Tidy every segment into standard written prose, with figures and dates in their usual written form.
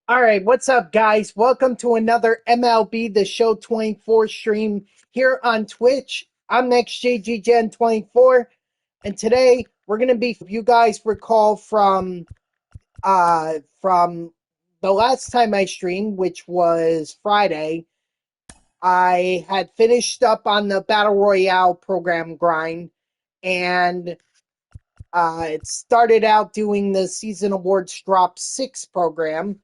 All right, what's up, guys? Welcome to another MLB The Show 24 stream here on Twitch. I'm NextJGGen24, and today we're gonna be. If you guys recall from the last time I streamed, which was Friday, I had finished up on the Battle Royale Program grind, and it started out doing the Season Awards Drop 6 program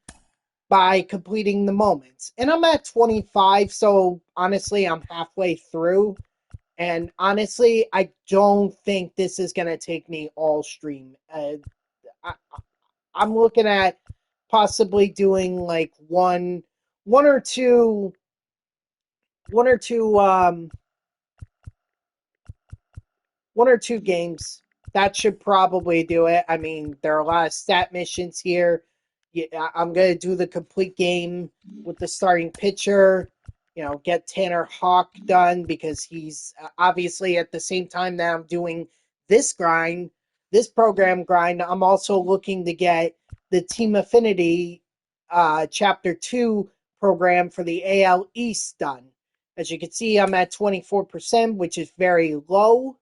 by completing the moments. And I'm at 25, so honestly, I'm halfway through. And honestly, I don't think this is going to take me all stream. I, I'm looking at possibly doing like one or two, one or two, one or two games. That should probably do it. I mean, there are a lot of stat missions here. Yeah, I'm going to do the complete game with the starting pitcher. Get Tanner Hawk done because he's obviously at the same time that I'm doing this grind, this program grind, I'm also looking to get the Team Affinity Chapter 2 program for the AL East done. As you can see, I'm at 24%, which is very low.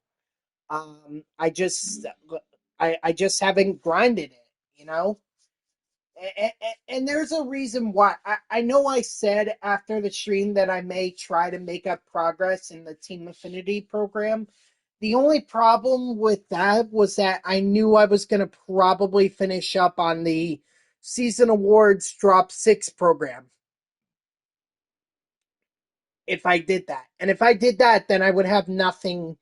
Um, I just I just haven't grinded it, you know. And there's a reason why. I know I said after the stream that I may try to make up progress in the Team Affinity program. The only problem with that was that I knew I was going to probably finish up on the Season Awards Drop 6 program if I did that. And if I did that, then I would have nothing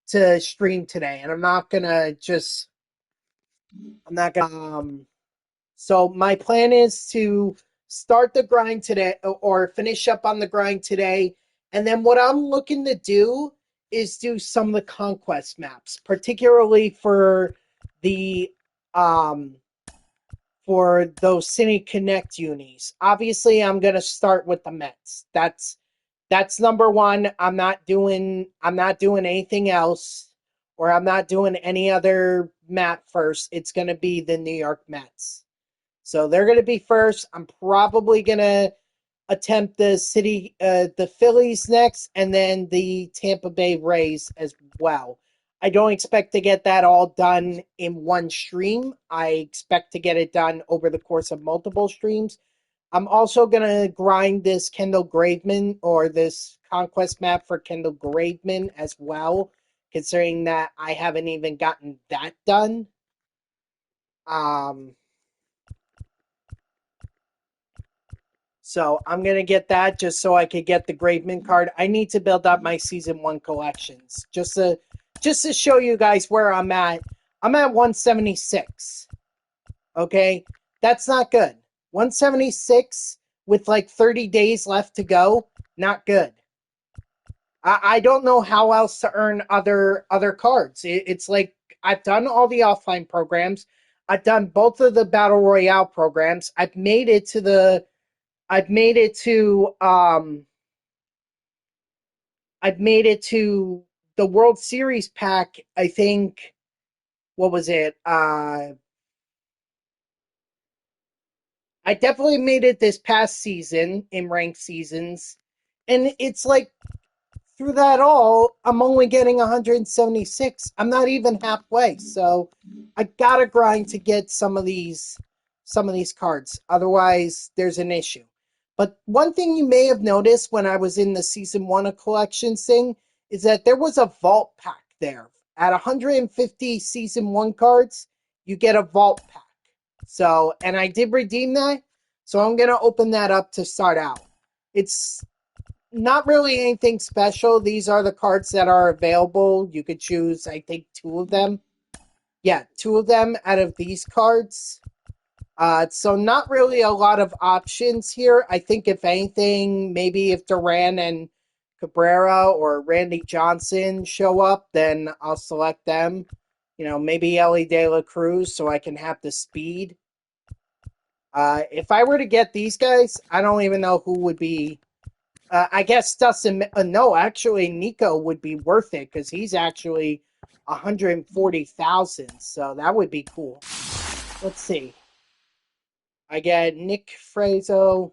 to stream today. And I'm not gonna so my plan is to start the grind today or finish up on the grind today. And then what I'm looking to do is do some of the conquest maps, particularly the um for those City Connect unis. Obviously, I'm gonna start with the Mets. That's number one. I'm not doing anything else, or I'm not doing any other map first. It's gonna be the New York Mets. So they're gonna be first. I'm probably gonna attempt the Phillies next, and then the Tampa Bay Rays as well. I don't expect to get that all done in one stream. I expect to get it done over the course of multiple streams. I'm also gonna grind this Kendall Graveman or this conquest map for Kendall Graveman as well, considering that I haven't even gotten that done. Um, So I'm gonna get that just so I could get the Graveman card. I need to build up my season one collections just to show you guys where I'm at. I'm at 176. Okay, that's not good. 176 with like 30 days left to go. Not good. I don't know how else to earn other cards. It's like I've done all the offline programs. I've done both of the battle royale programs. I've made it to I've made it to the World Series pack. I think what was it? I definitely made it this past season in ranked seasons, and it's like through that all, I'm only getting 176. I'm not even halfway, so I gotta grind to get some of these cards. Otherwise, there's an issue. But one thing you may have noticed when I was in the season one of collections thing is that there was a vault pack there. At 150 season one cards, you get a vault pack. So, and I did redeem that. So I'm gonna open that up to start out. It's not really anything special. These are the cards that are available. You could choose, I think, two of them. Yeah, two of them out of these cards. So not really a lot of options here. I think if anything, maybe if Duran and Cabrera or Randy Johnson show up, then I'll select them. Maybe Ellie De La Cruz so I can have the speed. If I were to get these guys, I don't even know who would be. I guess Dustin. No, actually, Nico would be worth it because he's actually 140,000. So that would be cool. Let's see. I get Nick Frazo.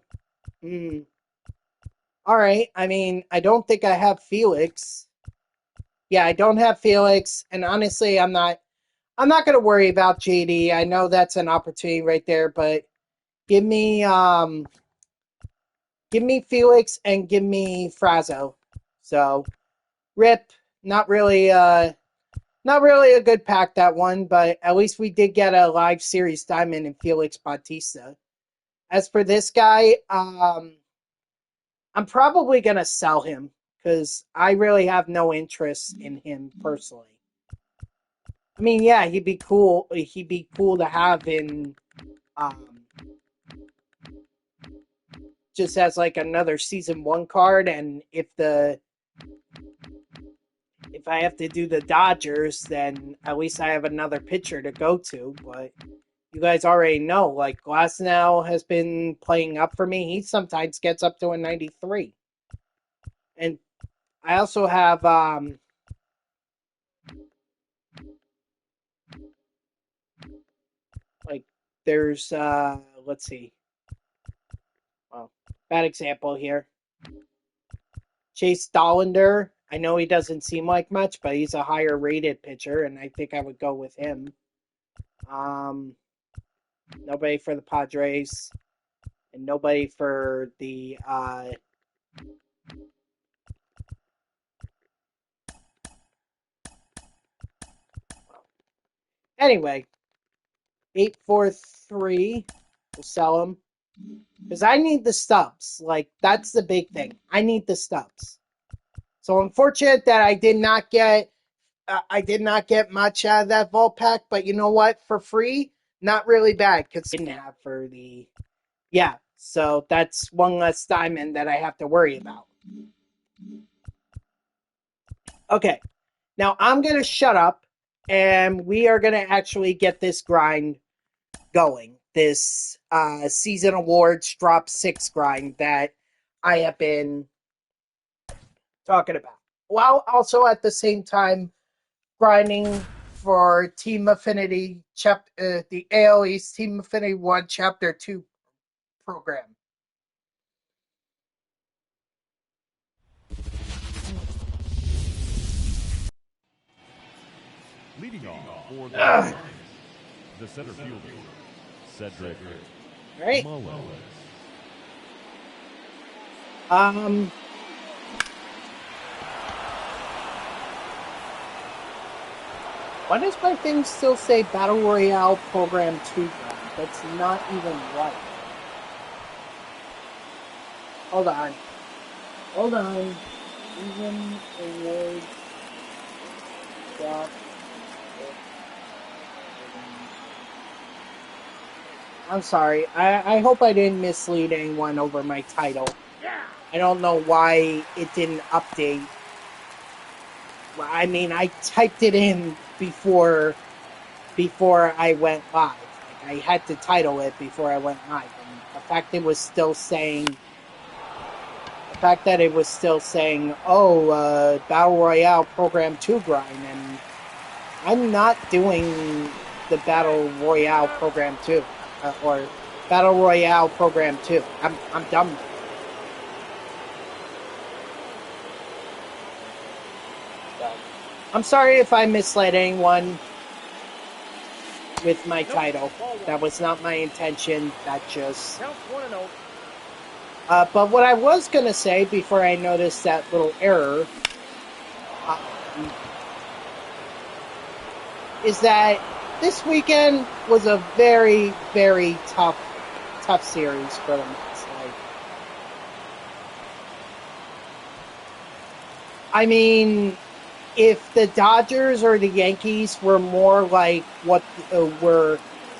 All right. I mean, I don't think I have Felix. Yeah, I don't have Felix, and honestly, I'm not. I'm not going to worry about JD. I know that's an opportunity right there, but give me give me Felix and give me Frazo. So Rip, not really not really a good pack, that one, but at least we did get a live series diamond in Felix Bautista. As for this guy, I'm probably gonna sell him because I really have no interest in him personally. I mean, yeah, he'd be cool. He'd be cool to have in just as like another season 1 card, and if I have to do the Dodgers, then at least I have another pitcher to go to. But you guys already know, like Glasnow has been playing up for me. He sometimes gets up to a 93. And I also have like there's let's see. Well, bad example here. Chase Dollander. I know he doesn't seem like much, but he's a higher rated pitcher, and I think I would go with him. Nobody for the Padres, and nobody for the anyway, 843. We'll sell them because I need the stubs. Like, that's the big thing. I need the stubs. So unfortunate that I did not get much out of that vault pack, but you know what? For free, not really bad because I didn't have for the yeah. So that's one less diamond that I have to worry about. Okay, now I'm gonna shut up, and we are gonna actually get this grind going. This season awards drop 6 grind that I have been talking about, while also at the same time grinding for Team Affinity the AL East Team Affinity 1 Chapter 2 program. Leading off for the center fielder, Cedric Right. Mullins. Why does my thing still say Battle Royale Program 2 grind? That's not even right. Hold on. Season awards. I'm sorry. I hope I didn't mislead anyone over my title. I don't know why it didn't update. I mean, I typed it in before I went live. Like, I had to title it before I went live. And the fact that it was still saying, oh, Battle Royale Program 2 grind, and I'm not doing the Battle Royale Program 2, or Battle Royale Program 2. I'm done with it. So, I'm sorry if I misled anyone with my title. That was not my intention. That just... but what I was going to say before I noticed that little error is that this weekend was a very, very tough series for the Mets. Like, I mean, if the Dodgers or the Yankees were more like what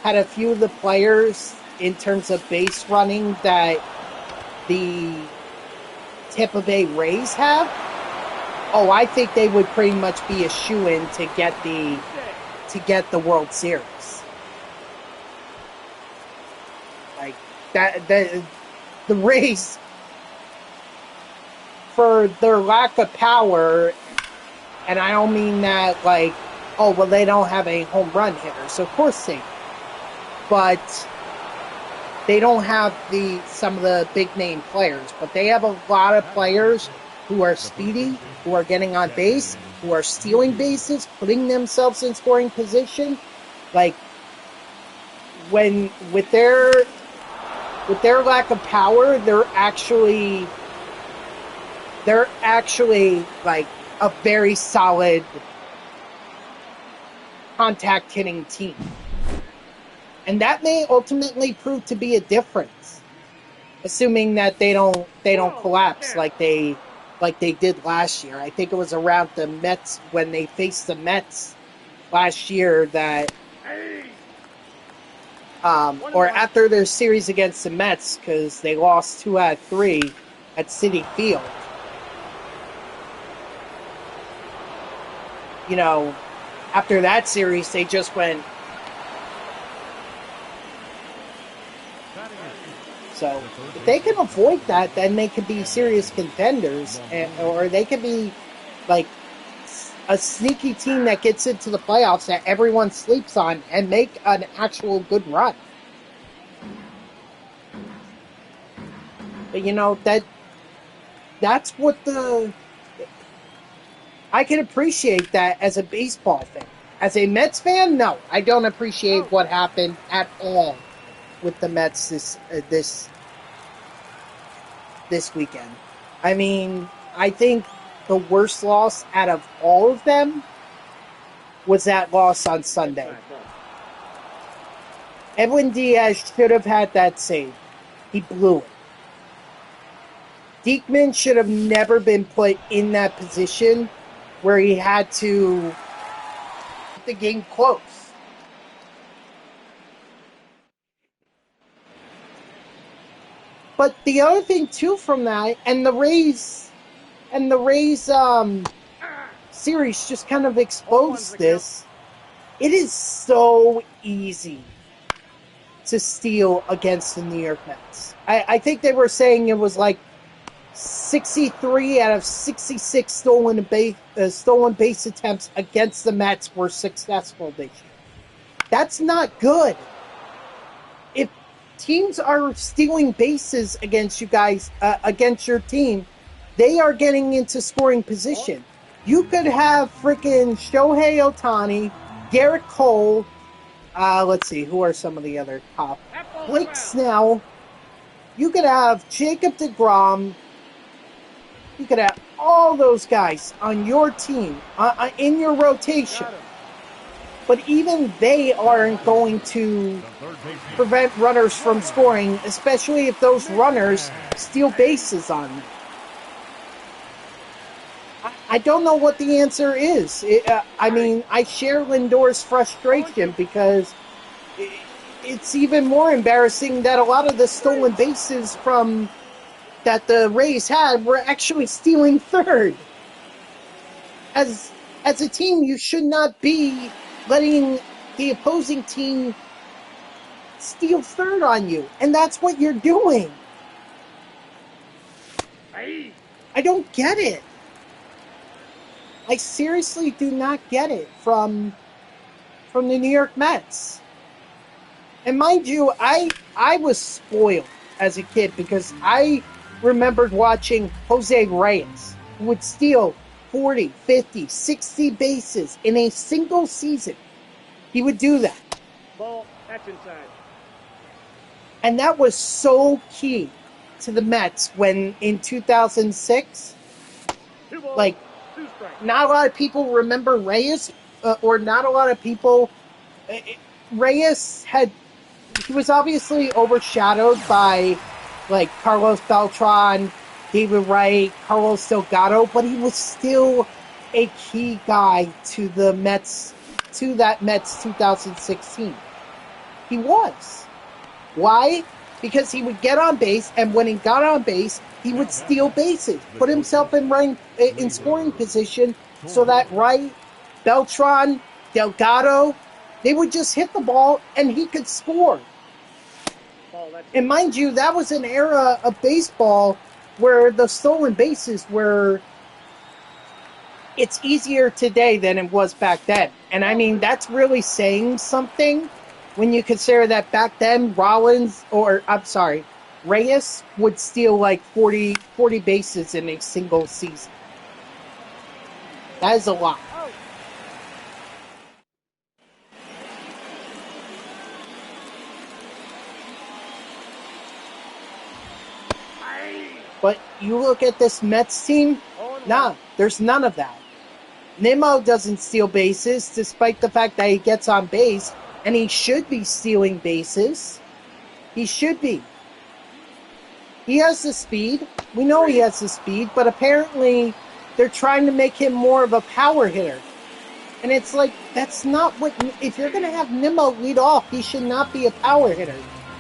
had a few of the players in terms of base running that the Tampa Bay Rays have, I think they would pretty much be a shoo-in to get the World Series. Like that, the Rays, for their lack of power, and I don't mean that like, oh well, they don't have any home run hitters. Of course they do. But they don't have some of the big name players, but they have a lot of players who are speedy, who are getting on base, who are stealing bases, putting themselves in scoring position. Like when with their lack of power, they're actually like a very solid contact hitting team. And that may ultimately prove to be a difference, assuming that they don't collapse like they did last year. I think it was around the Mets when they faced the Mets last year that or after their series against the Mets, because they lost 2 out of 3 at Citi Field. You know, after that series, they just went. So if they can avoid that, then they could be serious contenders, or they could be like a sneaky team that gets into the playoffs that everyone sleeps on and make an actual good run. But you know, that's what I can appreciate that as a baseball fan. As a Mets fan, no, I don't appreciate what happened at all with the Mets this weekend. I mean, I think the worst loss out of all of them was that loss on Sunday. Edwin Diaz should have had that save. He blew it. Diekman should have never been put in that position where he had to keep the game close. But the other thing too from that, and the Rays series just kind of exposed this. It is so easy to steal against the New York Mets. I think they were saying it was like 63 out of 66 stolen base attempts against the Mets were successful this year. That's not good. If teams are stealing bases against you guys, against your team, they are getting into scoring position. You could have freaking Shohei Ohtani, Garrett Cole, let's see, who are some of the other top? Blake Snell. You could have Jacob deGrom. You could have all those guys on your team, in your rotation. But even they aren't going to prevent runners from scoring, especially if those runners steal bases on them. I don't know what the answer is. I mean, I share Lindor's frustration because it's even more embarrassing that a lot of the stolen bases that the Rays had were actually stealing third. As a team, you should not be letting the opposing team steal third on you. And that's what you're doing. I don't get it. I seriously do not get it from the New York Mets. And mind you, I was spoiled as a kid because I remembered watching Jose Reyes, who would steal 40, 50, 60 bases in a single season. He would do that. Ball, that's inside. And that was so key to the Mets when in 2006, like, not a lot of people remember Reyes, or not a lot of people. Reyes he was obviously overshadowed by like Carlos Beltran, David Wright, Carlos Delgado, but he was still a key guy to the Mets, to that Mets 2016. He was. Why? Because he would get on base, and when he got on base, he would steal bases, put himself in scoring position, so that Wright, Beltran, Delgado, they would just hit the ball and he could score. And mind you, that was an era of baseball where the stolen bases were, it's easier today than it was back then. And I mean, that's really saying something when you consider that back then Reyes would steal like 40 bases in a single season. That is a lot. But you look at this Mets team, nah, there's none of that. Nimmo doesn't steal bases, despite the fact that he gets on base, and he should be stealing bases. He should be. He has the speed. We know he has the speed, but apparently they're trying to make him more of a power hitter. And it's like, that's not what... If you're going to have Nimmo lead off, he should not be a power hitter.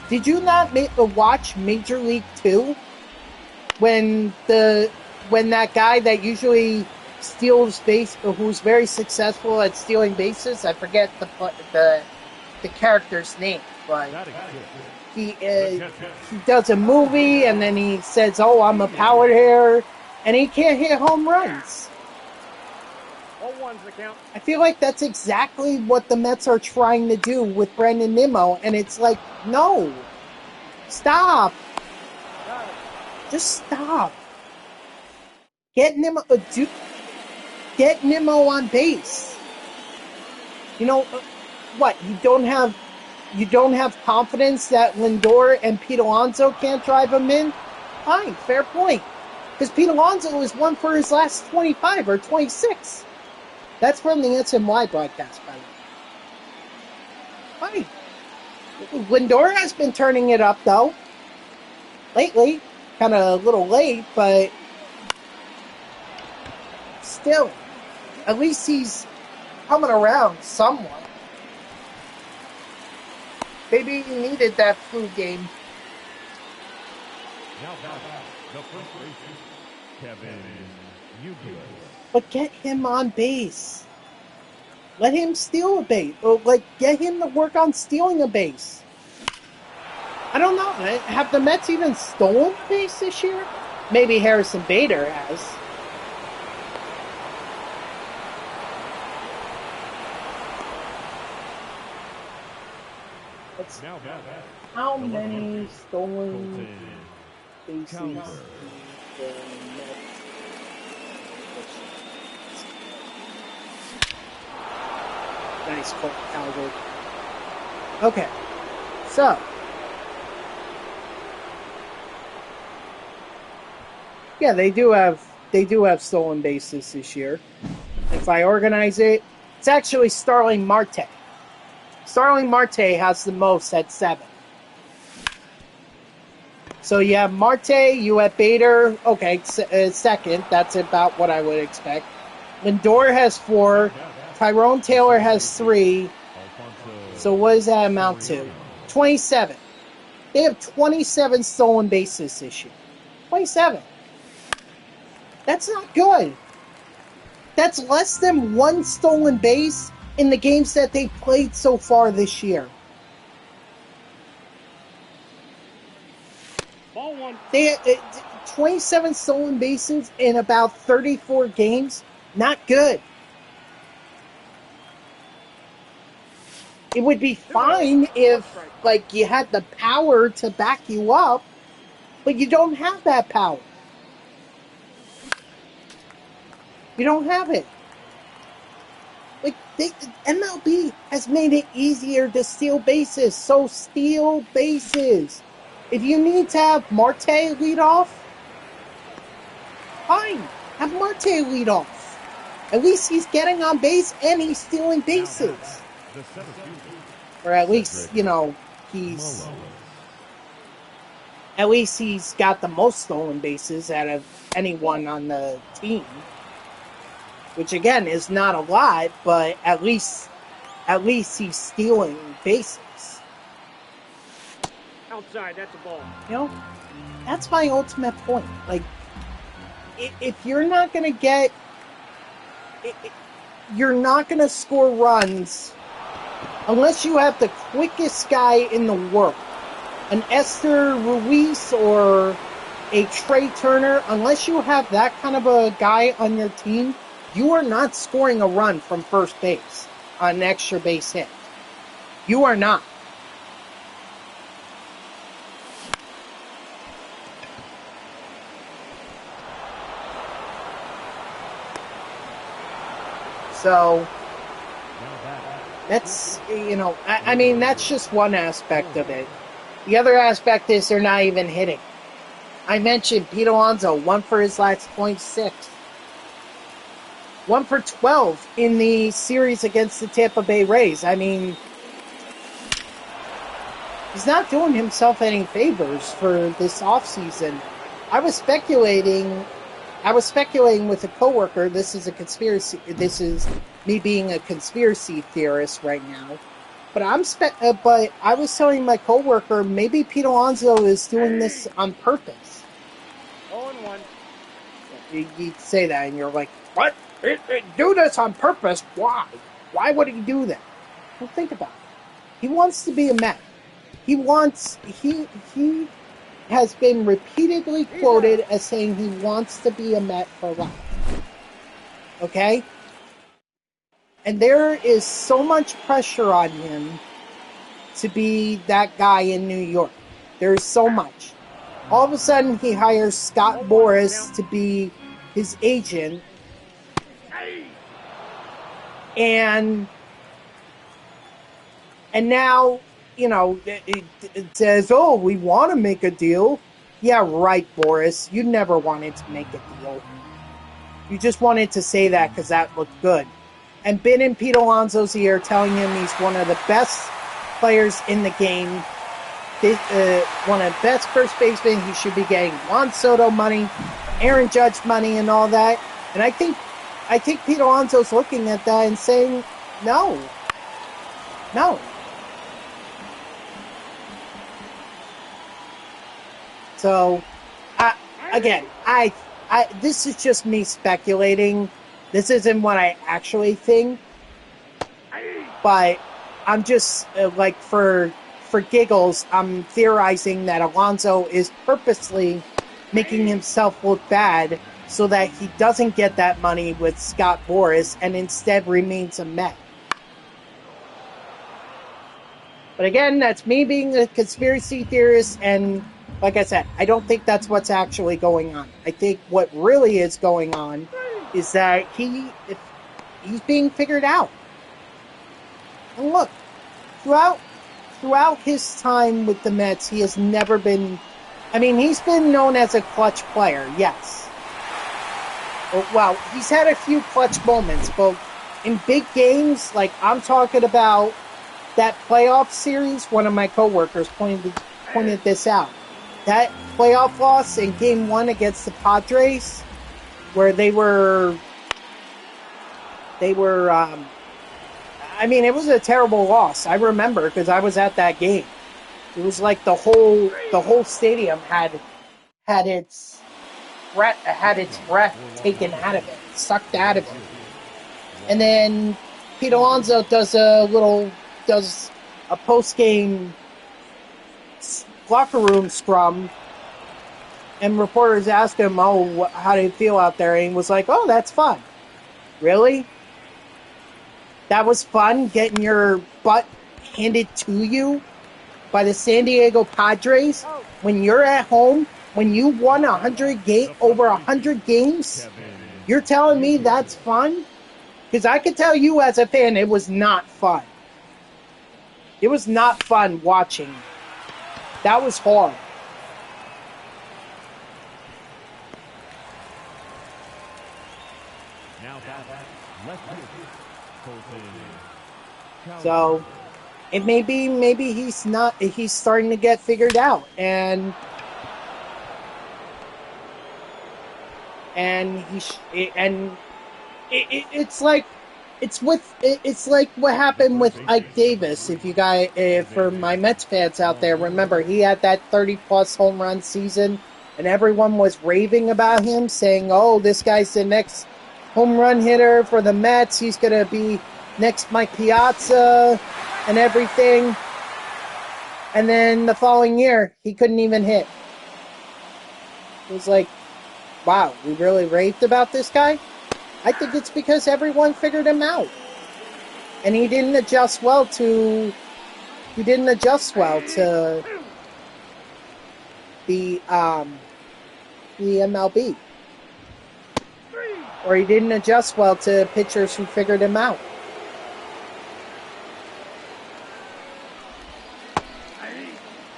Did you not watch Major League 2? When that guy that usually steals base, who's very successful at stealing bases, I forget the character's name, but he does a movie and then he says, "Oh, I'm a power hitter," and he can't hit home runs. I feel like that's exactly what the Mets are trying to do with Brandon Nimmo, and it's like, no, stop. Just stop. Get Nimmo on base. You know what? You don't have confidence that Lindor and Pete Alonso can't drive him in? Fine, fair point. Because Pete Alonso is one for his last 25 or 26. That's from the SNY broadcast, by the way. Fine. Lindor has been turning it up, though. Lately. Kind of a little late, but still, at least he's coming around somewhat. Maybe he needed that flu game. But get him on base. Let him steal a base. Or get him to work on stealing a base. I don't know. Have the Mets even stolen a base this year? Maybe Harrison Bader has. How many stolen bases do the Mets? Nice Colt Calvert. Okay, so yeah, they do have stolen bases this year. If I organize it, it's actually Starling Marte. Starling Marte has the most at 7. So you have Marte, you have Bader. Okay, second. That's about what I would expect. Lindor has 4. Tyrone Taylor has 3. So what does that amount to? 27. They have 27 stolen bases this year. 27. That's not good. That's less than 1 stolen base in the games that they've played so far this year. They had 27 stolen bases in about 34 games. Not good. It would be fine if, you had the power to back you up, but you don't have that power. You don't have it. MLB has made it easier to steal bases, so steal bases. If you need to have Marte lead off, fine, have Marte lead off. At least he's getting on base and he's stealing bases. Or at least, he's... At least he's got the most stolen bases out of anyone on the team. Which, again, is not a lot, but at least he's stealing bases. Outside, that's a ball. That's my ultimate point. If you're not going to get... You're not going to score runs unless you have the quickest guy in the world. An Esther Ruiz or a Trey Turner, unless you have that kind of a guy on your team, you are not scoring a run from first base on an extra base hit. You are not. So that's, I mean, that's just one aspect of it. The other aspect is they're not even hitting. I mentioned Pete Alonso, 1 for his last .6. 1 for 12 in the series against the Tampa Bay Rays. I mean, he's not doing himself any favors for this offseason. I was speculating with a coworker. This is a conspiracy. This is me being a conspiracy theorist right now. But but I was telling my coworker maybe Pete Alonso is doing this on purpose. 0-1. You say that and you're like, what? Do this on purpose? Why? Why would he do that? Well, think about it. He wants to be a Met. He has been repeatedly quoted as saying he wants to be a Met for life. Okay? And there is so much pressure on him to be that guy in New York. There's so much. All of a sudden, he hires Scott Boras to be his agent. And now, it says, oh, we want to make a deal. Yeah, right, Boris. You never wanted to make a deal. You just wanted to say that because that looked good. And been in Pete Alonso's ear telling him he's one of the best players in the game. One of the best first basemen. He should be getting Juan Soto money, Aaron Judge money, and all that. And I think Pete Alonso's looking at that and saying, no. So, this is just me speculating. This isn't what I actually think. But I'm just, for giggles, I'm theorizing that Alonso is purposely making himself look bad so that he doesn't get that money with Scott Boras and instead remains a Met. But again, that's me being a conspiracy theorist, and like I said, I don't think that's what's actually going on. I think what really is going on is that he's being figured out. And look, throughout his time with the Mets, he has never been... I mean, he's been known as a clutch player, yes. Well, he's had a few clutch moments, but in big games, like I'm talking about that playoff series, one of my coworkers pointed this out. That playoff loss in Game 1 against the Padres, where they were, I mean, it was a terrible loss. I remember because I was at that game. It was like the whole stadium had its breath taken out of it, sucked out of it. And then Pete Alonso does a post-game locker room scrum, and reporters asked him, oh, how do you feel out there? And he was like, oh, that's fun. Really? That was fun, getting your butt handed to you by the San Diego Padres when you're at home, when you won over 100 games? You're telling me that's fun? Because I can tell you as a fan, it was not fun. It was not fun watching. That was hard. So, it maybe he's starting to get figured out, and it's like what happened with Ike Davis. If you guys, for my Mets fans out there, remember he had that 30-plus home run season, and everyone was raving about him, saying, "Oh, this guy's the next home run hitter for the Mets. He's gonna be next Mike Piazza and everything." And then the following year, he couldn't even hit. It was like, wow, we really raved about this guy? I think it's because everyone figured him out. And he didn't adjust well to the MLB. or he didn't adjust well to pitchers who figured him out.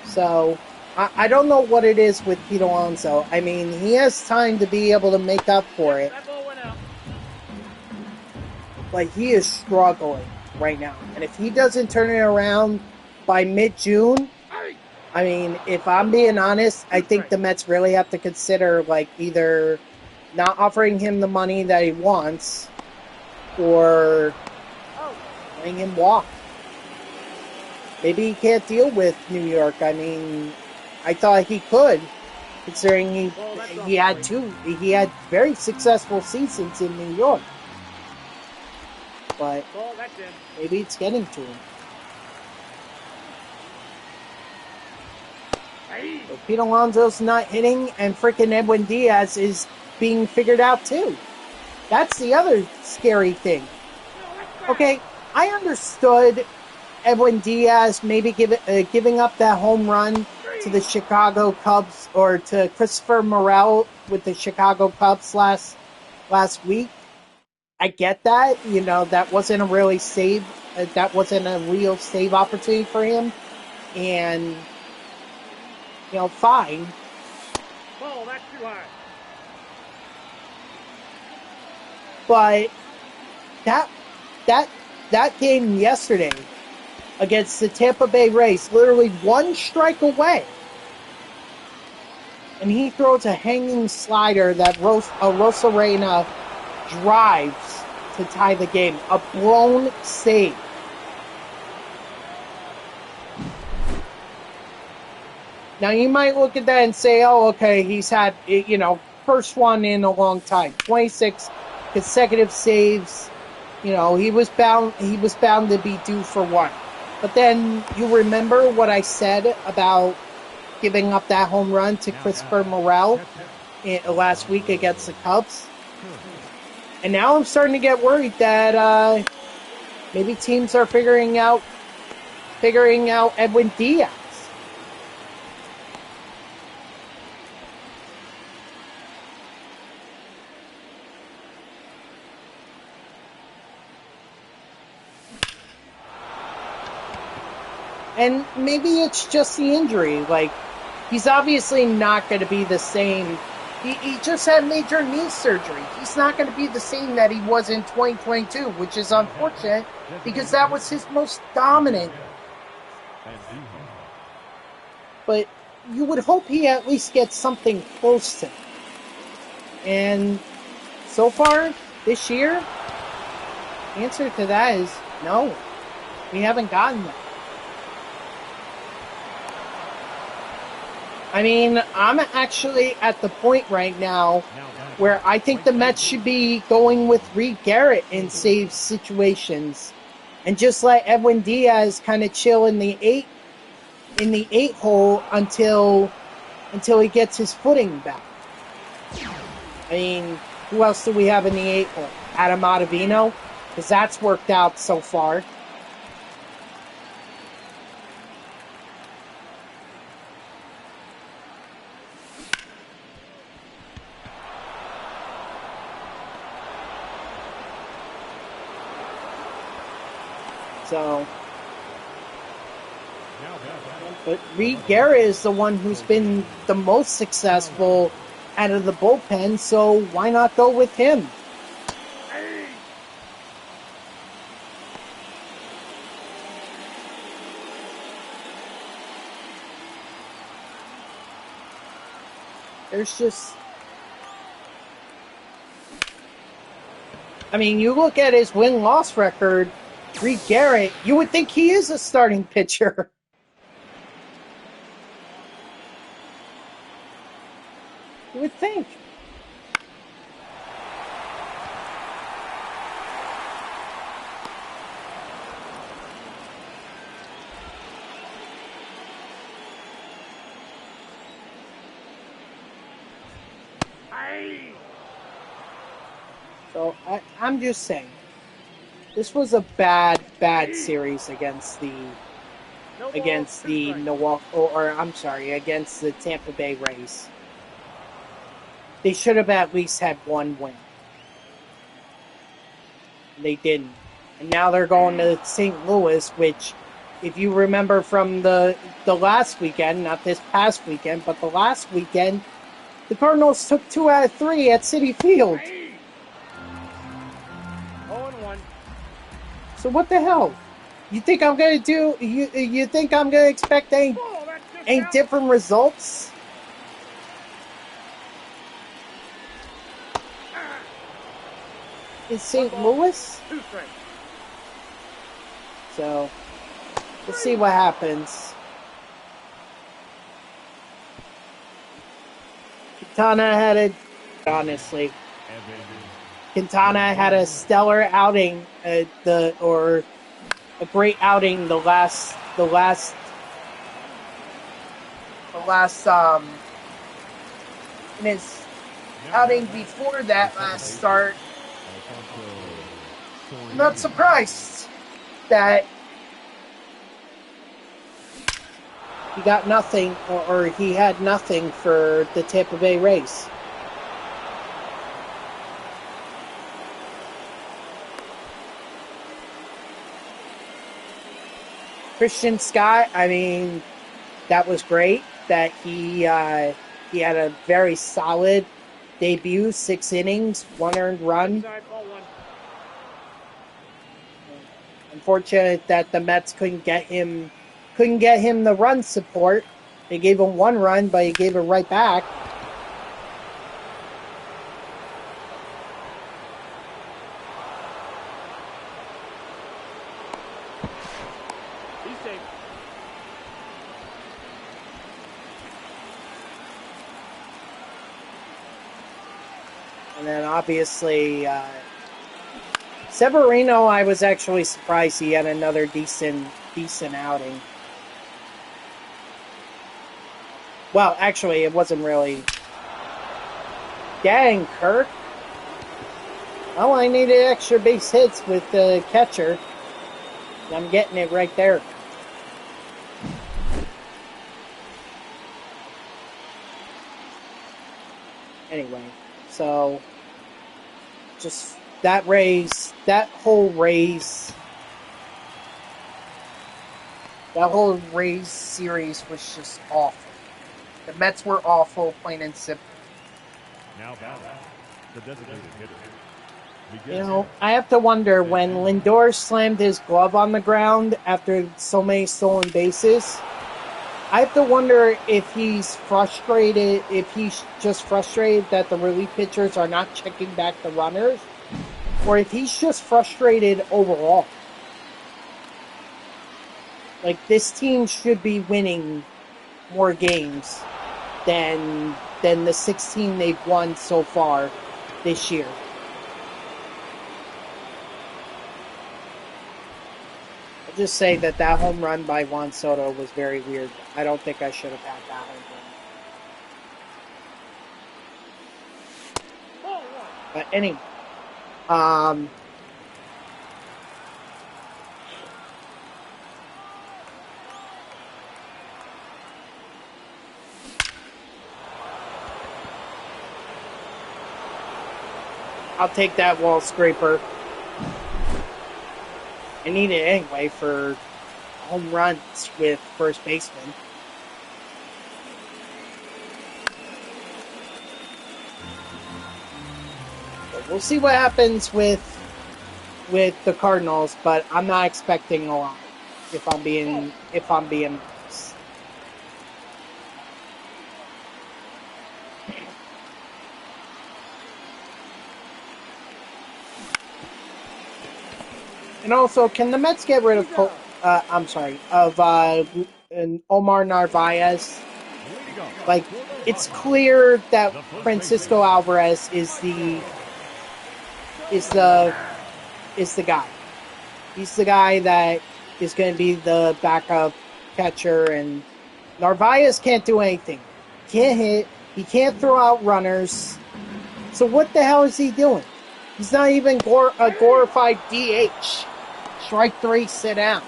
So, I don't know what it is with Pete Alonso. I mean, he has time to be able to make up for it, That ball went out. but he is struggling right now. And if he doesn't turn it around by mid-June, I mean, if I'm being honest, I think the Mets really have to consider, like, either not offering him the money that he wants or letting him walk. Maybe he can't deal with New York. I mean, I thought he could, considering he had very successful seasons in New York. But maybe it's getting to him. So Pete Alonso's not hitting, and freaking Edwin Diaz is being figured out too. That's the other scary thing. Okay, I understood Edwin Diaz maybe giving up that home run to the Chicago Cubs, or to Christopher Morel with the Chicago Cubs last week. I get that. You know, that wasn't a really save. That wasn't a real save opportunity for him. And, you know, fine. Ball, that's too high. But that game yesterday against the Tampa Bay Rays, literally one strike away, and he throws a hanging slider that Rosarena drives to tie the game. A blown save. Now, you might look at that and say, oh, okay, he's had, you know, first one in a long time. 26 consecutive saves. You know, he was bound to be due for one. But then you remember what I said about giving up that home run to Christopher Morel last week against the Cubs. And now I'm starting to get worried that maybe teams are figuring out Edwin Diaz. And maybe it's just the injury. Like, he's obviously not going to be the same. He just had major knee surgery. He's not going to be the same that he was in 2022, which is unfortunate because that was his most dominant. But you would hope he at least gets something close to it. And so far, this year, the answer to that is no. We haven't gotten that. I mean, I'm actually at the point right now where I think the Mets should be going with Reed Garrett in save situations, and just let Edwin Diaz kind of chill in the eight hole until he gets his footing back. I mean, who else do we have in the 8 hole? Adam Ottavino, because that's worked out so far. So, but Reed Garrett is the one who's been the most successful out of the bullpen, so why not go with him? There's just... I mean, you look at his win-loss record, Reed Garrett, you would think he is a starting pitcher. You would think. So I'm just saying, this was a bad series against the Milwaukee, or I'm sorry, against the Tampa Bay Rays. They should have at least had one win. They didn't. And now they're going to St. Louis, which, if you remember from the last weekend, not this past weekend, but the last weekend, the Cardinals took 2 out of 3 at Citi Field. 0-1. So what the hell? You think I'm gonna do? You think I'm gonna expect Oh, that's just any out. different results? In St. Louis? 2 strikes. So we'll see what happens. Quintana had a honestly. Quintana had a stellar outing. A great outing the last in his outing before that last start. I'm not surprised that he got nothing, or he had nothing for the Tampa Bay Rays. Christian Scott, I mean, that was great. That he had a very solid debut, 6 innings, 1 earned run. Inside, ball 1. Unfortunate that the Mets couldn't get him the run support. They gave him 1 run, but he gave it right back. He's safe. And then obviously Severino, I was actually surprised he had another decent outing. Well, actually, it wasn't really. Dang, Kirk. Well, I needed extra base hits with the catcher. I'm getting it right there. Anyway, so just that whole Rays series was just awful. The Mets were awful, plain and simple. Now battle, the designated hitter. You know, I have to wonder when Lindor slammed his glove on the ground after so many stolen bases. I have to wonder if he's frustrated, if he's just frustrated that the relief pitchers are not checking back the runners, or if he's just frustrated overall. Like, this team should be winning more games than the 16 they've won so far this year. I'll just say that home run by Juan Soto was very weird. I don't think I should have had that home run. Ball 1. But anyway, I'll take that wall scraper. I need it anyway for home runs with first baseman. But we'll see what happens with the Cardinals, but I'm not expecting a lot. If I'm being honest. And also, can the Mets get rid of Omar Narvaez? Like, it's clear that Francisco Alvarez is the guy. He's the guy that is going to be the backup catcher, and Narvaez can't do anything. Can't hit. He can't throw out runners. So what the hell is he doing? He's not even a glorified DH. Strike 3, sit down.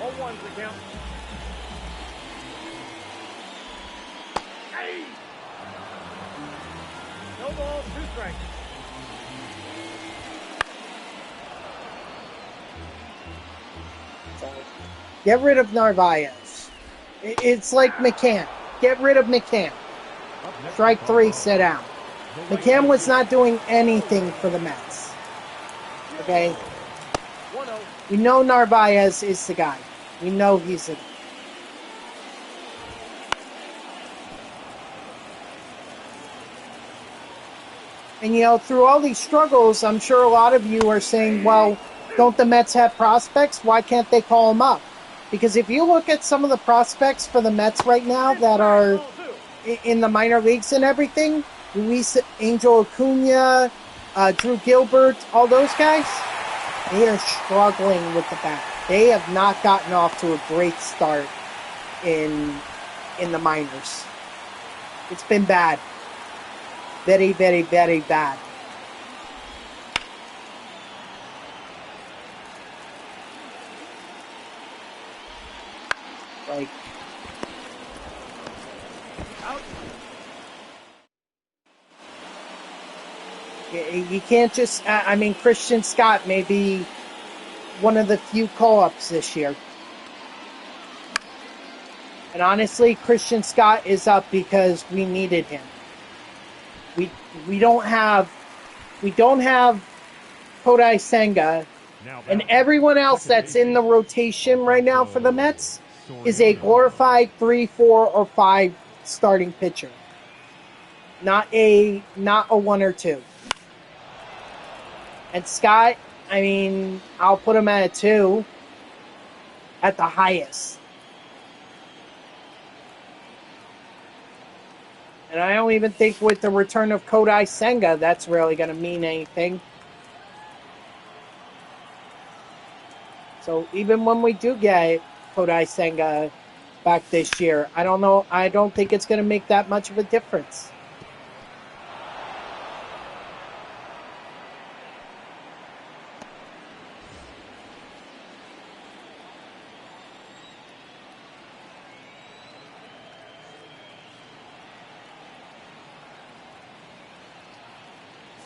All 1's the count. No ball, 2 strikes. So, get rid of Narvaez. It's like McCann. Get rid of McCann. Up next Strike is 3, Bob sit down. the right McCann was fielder. not doing anything for the Mets. Okay? 1-0. We know Narvaez is the guy. We know he's the guy. And, you know, through all these struggles, I'm sure a lot of you are saying, well, don't the Mets have prospects? Why can't they call them up? Because if you look at some of the prospects for the Mets right now that are Ball 2. in the minor leagues and everything, Luis Angel Acuna, Drew Gilbert, all those guys, they are struggling with the bat. They have not gotten off to a great start in the minors. It's been bad. Very, very, very bad. Like, Out. you can't just, I mean, Christian Scott may be one of the few call-ups this year. And honestly, Christian Scott is up because we needed him. We don't have Kodai Senga, Now and batting. everyone else that's in the rotation right now for the Mets is a glorified 3, 4, or 5 starting pitcher. Not a 1 or 2. And Scott, I mean, I'll put him at a 2 at the highest. And I don't even think with the return of Kodai Senga, that's really going to mean anything. So even when we do get Kodai Senga back this year, I don't know. I don't think it's going to make that much of a difference.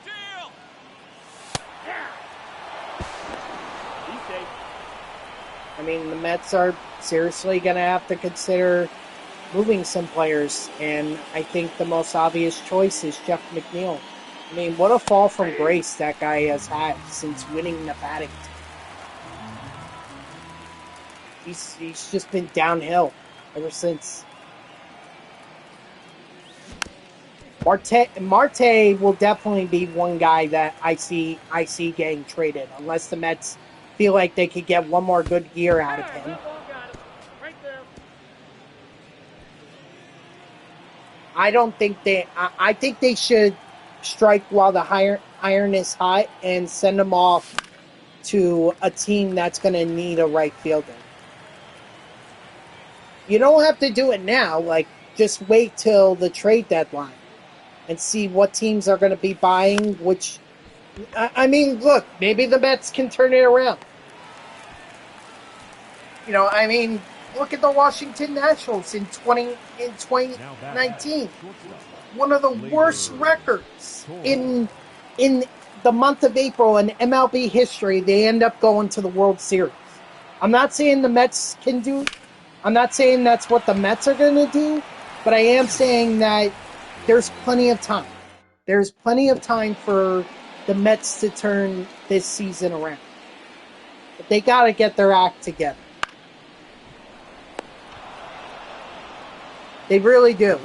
Steal. He's safe. I mean, the Mets are seriously going to have to consider moving some players, and I think the most obvious choice is Jeff McNeil. I mean, what a fall from grace that guy has had since winning the batting title. He's just been downhill ever since. Marte will definitely be one guy that I see getting traded, unless the Mets feel like they could get one more good year out of him. No ball, got him. Right there. I think they should strike while the iron is hot and send him off to a team that's going to need a right fielder. You don't have to do it now. Like, just wait till the trade deadline and see what teams are going to be buying. Which, I mean, look, maybe the Mets can turn it around. You know, I mean, look at the Washington Nationals in 2019. One of the worst records in the month of April in MLB history. They end up going to the World Series. I'm not saying the Mets can do. I'm not saying that's what the Mets are going to do, but I am saying that there's plenty of time. There's plenty of time for the Mets to turn this season around. But they got to get their act together. They really do.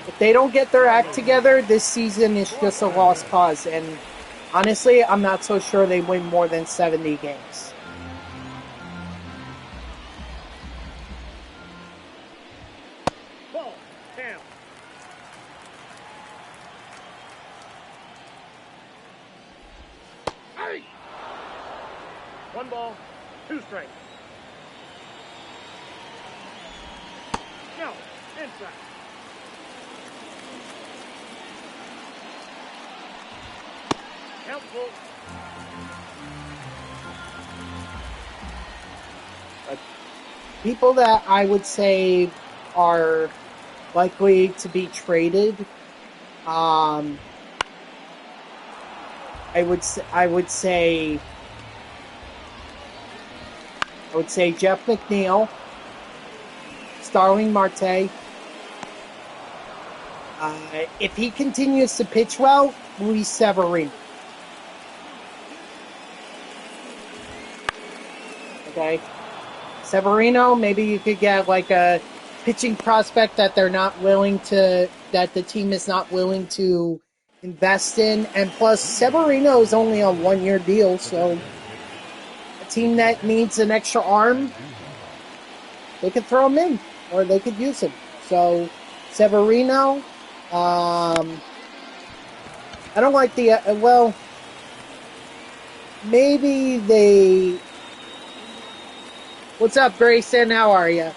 If they don't get their act together, this season is just a lost cause. And honestly, I'm not so sure they win more than 70 games. Ball. Down. Hey. 1 ball, 2 strikes. No. Inside. Count full. People that I would say are likely to be traded. I would say Jeff McNeil, Starling Marte. If he continues to pitch well, Luis Severino. Okay, Severino. Maybe you could get like a pitching prospect that the team is not willing to invest in, and plus Severino is only on 1-year deal, so a team that needs an extra arm, they could throw him in, or they could use him. So Severino. I don't like the maybe they. What's up, Grayson? How are you?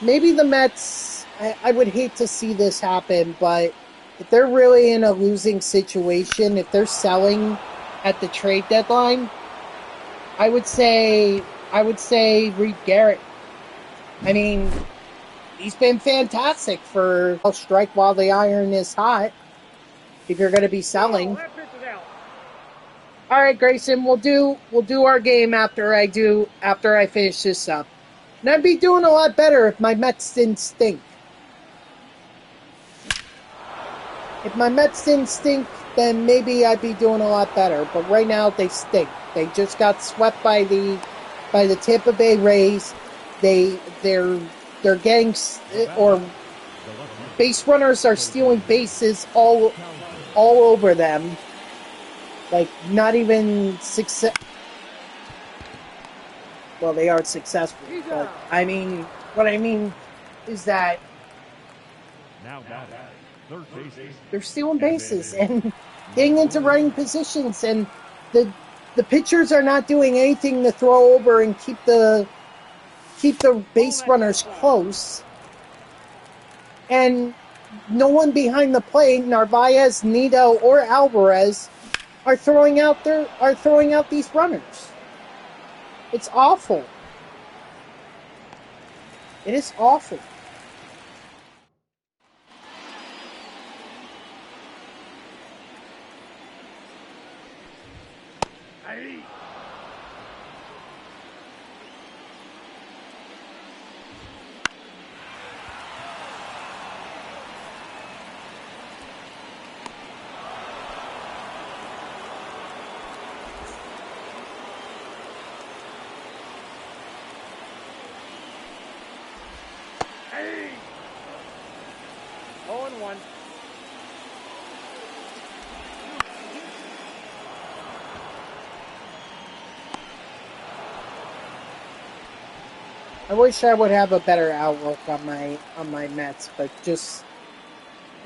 Maybe the Mets. I would hate to see this happen, but if they're really in a losing situation, if they're selling at the trade deadline, I would say Reed Garrett. I mean, he's been fantastic for strike while the iron is hot. If you're going to be selling. That pitch is out. All right, Grayson, we'll do our game after I finish this up. And I'd be doing a lot better if my Mets didn't stink. If my Mets didn't stink, then maybe I'd be doing a lot better. But right now they stink. They just got swept by the Tampa Bay Rays. They're getting or base runners are stealing bases all over them. Like, not even success. Well, they are successful, but what I mean is that Now batting, third baseman. they're stealing bases and getting into running positions, and the pitchers are not doing anything to throw over and keep the base runners close. And no one behind the plate, Narvaez, Nito, or Alvarez, are throwing out these runners. It's awful. It is awful. Hey. Hey. 0-1. I wish I would have a better outlook on my Mets, but just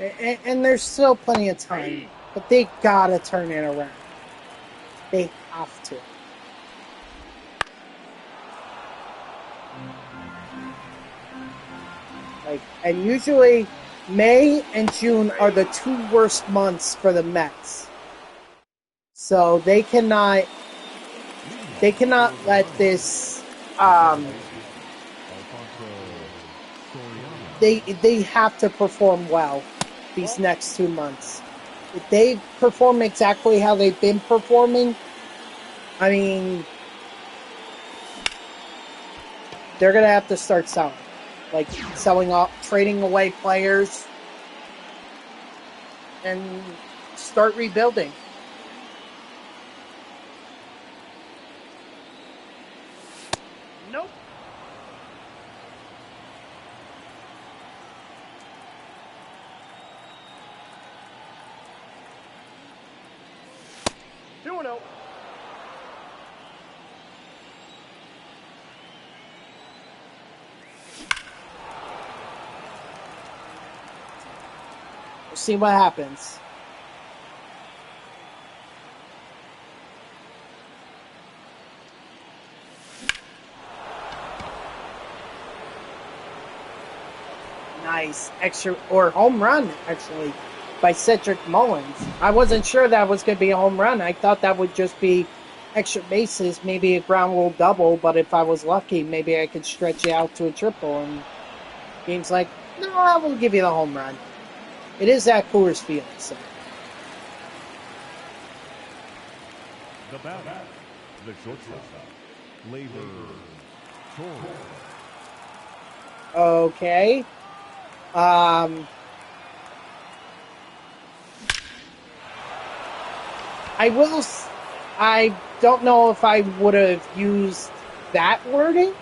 and there's still plenty of time, but they gotta turn it around. They have to. And usually May and June are the 2 worst months for the Mets. So they cannot let this they have to perform well these next 2 months. If they perform exactly how they've been performing, I mean, they're going to have to start selling. Like selling off, trading away players, and start rebuilding. Nope. Two and 0. We'll see what happens. Nice extra or home run, actually, by Cedric Mullins. I wasn't sure that was going to be a home run. I thought that would just be extra bases, maybe a ground rule double, but if I was lucky, maybe I could stretch it out to a triple. And games like No, I will give you the home run. It is at Coors Field, so. The batter, the shortstop, Labor Torres. Okay. I will. I don't know if I would have used that wording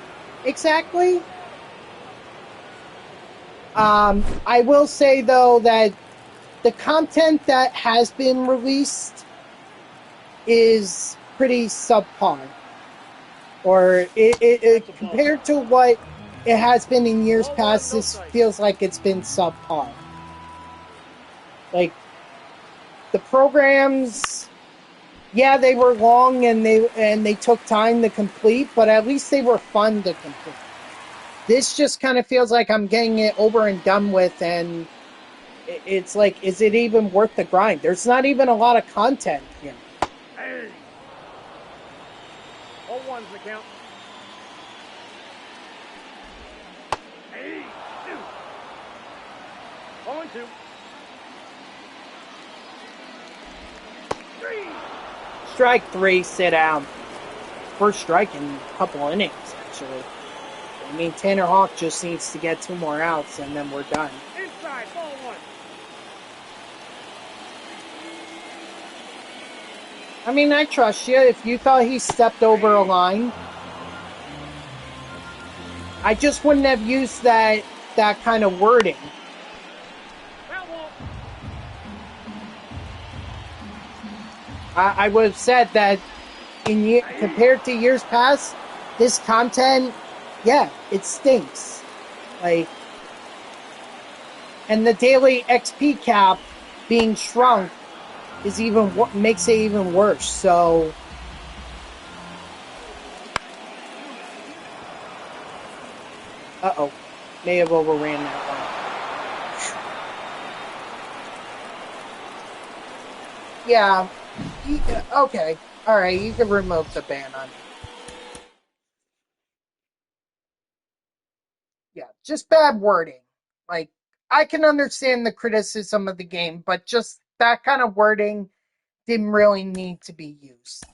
exactly. I will say though that the content that has been released is pretty subpar, or compared to what it has been in years Ball one, past. no This strike. feels like it's been subpar. Like the programs, yeah, they were long and they took time to complete, but at least they were fun to complete. This just kind of feels like I'm getting it over and done with, and it's like, is it even worth the grind? There's not even a lot of content here. Hey. 0-1's the count. Hey. 2. 0-2. 3. Strike three, sit down. First strike in a couple innings, actually. I mean, Tanner Hawk just needs to get 2 more outs, and then we're done. Inside, ball 1. I mean, I trust you. If you thought he stepped over a line, I just wouldn't have used that kind of wording. I would have said that compared to years past, this content, yeah, it stinks. Like, and the daily XP cap being shrunk is even what makes it even worse. So, may have overran that one. Yeah. Okay. All right. You can remove the ban on it. Yeah, just bad wording. Like, I can understand the criticism of the game, but just that kind of wording didn't really need to be used.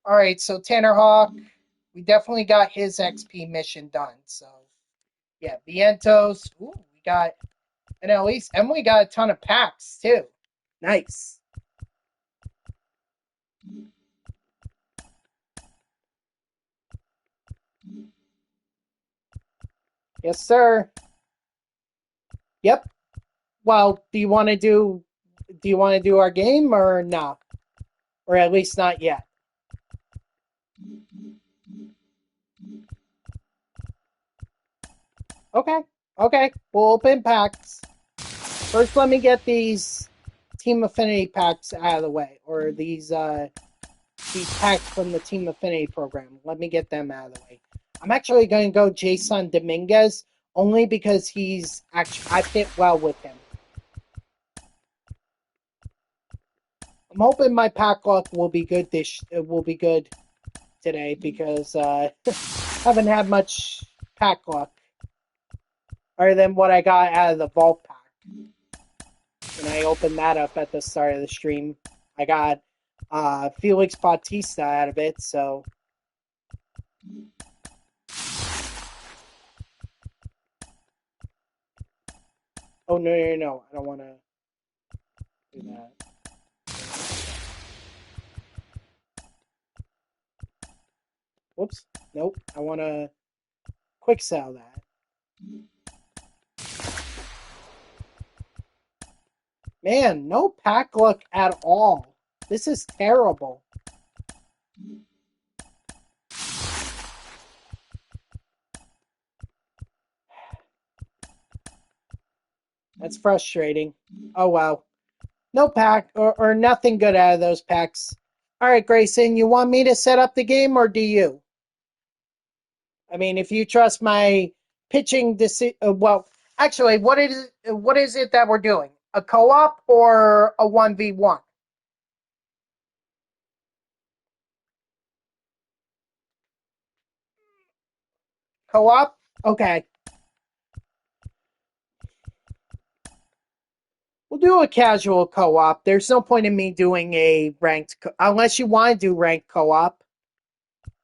All right, so Tanner Hawk, we definitely got his XP mission done. So, yeah, Vientos. Ooh, we got, and at least Emily got a ton of packs too. Nice. Yes, sir. Yep. Well, do you want to do our game or no? Or at least not yet. Okay. Okay. We'll open packs. First, let me get these Team Affinity packs out of the way, or these packs from the Team Affinity program. Let me get them out of the way. I'm actually going to go Jason Dominguez only because I fit well with him. I'm hoping my pack luck will be good today because haven't had much pack luck other than what I got out of the vault pack. And I opened that up at the start of the stream. I got Felix Bautista out of it, so. Oh, no. I don't want to do that. Whoops. Nope. I want to quick sell that. Man, no pack luck at all. This is terrible. That's frustrating. Oh, wow. No pack or nothing good out of those packs. All right, Grayson, you want me to set up the game or do you? I mean, if you trust my pitching well, actually, what is it that we're doing? A co-op or a 1v1? Co-op? Okay. do a casual co-op. There's no point in me doing a ranked unless you want to do ranked co-op,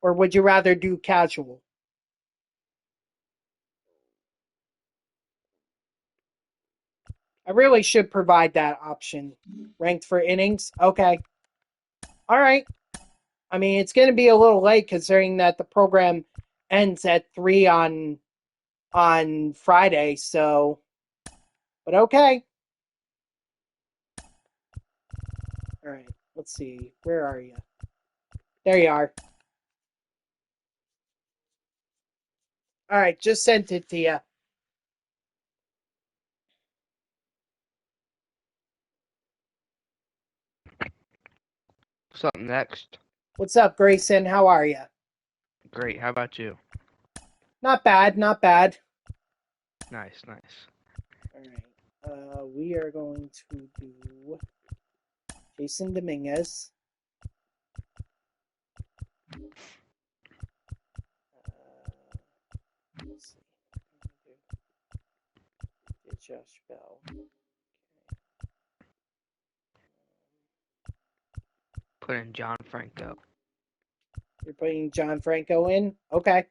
or would you rather do casual? I really should provide that option. Ranked for innings? Okay. All right. I mean, it's going to be a little late considering that the program ends at 3 on Friday, so but okay. All right. Let's see. Where are you? There you are. All right, just sent it to you. What's up next? What's up, Grayson? How are you? Great. How about you? Not bad, not bad. Nice, nice. All right. We are going to do Jason Dominguez. Let's see. Josh Bell. Put in John Franco. You're putting John Franco in? Okay.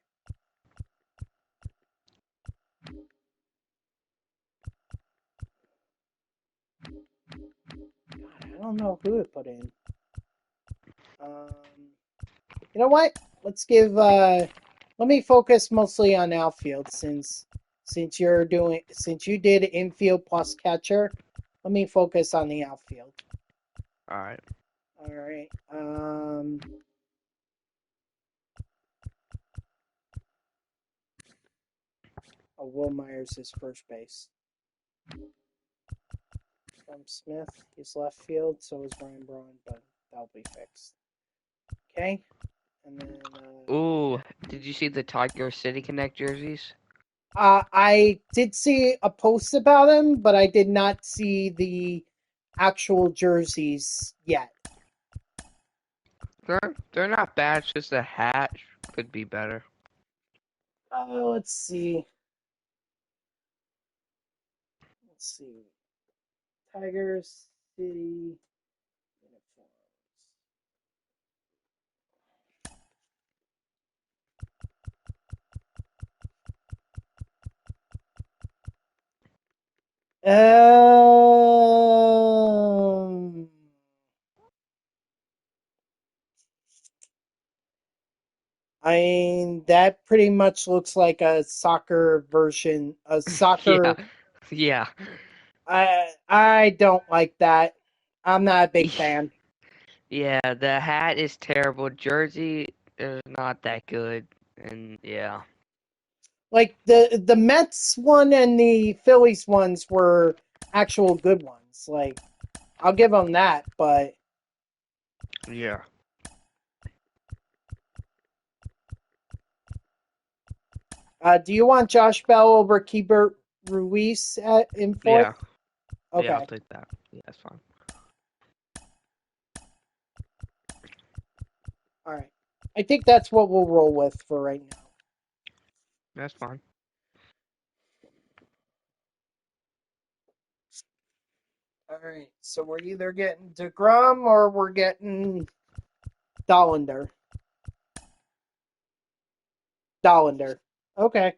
God, I don't know who to put in. You know what? Let's give let me focus mostly on outfield since you did infield plus catcher. Let me focus on the outfield. All right. All right. Will Myers is first base. Smith is left field. So is Brian Braun, but that'll be fixed. Okay. And then. Ooh, did you see the Tiger City Connect jerseys? I did see a post about him, but I did not see the actual jerseys yet. They're not bad. It's just the hat could be better. Let's see. Tiger City uniforms. I mean, that pretty much looks like a soccer version. A Yeah, soccer. yeah. I don't like that. I'm not a big fan. Yeah, the hat is terrible. Jersey is not that good. And yeah. Like the Mets one and the Phillies ones were actual good ones. Like I'll give them that, but Yeah. do you want Josh Bell over Keibert Ruiz in fourth? Yeah. Yeah, I'll Okay. take that. Yeah, that's fine. All right. I think that's what we'll roll with for right now. That's fine. All right. So we're either getting DeGrom or we're getting Dollander. Dollander. Okay.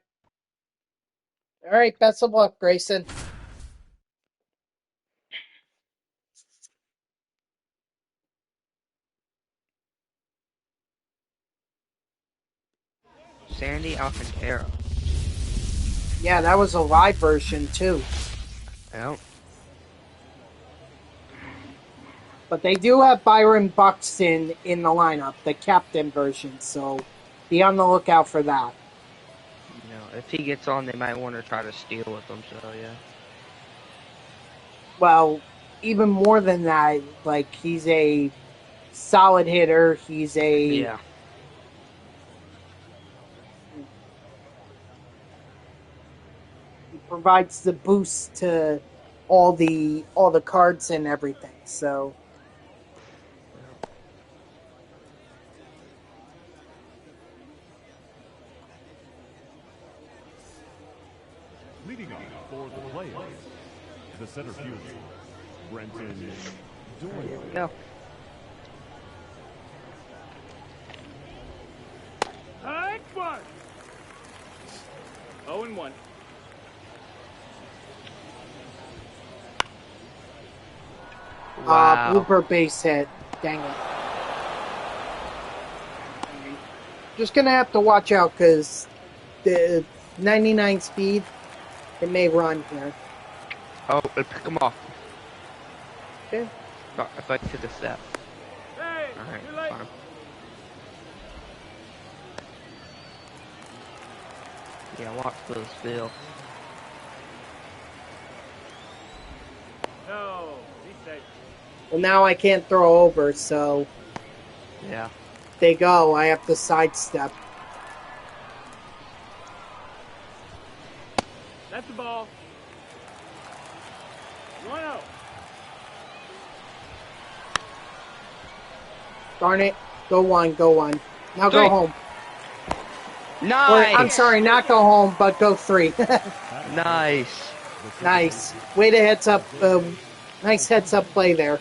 All right. Best of luck, Grayson. Sandy Alcantara. Yeah, that was a live version too. Well, But they do have Byron Buxton in the lineup, the captain version, so be on the lookout for that. if he gets on, they might want to try to steal with him. So yeah. Well, even more than that, like he's a solid hitter. Yeah. He provides the boost to all the cards and everything. So Leading off for the players, the center fielder, Brenton Here Doyle. we go. High one. 0-1. Wow. Blooper base hit. Dang it. Just gonna have to watch out because the 99 speed, it may run here. Oh, it pick him off. Okay. If I took a step. Hey, Alright, too late. fine. Yeah, watch those feel. No, he's safe. Well, now I can't throw over, so Yeah. if they go, I have to sidestep. That's the ball. 1-0. Darn it. Go one, go one. Now go Three. home. Nice! Or, I'm sorry, not go home, but go 3. Nice. Nice. Way to heads up. Nice heads up play there.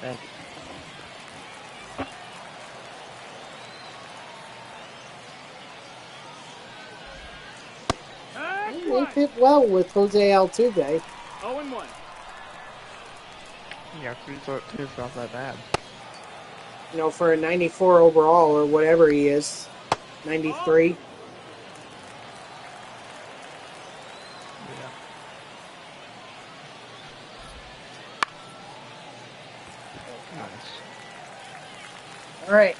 Thank you. High They one. fit well with Jose Altuve. 0-1. Yeah, 3-2's not that bad. You know, for a 94 overall or whatever he is. 93. Yeah. Nice. All right.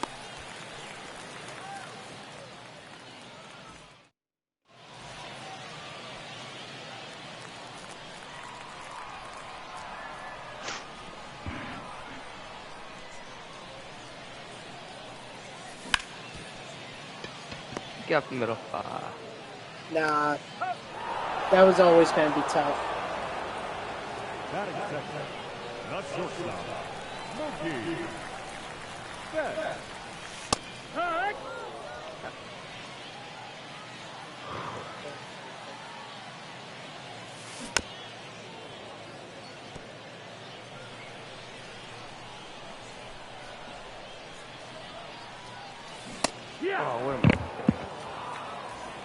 Get up the middle. Nah. That was always going to be tough. Batting second. Not shortstop. Mookie. Betts. High. Yeah. Oh, wait a minute.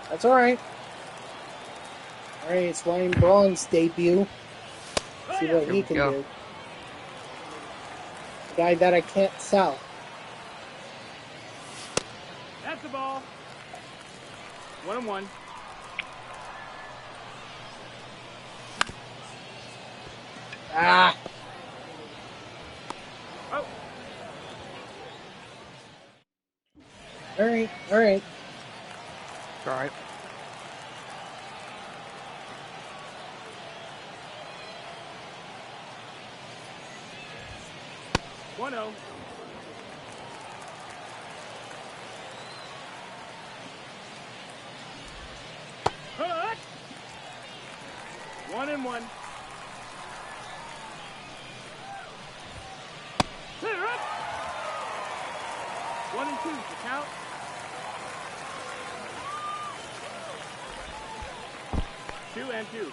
That's all right. All right, it's Ryan Braun's debut. See what Here he we can go. do. A guy that I can't sell. That's the ball. 1-1. Ah. Oh. All right, all right. Alright. One zero. Hut. 1-1. Clear up. 1-2 to count. Two and two.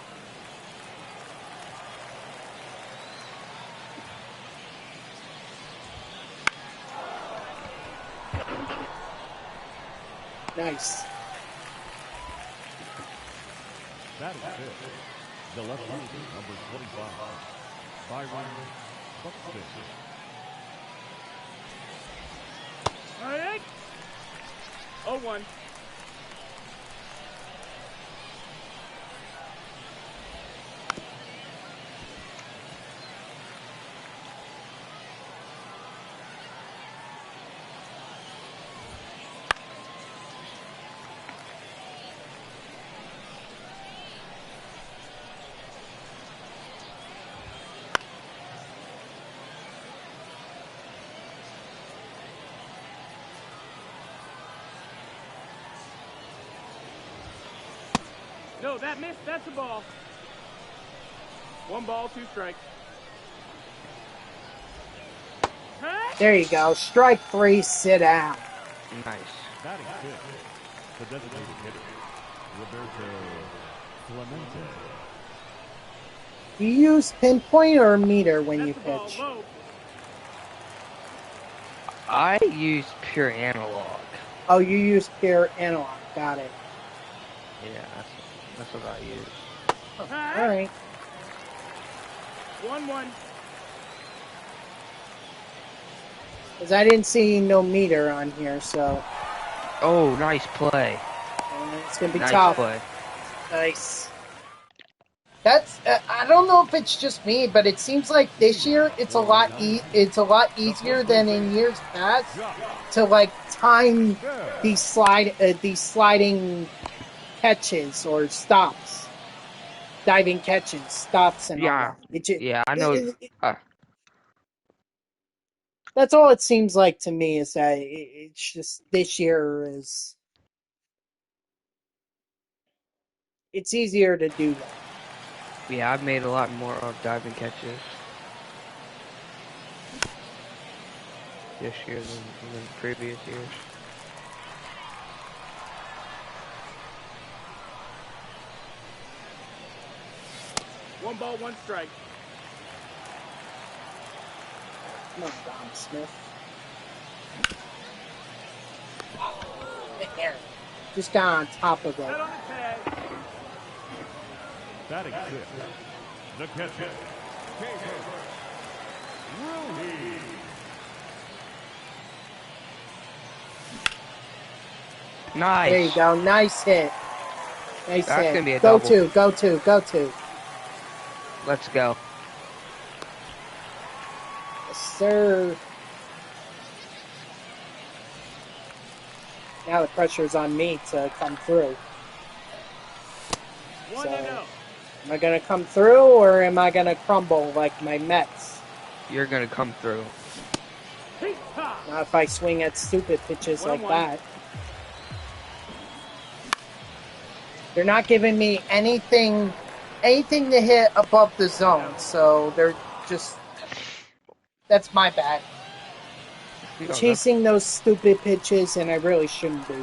Nice. Batting fifth. The left-hander, number 25. Byron Buxton. All right. 0-1. No, that missed. That's the ball. 1 ball, 2 strikes. Huh? There you go. Strike 3, sit down. Nice. Batting fifth. The designated hitter, Roberto Clemente. Do you use pinpoint or meter when you That's the ball pitch? low. I use pure analog. Oh, you use pure analog. Got it. Yeah, that's what I use. Oh, all right. 1-1. Because I didn't see no meter on here, so Oh, nice play. it's gonna be Nice tough. play. Nice. That's I don't know if it's just me, but it seems like this year it's a lot easier than in years past to like time these sliding catches or stops, diving catches, stops, and all Yeah, that. It, ju- yeah, I know. it- Uh, that's all it seems like to me is that it's just this year is it's easier to do that. yeah, I've made a lot more of diving catches this year than previous years. One ball, one strike. Come on, Don Smith. Man, just got on top of Set it. on the tag. Batting fifth. The catcher. Rooney. Nice. There you go. Nice hit. Nice That's hit. gonna be a Go double. go to. Let's go. Yes, sir. Now the pressure's on me to come through. 1-0. So, am I going to come through or am I going to crumble like my Mets? You're gonna come through. Not if I swing at stupid pitches like 1-1. that. They're not giving me anything to hit above the zone, so they're just that's my bad. No, Chasing those stupid pitches, and I really shouldn't be.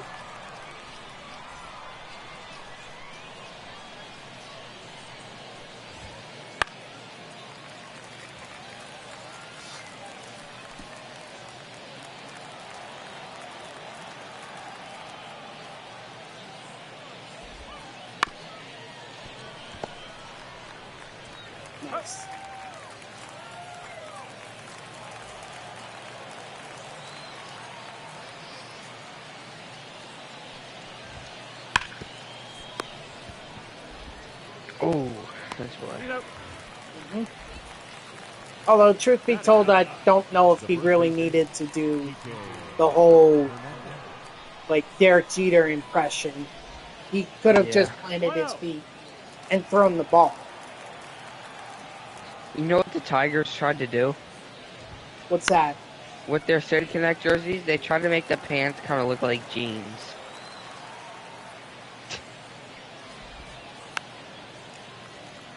Nice. Oh, that's why. Although, truth be told, I don't know if he really needed to do the whole, like, Derek Jeter impression. He could have just planted his feet and thrown the ball. You know what the Tigers tried to do? What's that? With their City Connect jerseys, they tried to make the pants kind of look like jeans.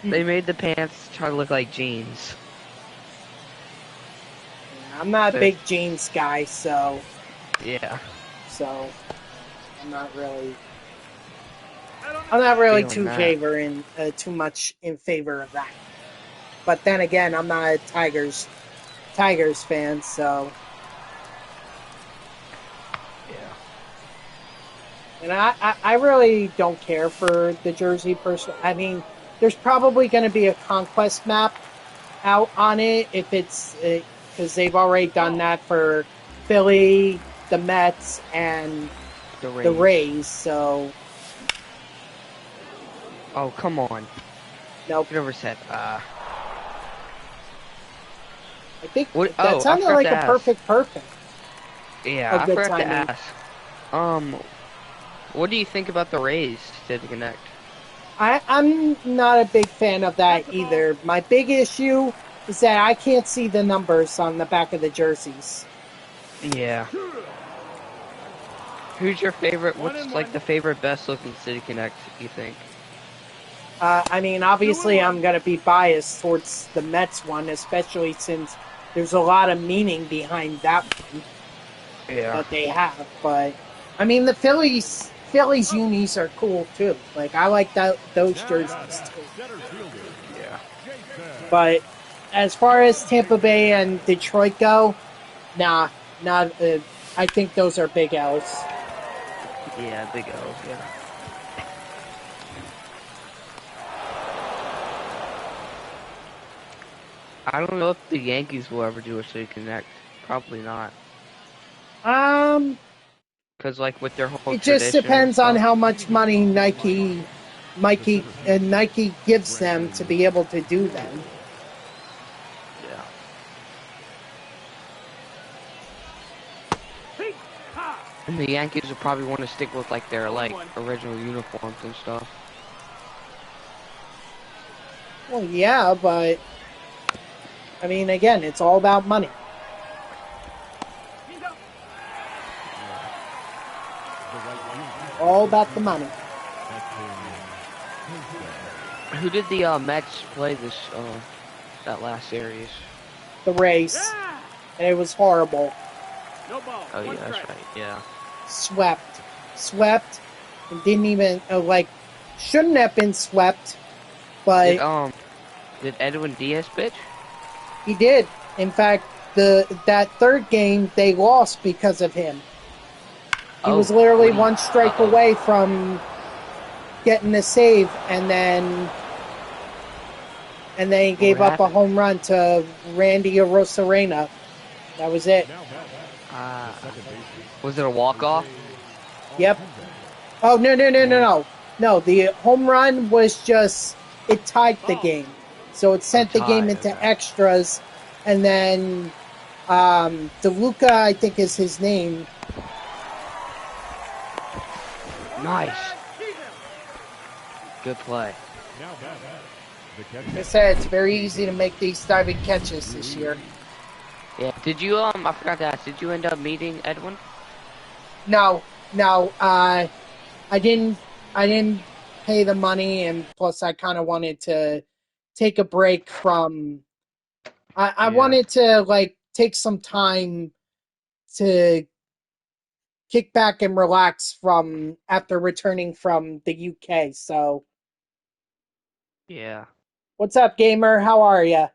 They made the pants try to look like jeans. I'm not a big jeans guy, so Yeah. I'm not really Feeling that. too much in favor of that. But then again, I'm not a Tigers fan, so Yeah. and I really don't care for the jersey person. I mean, there's probably going to be a conquest map out on it if it's because they've already done that for Philly, the Mets, and the Rays. So Oh, come on. nope. You never said, I think What- that oh, I sounded forgot like to a ask. perfect. Yeah, A I good forgot to timing. ask. What do you think about the Rays to connect? I'm not a big fan of that either. My big issue is that I can't see the numbers on the back of the jerseys. Yeah. Who's your favorite? What's like the favorite best looking City Connect, you think? I mean, obviously, I'm going to be biased towards the Mets one, especially since there's a lot of meaning behind that one Yeah. that they have. But I mean, the Phillies unis are cool too. Like I like those jerseys too. Center fielder. Yeah. But as far as Tampa Bay and Detroit go, nah, not. I think those are big L's. Yeah, big L's, yeah. I don't know if the Yankees will ever do a City Connect. Probably not. Um, Because, like, with their whole it just tradition and depends on stuff. how much money Nike gives them to be able to do them. Yeah. And the Yankees will probably want to stick with, like, their, like, original uniforms and stuff. Well, yeah, but I mean, again, it's all about money. All about the money. Who did the Mets play that last series? The Rays, and it was horrible. No ball. Oh yeah, that's right. Yeah. Swept, and didn't even shouldn't have been swept, but Did Edwin Diaz pitch? he did. In fact, that third game they lost because of him. He was literally one strike away from getting the save, and then he gave up a home run to Randy Arozarena. That was it. Was it a walk-off? Yep. Oh, no. No, the home run was just, it tied the game. So it sent the game into extras, and then DeLuca, I think is his name. Nice. Good play. Like I said, it's very easy to make these diving catches this year. Yeah. Did you I forgot to ask. Did you end up meeting Edwin? No. I didn't pay the money, and plus I kind of wanted to take a break from. I wanted to take some time to kick back and relax from after returning from the UK. So, yeah. What's up, gamer? How are ya?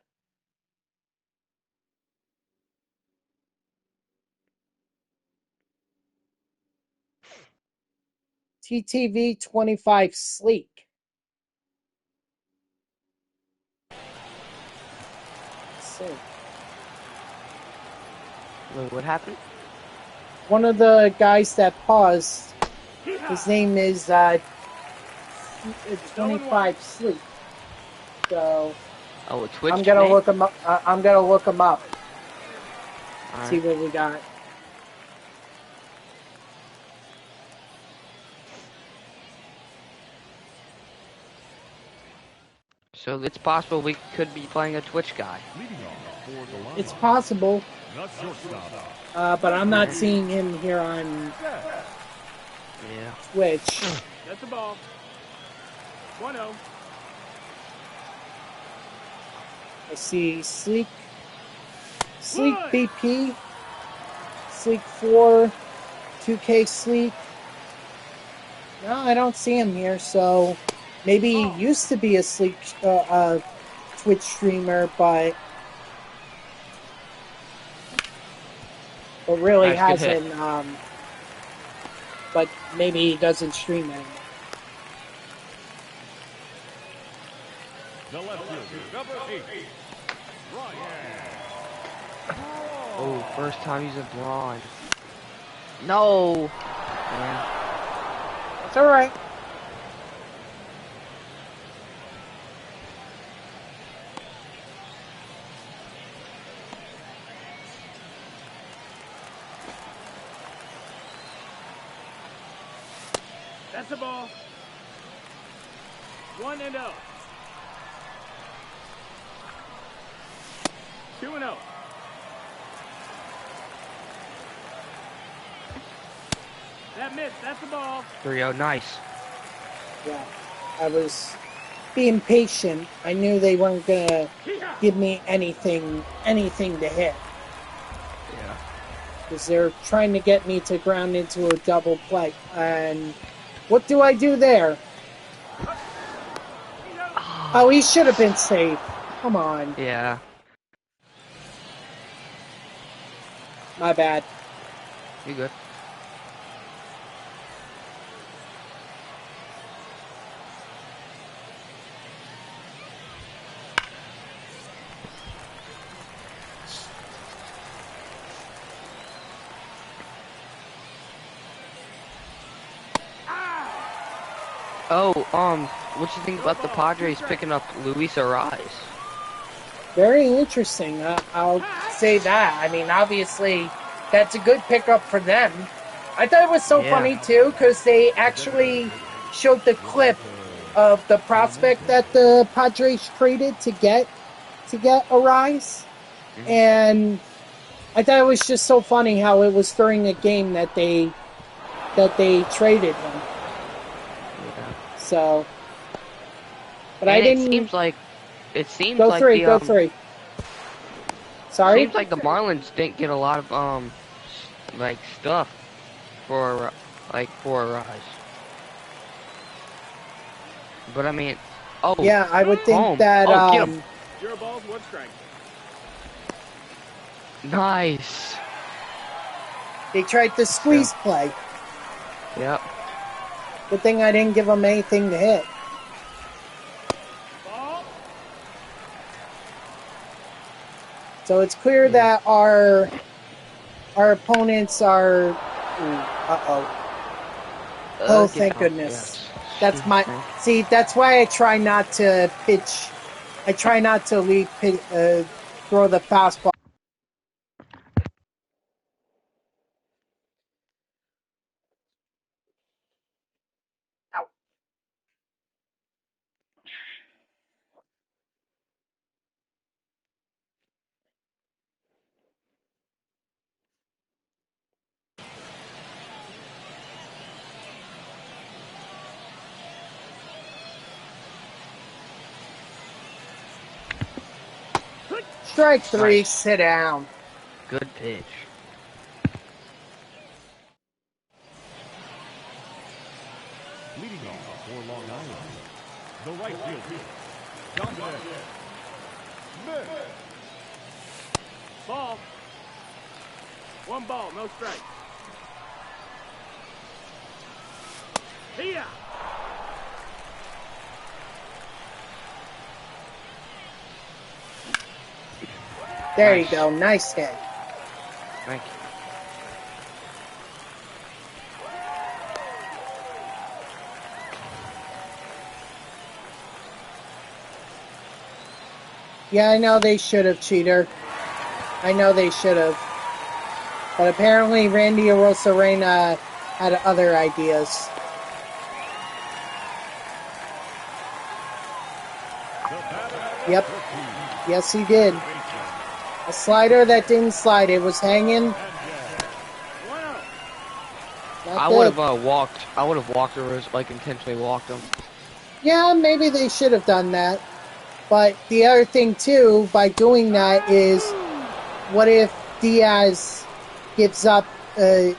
TTV 25 Sleek. Let's see. Wait, what happened? One of the guys that paused, his name is 25 Sleek. So Oh, a Twitch I'm gonna name? look him up. I'm gonna look him up. Right. See what we got. So it's possible we could be playing a Twitch guy. It's possible, but I'm not seeing him here on Twitch. That's the ball. 1-0. I see Sleek BP, Sleek 4, 2K Sleek. No, I don't see him here, so maybe he used to be a Sleek Twitch streamer, but really hasn't. But maybe he doesn't stream anymore. The left fielder, number 8, Ryan. Oh, first time using blonde. No. Man. It's all right. That's the ball. 1-0. 2-0. That missed. That's the ball. 3-0. Nice. Yeah, I was being patient. I knew they weren't gonna give me anything to hit. Yeah. Because they're trying to get me to ground into a double play. And what do I do there? Oh, he should have been safe. Come on. Yeah. My bad. You good? Oh, what you think about the Padres picking up Luis Ariz? Very interesting. I'll say that. I mean, obviously, that's a good pickup for them. I thought it was so Yeah. funny too because they actually showed the clip of the prospect that the Padres traded to get a rise, and I thought it was just so funny how it was during a game that they traded him. Yeah. So, but And I didn't it seems go like three. the Go three. Sorry. seems like the Marlins didn't get a lot of like stuff for Ariz. But I mean, oh, Yeah, I would think home. that Oh, get him. 0 balls, 1 strike. Nice. they tried to squeeze play. Yep. Good thing I didn't give them anything to hit. Ball. So it's clear that our opponents are. Oh, Get thank down. goodness. Yes. That's my. See, that's why I try not to pitch. I try not to throw the fastball. Ow. Strike 3, Nice. sit down. Good pitch. Leading off for Long Island, the right fielder, Dominic Smith. Ball. 1 ball, no strike. Here. There Nice. you go. Nice hit. Thank you. Yeah, I know they should have, cheater. I know they should have. But apparently Randy Arozarena had other ideas. Yep. Yes, he did. A slider that didn't slide. It was hanging. 1 out. I would have walked. I would have walked or like intentionally walked him. Yeah, maybe they should have done that. But the other thing too, by doing that, is what if Diaz gives up the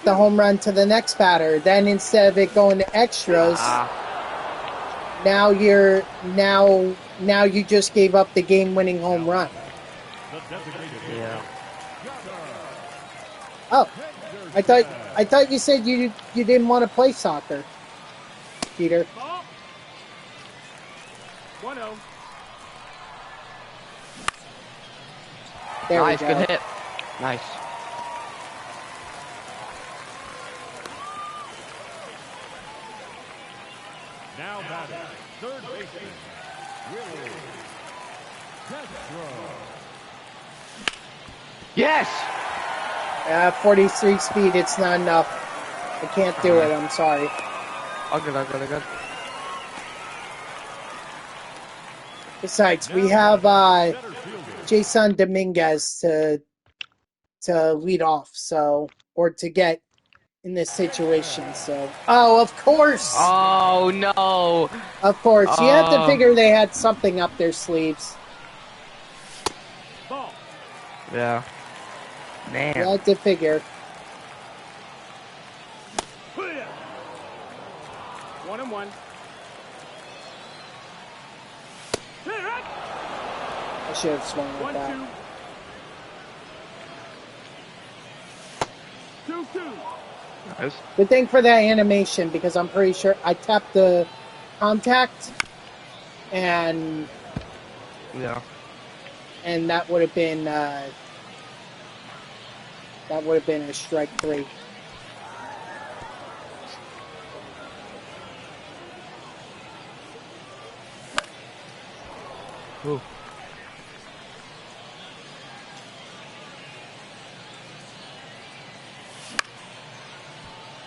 home run to the next batter? Then instead of it going to extras, now you just gave up the game-winning home run. Yeah. Oh, I thought you said you didn't want to play soccer, Peter. Ball. 1-0. There Nice. we go. Good hit. Nice. Now batting, third baseman, Willie Castro. Yes. 43 speed. It's not enough. I can't do it. I'm sorry. I'll good. Besides, we have Jason Dominguez to lead off, or to get in this situation. So, of course, Oh no. of course, you had to figure they had something up their sleeves. Ball. Yeah. Man. You had to figure. 1-1. I should have swung with that. 1-2. 2-2. Nice. Good thing for that animation, because I'm pretty sure I tapped the contact, and Yeah. that would have been a strike 3. Ooh.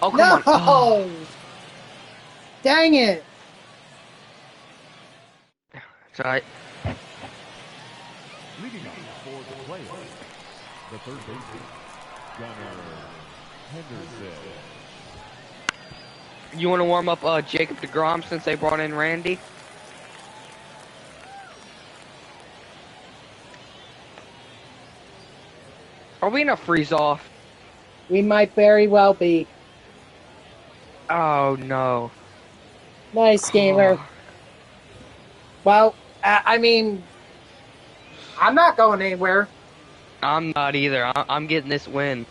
Oh, come No! on. Oh. Dang it! It's alright. Leading off for the Players, the third baseman, Gunnar Henderson. You want to warm up Jacob DeGrom since they brought in Randy? Are we in a freeze-off? We might very well be. Oh, no. Nice, gamer. Well, I mean, I'm not going anywhere. I'm not either. I'm getting this win.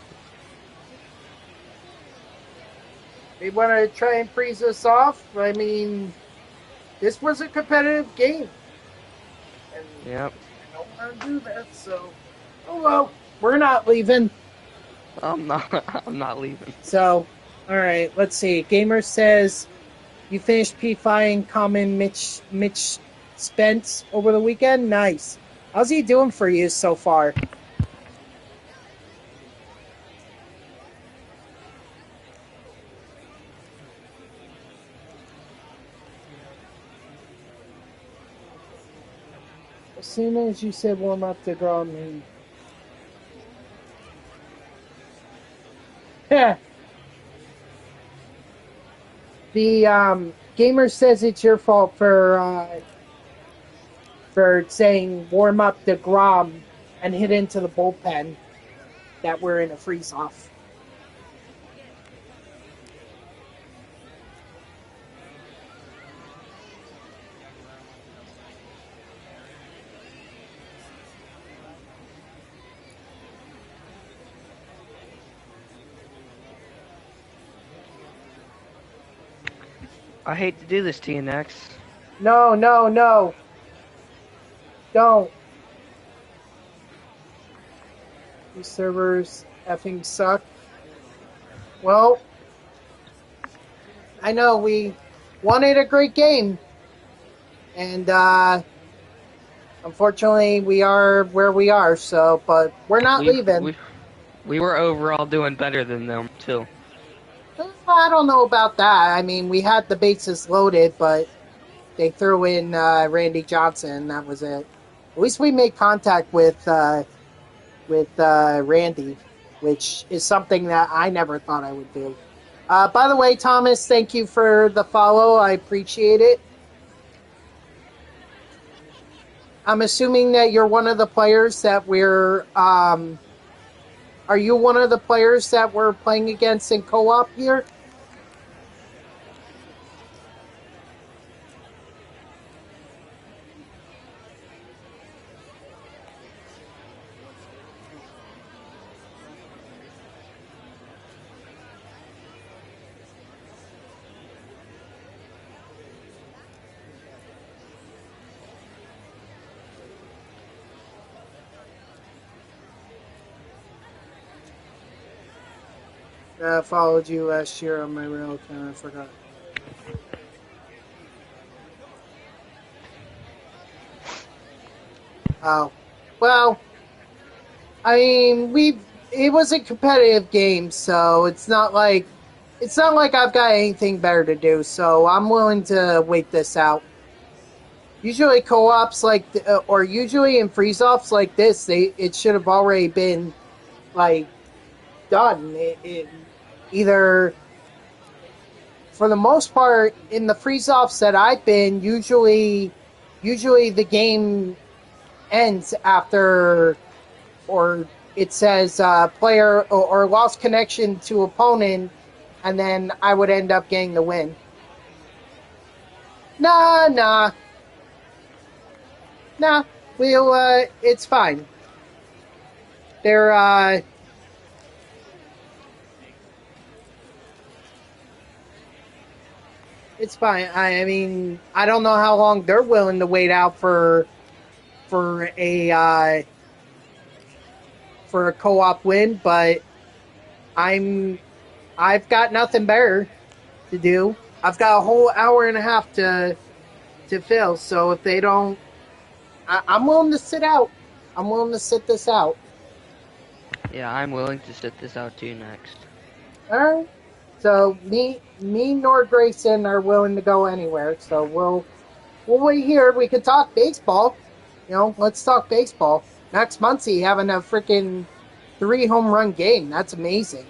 We want to try and freeze us off. I mean, this was a competitive game. And Yep. I don't want to do that, so... Oh, well, we're not leaving. I'm not leaving. So, alright, let's see. Gamer says, you finished P5 and common Mitch Spence over the weekend? Nice. How's he doing for you so far? As soon as you said warm up to ground, yeah. The gamer says it's your fault for saying warm up the Grom and hit into the bullpen that we're in a freeze off. I hate to do this, TNX. No. Don't. These servers effing suck. Well, I know we wanted a great game. And, unfortunately, we are where we are, so, but we're not leaving. We were overall doing better than them, too. I don't know about that. I mean, we had the bases loaded, but they threw in Randy Johnson, and that was it. At least we made contact with Randy, which is something that I never thought I would do. By the way, Thomas, thank you for the follow. I appreciate it. I'm assuming that you're one of the players that we're... are you one of the players that we're playing against in co-op here? I followed you last year on my real account. I forgot. Oh, well, I mean, it was a competitive game, so it's not like I've got anything better to do. So I'm willing to wait this out. Usually co-ops or usually in freeze-offs like this, it should have already been like done. It either, for the most part, in the freeze-offs that I've been, usually the game ends after, or it says player or lost connection to opponent, and then I would end up getting the win. Nah. We'll, it's fine. They're, it's fine. I mean, I don't know how long they're willing to wait out for a, for a co-op win, but I'm, I've got nothing better to do. I've got a whole hour and a half to fill. So if they don't, I'm willing to sit out. I'm willing to sit this out. Yeah, I'm willing to sit this out too next. All right. So nor Grayson are willing to go anywhere. So we'll wait here. We could talk baseball. Let's talk baseball. Max Muncy having a freaking 3 home run game. That's amazing.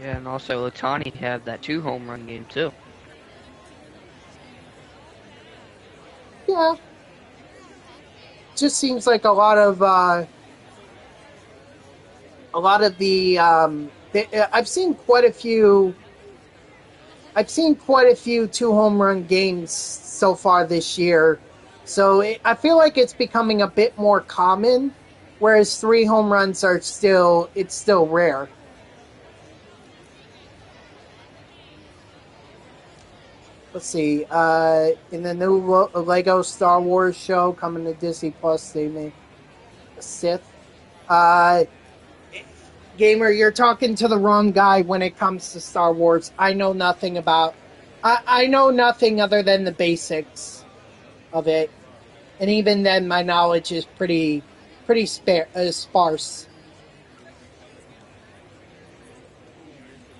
Yeah, and also Otani had that 2 home run game too. Yeah. Just seems like a lot of I've seen quite a few. I've seen quite a few 2 home run games so far this year, so I feel like it's becoming a bit more common. Whereas 3 home runs are still rare. Let's see. In the new Lego Star Wars show coming to Disney Plus, they made a Sith. Uh, Gamer, you're talking to the wrong guy when it comes to Star Wars. I know nothing about. I know nothing other than the basics of it, and even then, my knowledge is pretty sparse.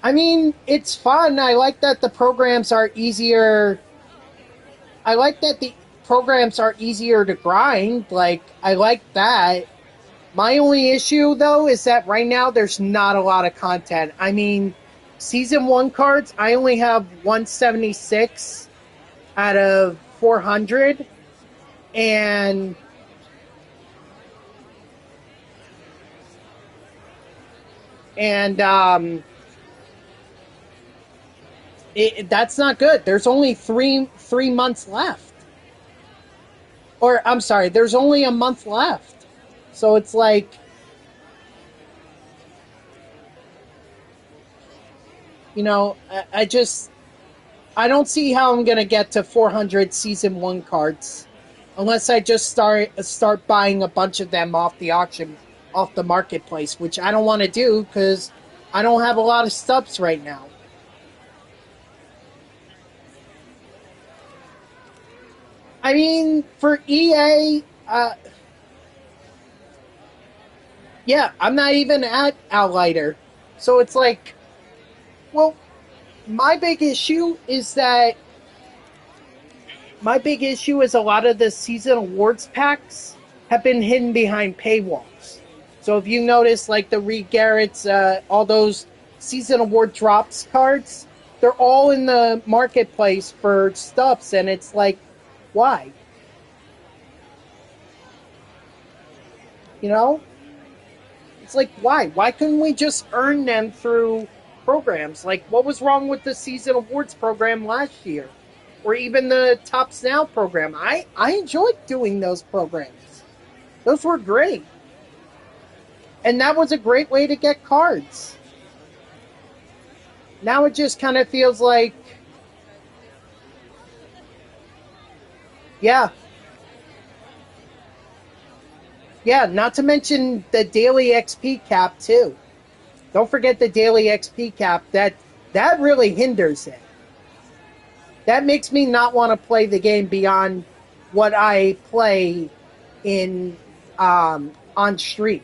I mean, it's fun. I like that the programs are easier. I like that the programs are easier to grind. Like, I like that. My only issue, though, is that right now there's not a lot of content. I mean, season 1 cards, I only have 176 out of 400. And and that's not good. There's only three months left. Or I'm sorry, there's only a month left. So it's like, I just I don't see how I'm gonna get to 400 season 1 cards unless I just start buying a bunch of them off the auction, off the marketplace, which I don't want to do because I don't have a lot of stubs right now. I mean, for EA, yeah, I'm not even at Outlighter, so it's like, well, my big issue is that my big issue is a lot of the season awards packs have been hidden behind paywalls. So if you notice, like the Reed Garrett's, all those season award drops cards, they're all in the marketplace for stuffs, and it's like, why? You know, it's like, why? Why couldn't we just earn them through programs? Like, what was wrong with the season awards program last year? Or even the Tops Now program. I enjoyed doing those programs. Those were great. And that was a great way to get cards. Now it just kind of feels like, yeah. Yeah, not to mention the daily XP cap, too. Don't forget the daily XP cap. That really hinders it. That makes me not want to play the game beyond what I play in on street.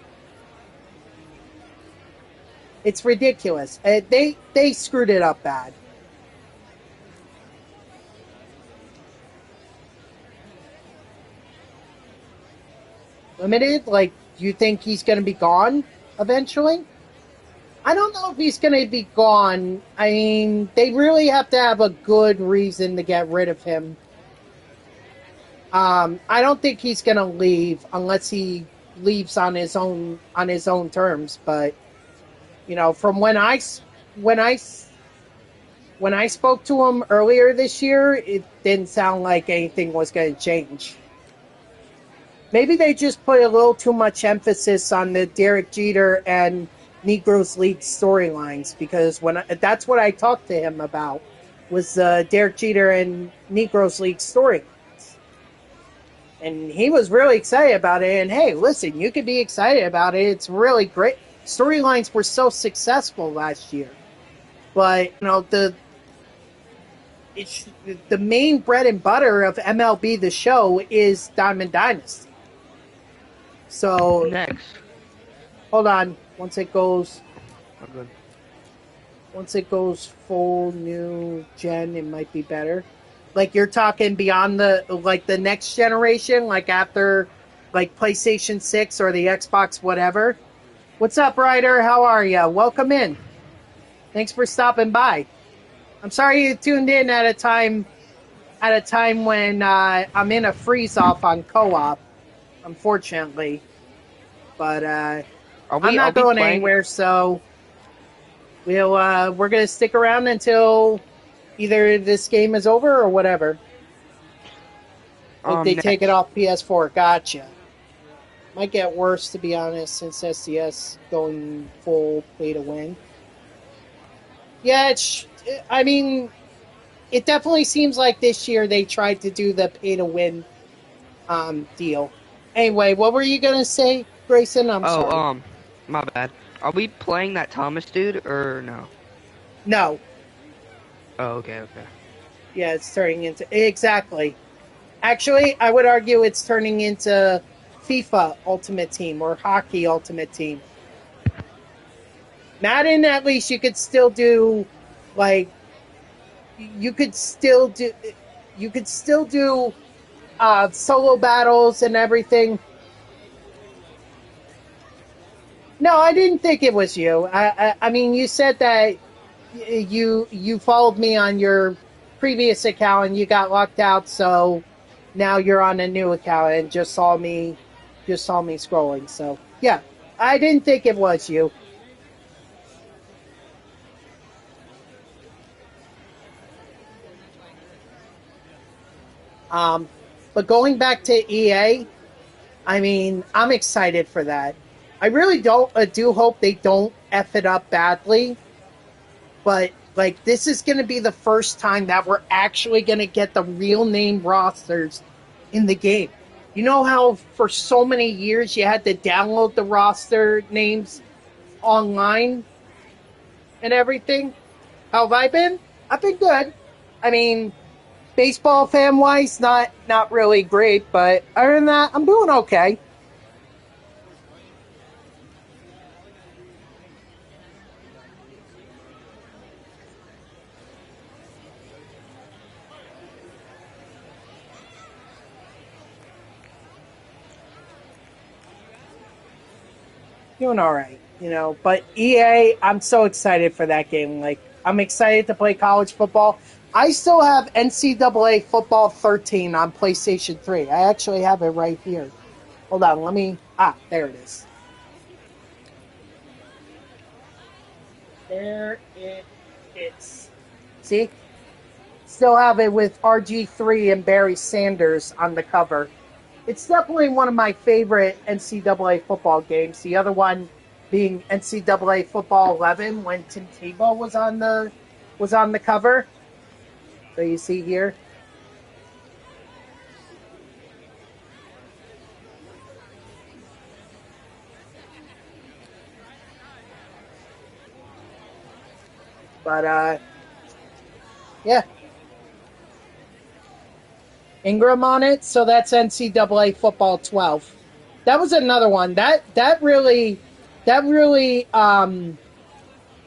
It's ridiculous. They screwed it up bad. Limited, like, do you think he's going to be gone eventually? I don't know if he's going to be gone. I mean, they really have to have a good reason to get rid of him. I don't think he's going to leave unless he leaves on his own terms. But from when I when I spoke to him earlier this year, it didn't sound like anything was going to change. Maybe they just put a little too much emphasis on the Derek Jeter and Negroes League storylines, because that's what I talked to him about, was Derek Jeter and Negroes League storylines. And he was really excited about it. And hey, listen, you could be excited about it. It's really great. Storylines were so successful last year. But, the main bread and butter of MLB The Show is Diamond Dynasty. So, Next. hold on. Once it goes Oh, good. full new gen, it might be better. Like, you're talking beyond the next generation, like after like PlayStation 6 or the Xbox whatever. What's up, Ryder? How are you? Welcome in. Thanks for stopping by. I'm sorry you tuned in at a time when I'm in a freeze off on co-op, unfortunately. But I'm not going anywhere, so we're gonna stick around until either this game is over or whatever. Like they take it off PS4. Gotcha. Might get worse, to be honest, since SDS going full pay to win. Yeah, I mean, it definitely seems like this year they tried to do the pay to win deal. Anyway, what were you gonna say, Grayson? I'm sorry. My bad. Are we playing that Thomas dude or no? No. Oh, okay. Yeah, it's turning into exactly. Actually, I would argue it's turning into FIFA Ultimate Team or Hockey Ultimate Team. Madden, at least you could still do like you could still do solo battles and everything. No, I didn't think it was you. I mean, you said that you followed me on your previous account and you got locked out, so now you're on a new account and just saw me scrolling. So yeah, I didn't think it was you. But going back to EA, I mean, I'm excited for that. I really do hope they don't F it up badly. But like, this is going to be the first time that we're actually going to get the real name rosters in the game. You know how for so many years you had to download the roster names online and everything? How have I been? I've been good. I mean, baseball fan wise, not really great, but other than that, I'm doing okay. Doing all right, But EA, I'm so excited for that game. Like, I'm excited to play college football. I still have NCAA Football 13 on PlayStation 3. I actually have it right here. Hold on, there it is. There it is. See? Still have it with RG3 and Barry Sanders on the cover. It's definitely one of my favorite NCAA football games. The other one being NCAA Football 11 when Tim Tebow was on the cover. So you see here. But yeah. Ingram on it, so that's NCAA Football 12. That was another one that really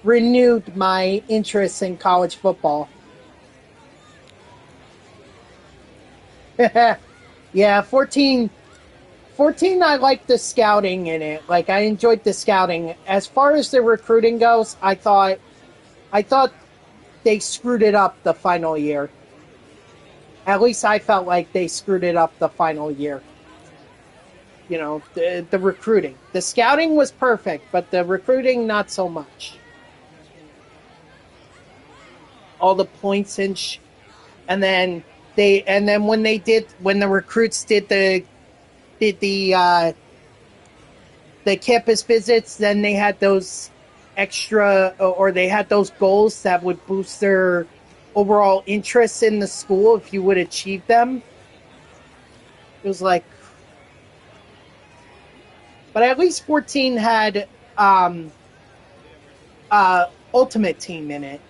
renewed my interest in college football. Yeah, 14, I liked the scouting in it. Like, I enjoyed the scouting. As far as the recruiting goes, I thought they screwed it up the final year. At least I felt like they screwed it up the final year. The recruiting. The scouting was perfect, but the recruiting, not so much. all the points and then when the recruits did the campus visits, then they had those extra, or they had those goals that would boost their overall interest in the school if you would achieve them. It was like, but at least 14 had Ultimate Team in it,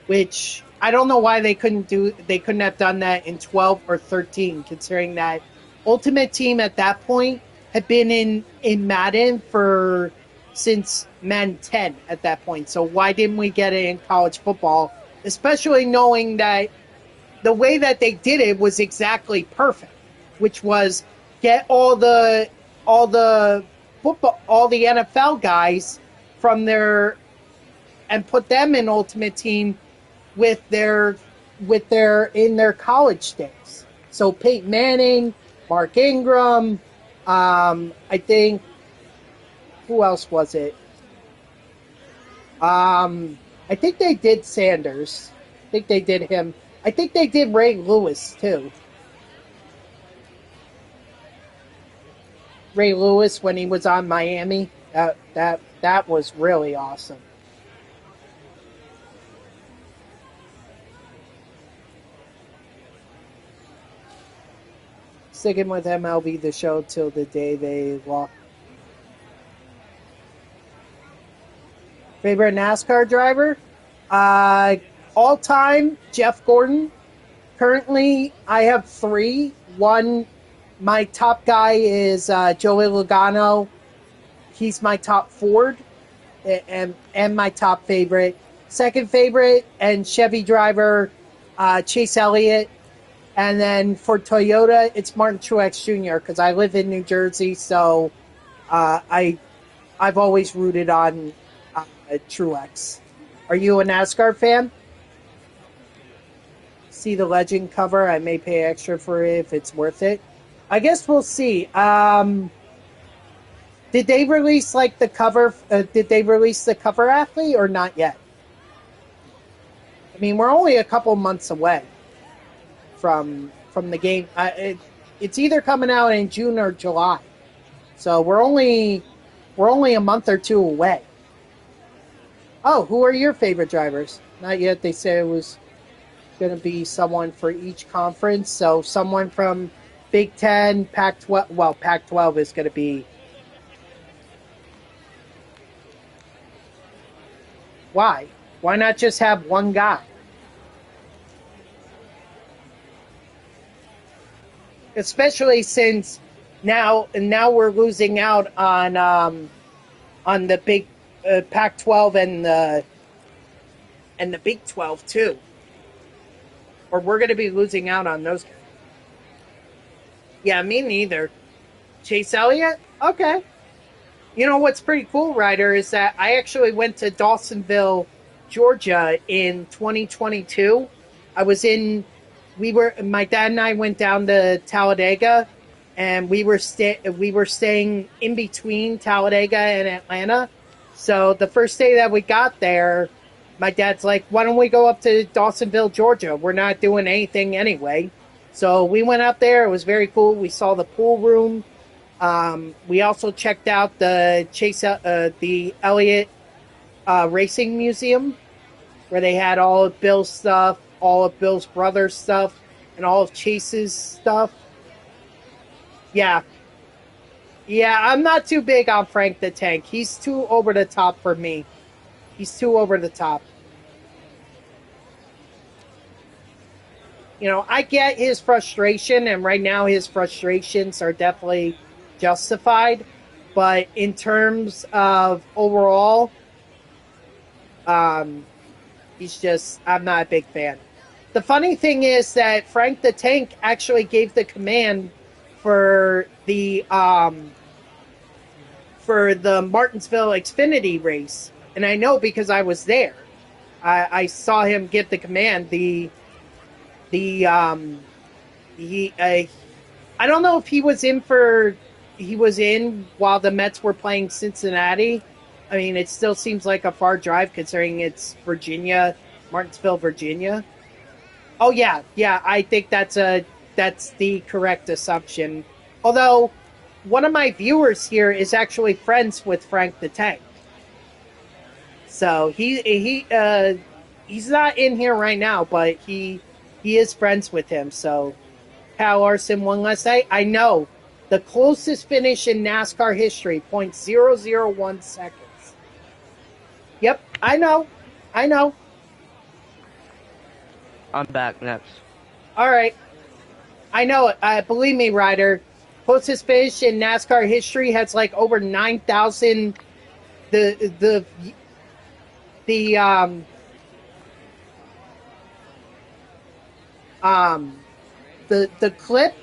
which I don't know why they couldn't have done that in 12 or 13, considering that Ultimate Team at that point had been in Madden since Madden 10 at that point. So why didn't we get it in college football? Especially knowing that the way that they did it was exactly perfect, which was get all the NFL guys from their and put them in Ultimate Team with their in their college days. So Peyton Manning, Mark Ingram, I think, who else was it? I think they did Sanders. I think they did him. I think they did Ray Lewis too. Ray Lewis when he was on Miami. That was really awesome. Sticking with MLB The Show till the day they walk. Favorite NASCAR driver? All time, Jeff Gordon. Currently, I have 3. One, my top guy is Joey Logano. He's my top Ford and my top favorite. Second favorite and Chevy driver, Chase Elliott. And then for Toyota, it's Martin Truex Jr. because I live in New Jersey, so I've always rooted on Truex. Are you a NASCAR fan? See the Legend cover. I may pay extra for it if it's worth it. I guess we'll see. Did they release like the cover? Did they release the cover athlete or not yet? I mean, we're only a couple months away from the game. It's either coming out in June or July, so we're only a month or two away. Oh, who are your favorite drivers? Not yet. They said it was going to be someone for each conference. So someone from Big Ten, Pac-12. Well, Pac-12 is going to be. Why? Why not just have one guy? Especially since now we're losing out on the big Pac-12 and the Big 12 too, or we're going to be losing out on those guys. Yeah, me neither. Chase Elliott? Okay. You know what's pretty cool, Ryder, is that I actually went to Dawsonville, Georgia in 2022. My dad and I went down to Talladega, and we were staying in between Talladega and Atlanta. So the first day that we got there, my dad's like, why don't we go up to Dawsonville, Georgia? We're not doing anything anyway. So we went up there. It was very cool. We saw the pool room. We also checked out the Elliott Racing Museum, where they had all of Bill's stuff, all of Bill's brother's stuff, and all of Chase's stuff. Yeah, I'm not too big on Frank the Tank. He's too over the top for me. He's too over the top. You know, I get his frustration, and right now his frustrations are definitely justified. But in terms of overall, I'm not a big fan. The funny thing is that Frank the Tank actually gave the command for the Martinsville Xfinity race, and I know because I was there. I saw him give the command. I don't know if he was in while the Mets were playing Cincinnati. I mean, it still seems like a far drive considering it's Virginia Martinsville, Virginia. Oh yeah, yeah. I think that's the correct assumption. Although one of my viewers here is actually friends with Frank the Tank, so he's not in here right now, but he is friends with him. So Kyle Larson won last night. I know the closest finish in NASCAR history, 0.001 seconds. Yep, I know, I know. I'm back next. All right. I know it. Believe me, Ryder. Closest finish in NASCAR history has like over 9,000. The um the clip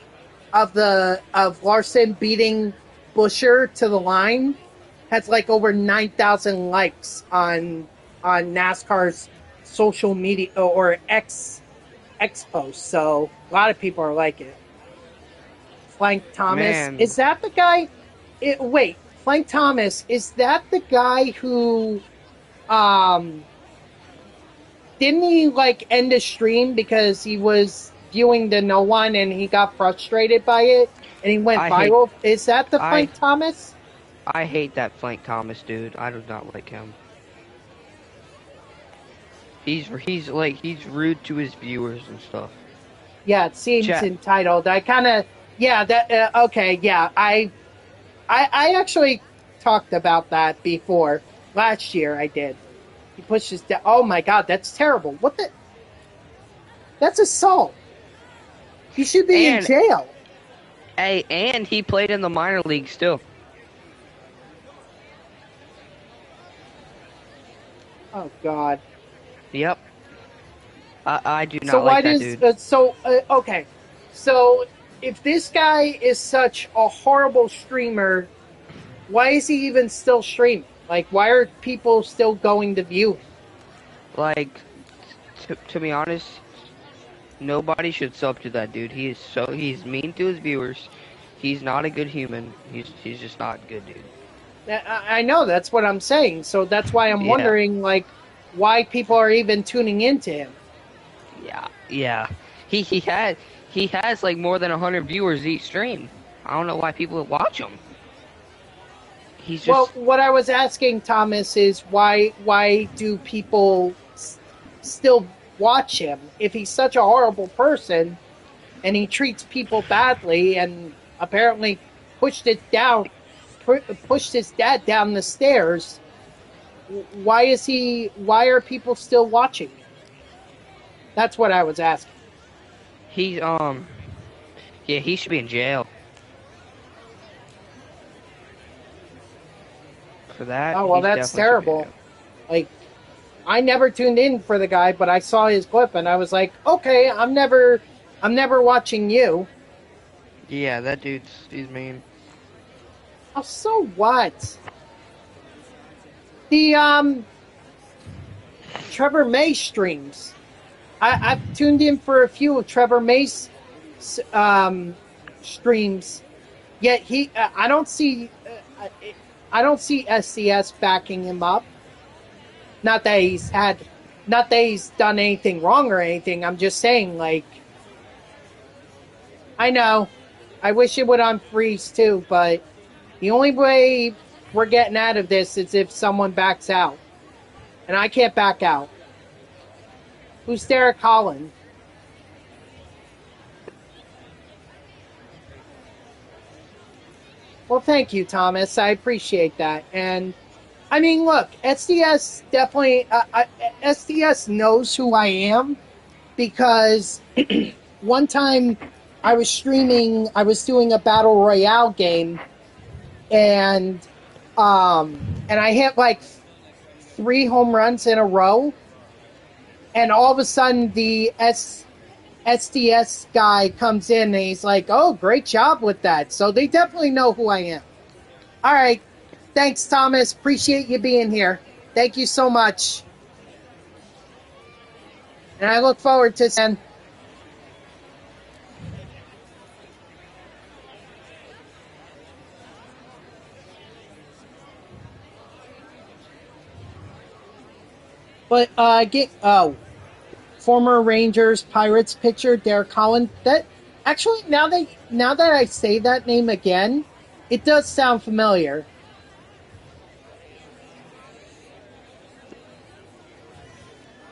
of Larson beating Busher to the line has like over 9,000 likes on NASCAR's social media or X posts. So a lot of people are like it. Frank Thomas. Man, Is that the guy? Wait, Frank Thomas, is that the guy who um didn't he like end a stream because he was viewing the no one and he got frustrated by it and he went I hate viral? Is that the I Frank Thomas? I hate that Frank Thomas dude. I do not like him. He's rude to his viewers and stuff. Yeah, it seems Chat. entitled. I kind of yeah, that okay, yeah. I actually talked about that before. Last year I did. He pushes down. Oh my god, that's terrible. What the That's assault. He should be in And jail. and he played in the minor leagues too. Oh god. Yep. I do So not why like that does dude. okay? So if this guy is such a horrible streamer, why is he even still streaming? Like, why are people still going to view him? Like, to be honest, nobody should sub to that dude. He's mean to his viewers. He's not a good human. He's just not good, dude. I know that's what I'm saying. So that's why I'm Yeah, wondering, like, why people are even tuning into him. yeah. He has like more than 100 viewers each stream. I don't know why people watch him. He's Well, just what I was asking Thomas is why do people still watch him if he's such a horrible person and he treats people badly and apparently pushed it down pushed his dad down the stairs? Why are people still watching him? That's what I was asking. he's yeah, he should be in jail for that. Oh well, He's that's definitely should be in terrible. jail. Like, I never tuned in for the guy, but I saw his clip and I was like, okay, I'm never watching you. Yeah, that he's mean. Oh, so what? The Trevor May streams. I've tuned in for a few of Trevor May's streams. Yet I don't see SCS backing him up. Not that not that he's done anything wrong or anything. I'm just saying, like, I know, I wish it would unfreeze too, but the only way we're getting out of this is if someone backs out, and I can't back out. Who's Derek Holland? Well, thank you, Thomas. I appreciate that. And I mean, look, SDS definitely, SDS knows who I am because one time I was streaming, I was doing a Battle Royale game, and I hit like 3 home runs in a row, and all of a sudden the SDS guy comes in and he's like, "Oh, great job with that." So they definitely know who I am. All right. Thanks, Thomas. Appreciate you being here. Thank you so much. And I look forward to seeing. But former Rangers Pirates pitcher Derek Holland. That actually, now that I say that name again, it does sound familiar.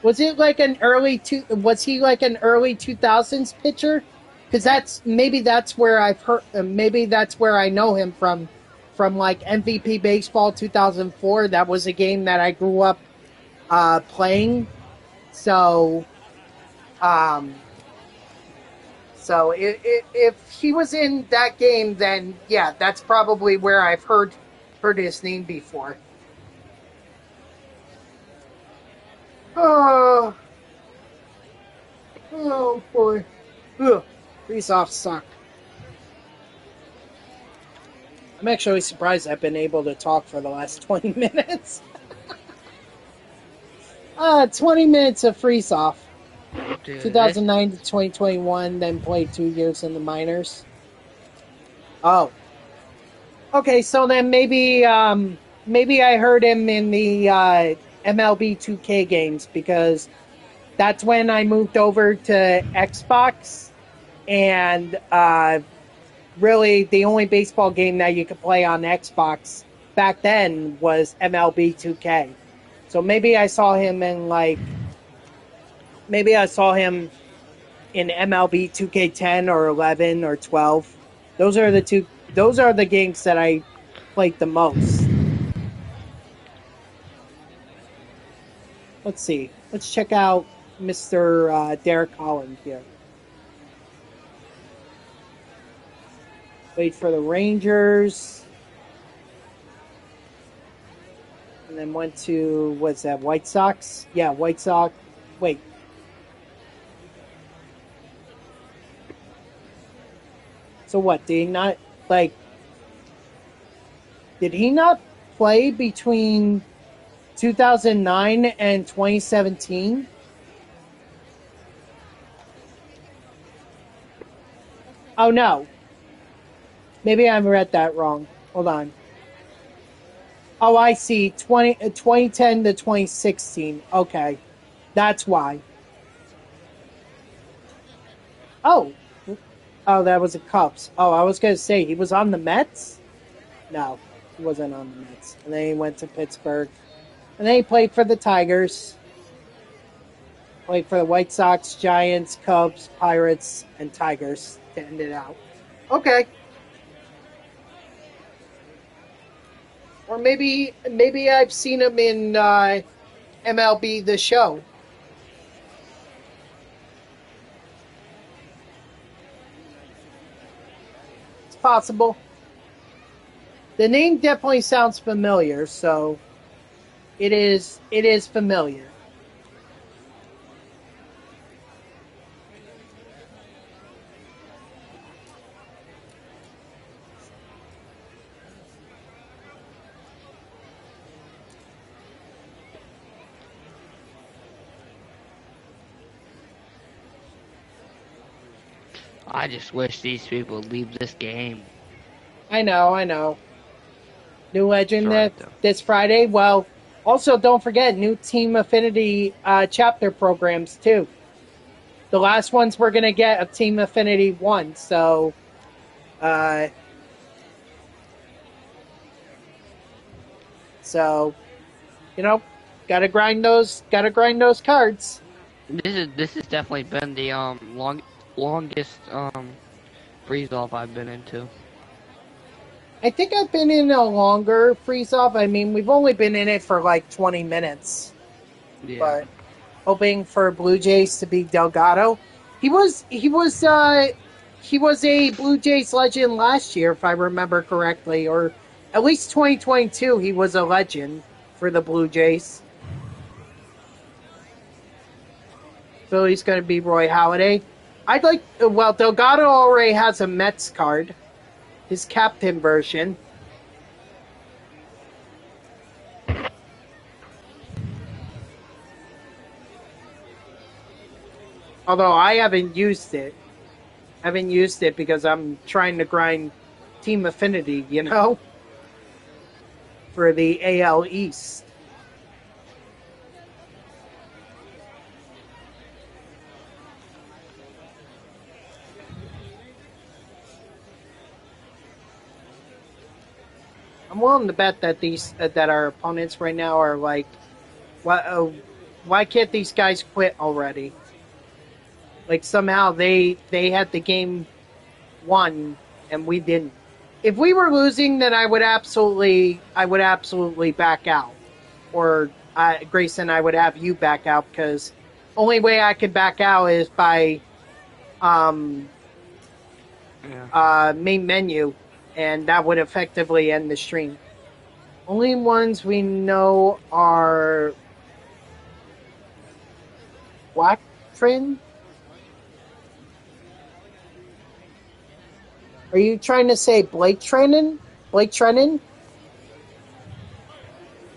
Was it like an early two? Was he like an early 2000s pitcher? Because that's where I've heard. Maybe that's where I know him from like MVP baseball 2004. That was a game that I grew up playing. So um, if he was in that game, then yeah, that's probably where I've heard his name before. Oh, oh boy. Ugh, these off suck. I'm actually surprised I've been able to talk for the last 20 minutes. 20 minutes of freeze off. Dude, 2009 to 2021, then played 2 years in the minors. Oh, okay. So then maybe I heard him in the MLB 2K games because that's when I moved over to Xbox, and really the only baseball game that you could play on Xbox back then was MLB 2K. So maybe I saw him in MLB 2K10 or 11 or 12. Those are the games that I played the most. Let's see. Let's check out Mr. Derek Holland here. Played for the Rangers. And then went to, what's that, White Sox? Yeah, White Sox. Wait. So what, did he not play between 2009 and 2017? Oh no. Maybe I read that wrong. Hold on. Oh, I see. 2010 to 2016. Okay. That's why. Oh. Oh, that was the Cubs. Oh, I was going to say, he was on the Mets? No, he wasn't on the Mets. And then he went to Pittsburgh. And then he played for the Tigers. Played for the White Sox, Giants, Cubs, Pirates, and Tigers to end it out. Okay. Or maybe I've seen him in MLB The Show. It's possible. The name definitely sounds familiar, so it is familiar. I just wish these people would leave this game. I know. New Legend Right, though. this Friday. Well, also don't forget new Team Affinity chapter programs too. The last ones we're gonna get a Team Affinity 1, so uh, so you know, gotta grind those cards. This has definitely been the longest freeze off I've been into. I think I've been in a longer freeze off. I mean, we've only been in it for like 20 minutes, Yeah. but hoping for Blue Jays to be Delgado. He was a Blue Jays legend last year, if I remember correctly, or at least 2022. He was a legend for the Blue Jays. So he's going to be Roy Halladay. Delgado already has a Mets card, his captain version. Although I haven't used it. I haven't used it because I'm trying to grind Team Affinity, for the AL East. willing to bet that these that our opponents right now are like, why can't these guys quit already? Like somehow they had the game won and we didn't. If we were losing, then I would absolutely back out. Or Grayson, I would have you back out because only way I could back out is by um Yeah. main menu, and that would effectively end the stream. Only ones we know are Black Trin. Are you trying to say Blake Trennan? Blake Trennan?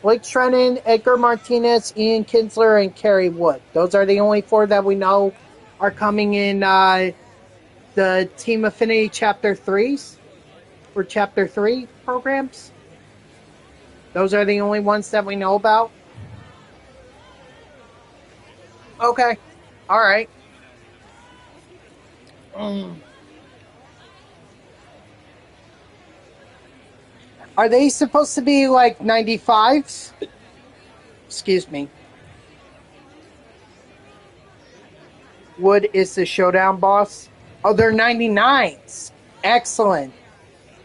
Blake Trennan, Edgar Martinez, Ian Kinsler, and Kerry Wood. Those are the only four that we know are coming in the Team Affinity Chapter 3s or Chapter 3 programs. Those are the only ones that we know about. Okay. All right. Are they supposed to be like 95s? Excuse me. Wood is the showdown boss. Oh, they're 99s. Excellent.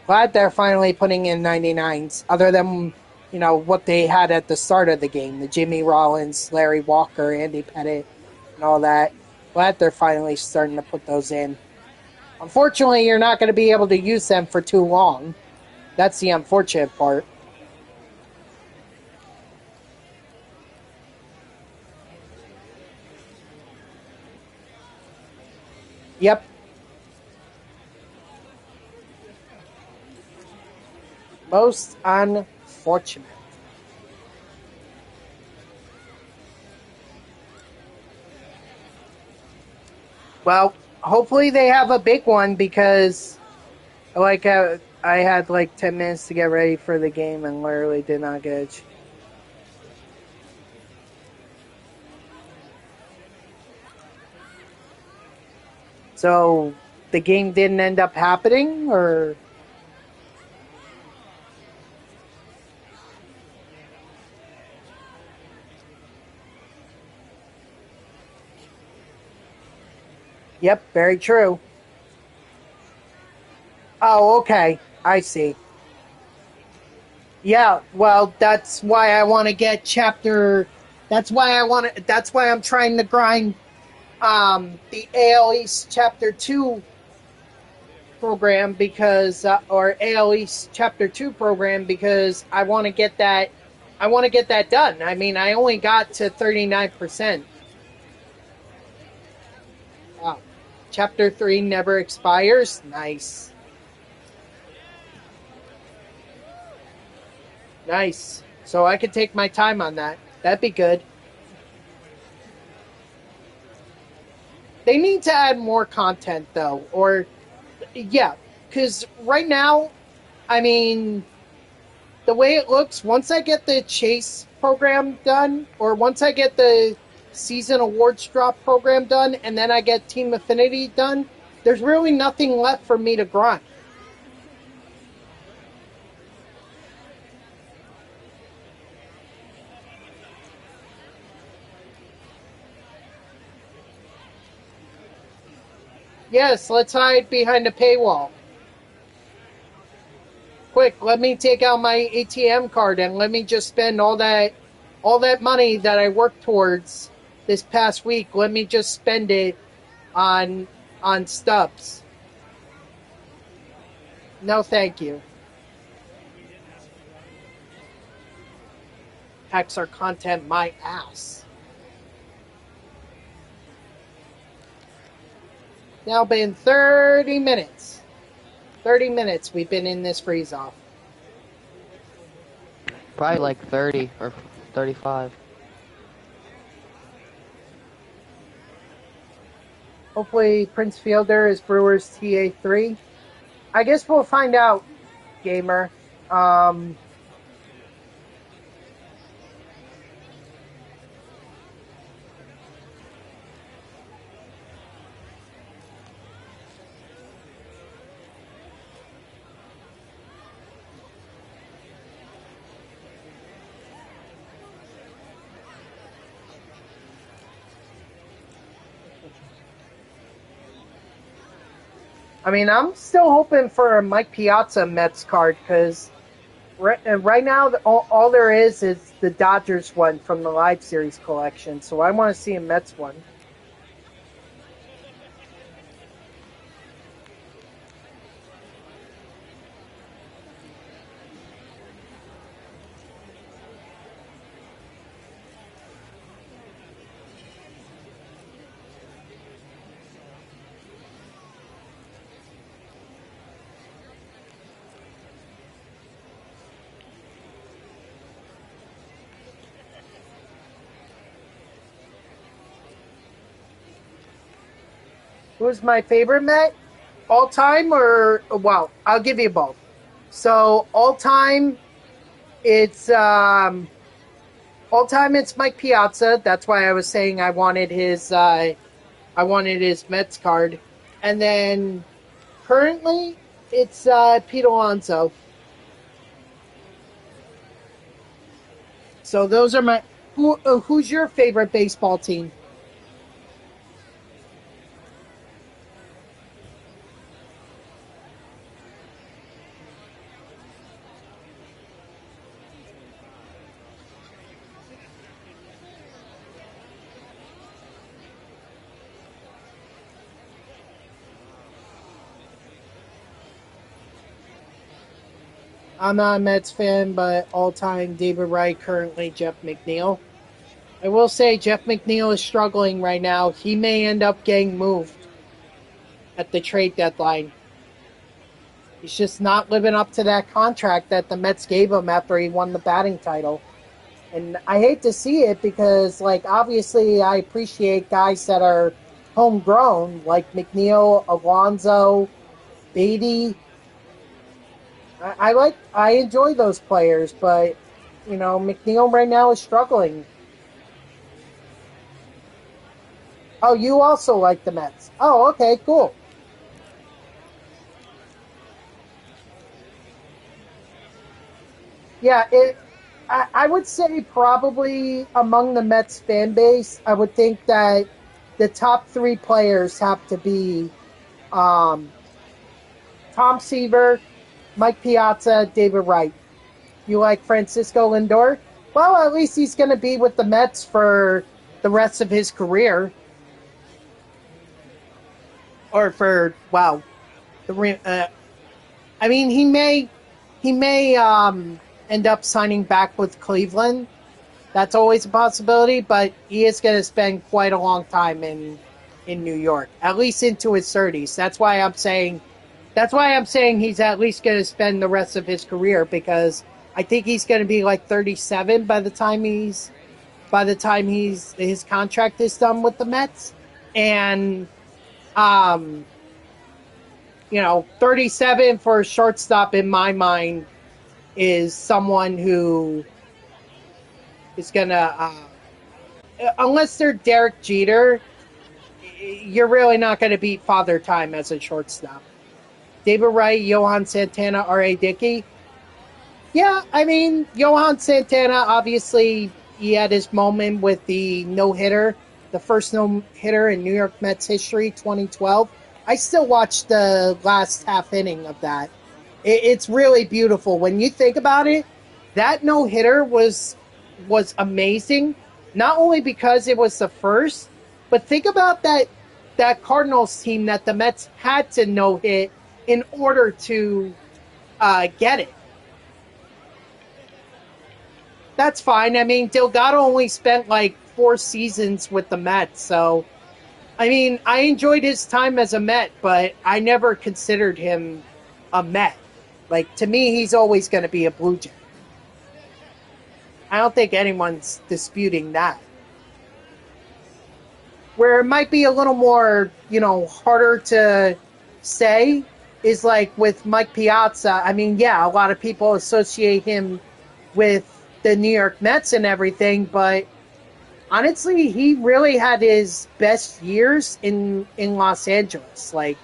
Glad they're finally putting in 99s. Other than, what they had at the start of the game. The Jimmy Rollins, Larry Walker, Andy Pettit, and all that. Glad they're finally starting to put those in. Unfortunately, you're not going to be able to use them for too long. That's the unfortunate part. Yep. Most unfortunate. Well, hopefully they have a big one because, I had like 10 minutes to get ready for the game and literally did not get it. So the game didn't end up happening, or yep, very true. Oh, okay, I see. Yeah, well, that's why I want to get chapter. That's why I want to. That's why I'm trying to grind the AL East Chapter 2 program because or AL East Chapter 2 program because I want to get that. I want to get that done. I mean, I only got to 39%. Wow. Chapter 3 never expires. Nice. Nice. So I could take my time on that. That'd be good. They need to add more content though, or yeah, because right now, I mean, the way it looks, once I get the chase program done, or once I get the season awards drop program done, and then I get Team Affinity done, there's really nothing left for me to grind. Yes, let's hide behind a paywall. Quick, let me take out my ATM card and let me just spend all that money that I worked towards this past week. Let me just spend it on stubs. No, thank you. Hacks our content my ass. Now been 30 minutes. 30 minutes we've been in this freeze off. Probably like 30 or 35. Hopefully Prince Fielder is Brewers TA3. I guess we'll find out, gamer. Um, I mean, I'm still hoping for a Mike Piazza Mets card because right now all there is the Dodgers one from the Live Series collection. So I want to see a Mets one. Who's my favorite Met? All time or, well, I'll give you both. So it's all time it's Mike Piazza. That's why I was saying I wanted his Mets card. And then currently it's Pete Alonso. So those are my who's your favorite baseball team? I'm not a Mets fan, but all time David Wright, currently Jeff McNeil. I will say Jeff McNeil is struggling right now. He may end up getting moved at the trade deadline. He's just not living up to that contract that the Mets gave him after he won the batting title. And I hate to see it because, like, obviously I appreciate guys that are homegrown, like McNeil, Alonso, Beatty. I enjoy those players, but, McNeil right now is struggling. Oh, you also like the Mets. Oh, okay, cool. Yeah, I would say probably among the Mets fan base, I would think that the top three players have to be um, Tom Seaver, Mike Piazza, David Wright. You like Francisco Lindor? Well, at least he's going to be with the Mets for the rest of his career, or for I mean, he may end up signing back with Cleveland. That's always a possibility, but he is going to spend quite a long time in New York, at least into his 30s. That's why I'm saying he's at least going to spend the rest of his career, because I think he's going to be like 37 by the time his contract is done with the Mets. And um 37 for a shortstop in my mind is someone who is going to unless they're Derek Jeter, you're really not going to beat Father Time as a shortstop. David Wright, Johan Santana, R.A. Dickey. Yeah, I mean, Johan Santana, obviously, he had his moment with the no-hitter, the first no-hitter in New York Mets history, 2012. I still watch the last half inning of that. It's really beautiful. When you think about it, that no-hitter was amazing, not only because it was the first, but think about that Cardinals team that the Mets had to no-hit in order to get it. That's fine. I mean, Delgado only spent like 4 seasons with the Mets, so I mean, I enjoyed his time as a Met, but I never considered him a Met. Like, to me, he's always going to be a Blue Jay. I don't think anyone's disputing that. Where it might be a little more, harder to say is like with Mike Piazza. I mean, yeah, a lot of people associate him with the New York Mets and everything, but honestly, he really had his best years in Los Angeles. Like,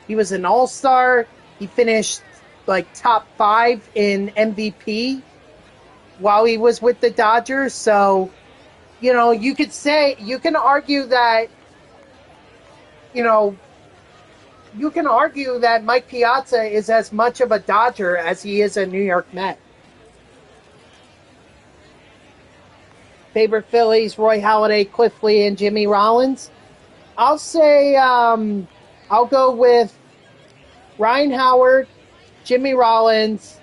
he was an all-star. He finished like top 5 in MVP while he was with the Dodgers. So, you can argue that, you know, you can argue that Mike Piazza is as much of a Dodger as he is a New York Met. Favorite Phillies: Roy Halladay, Cliff Lee, and Jimmy Rollins. I'll say I'll go with Ryan Howard, Jimmy Rollins,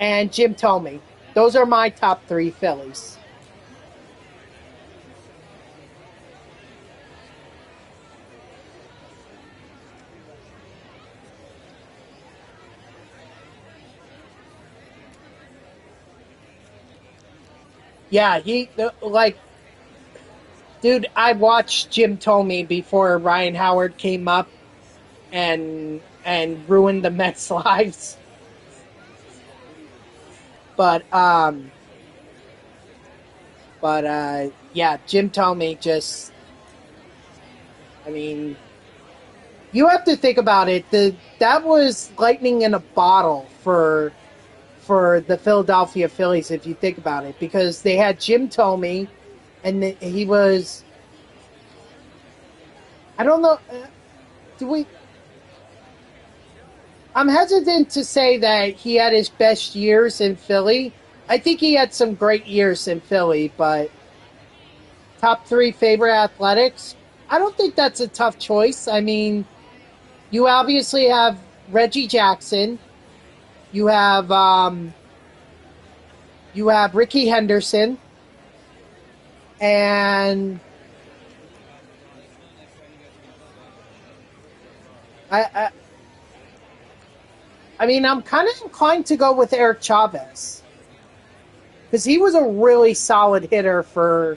and Jim Thome. Those are my top three Phillies. Yeah, dude, I watched Jim Thome before Ryan Howard came up and ruined the Mets' lives. But yeah, Jim Thome just, I mean, you have to think about it. That was lightning in a bottle for the Philadelphia Phillies, if you think about it, because they had Jim Thome, and he was, I don't know, do we? I'm hesitant to say that he had his best years in Philly. I think he had some great years in Philly, but top three favorite athletics, I don't think that's a tough choice. I mean, you obviously have Reggie Jackson, you have um, you have Ricky Henderson, and I, I I mean, I'm kind of inclined to go with Eric Chavez because he was a really solid hitter for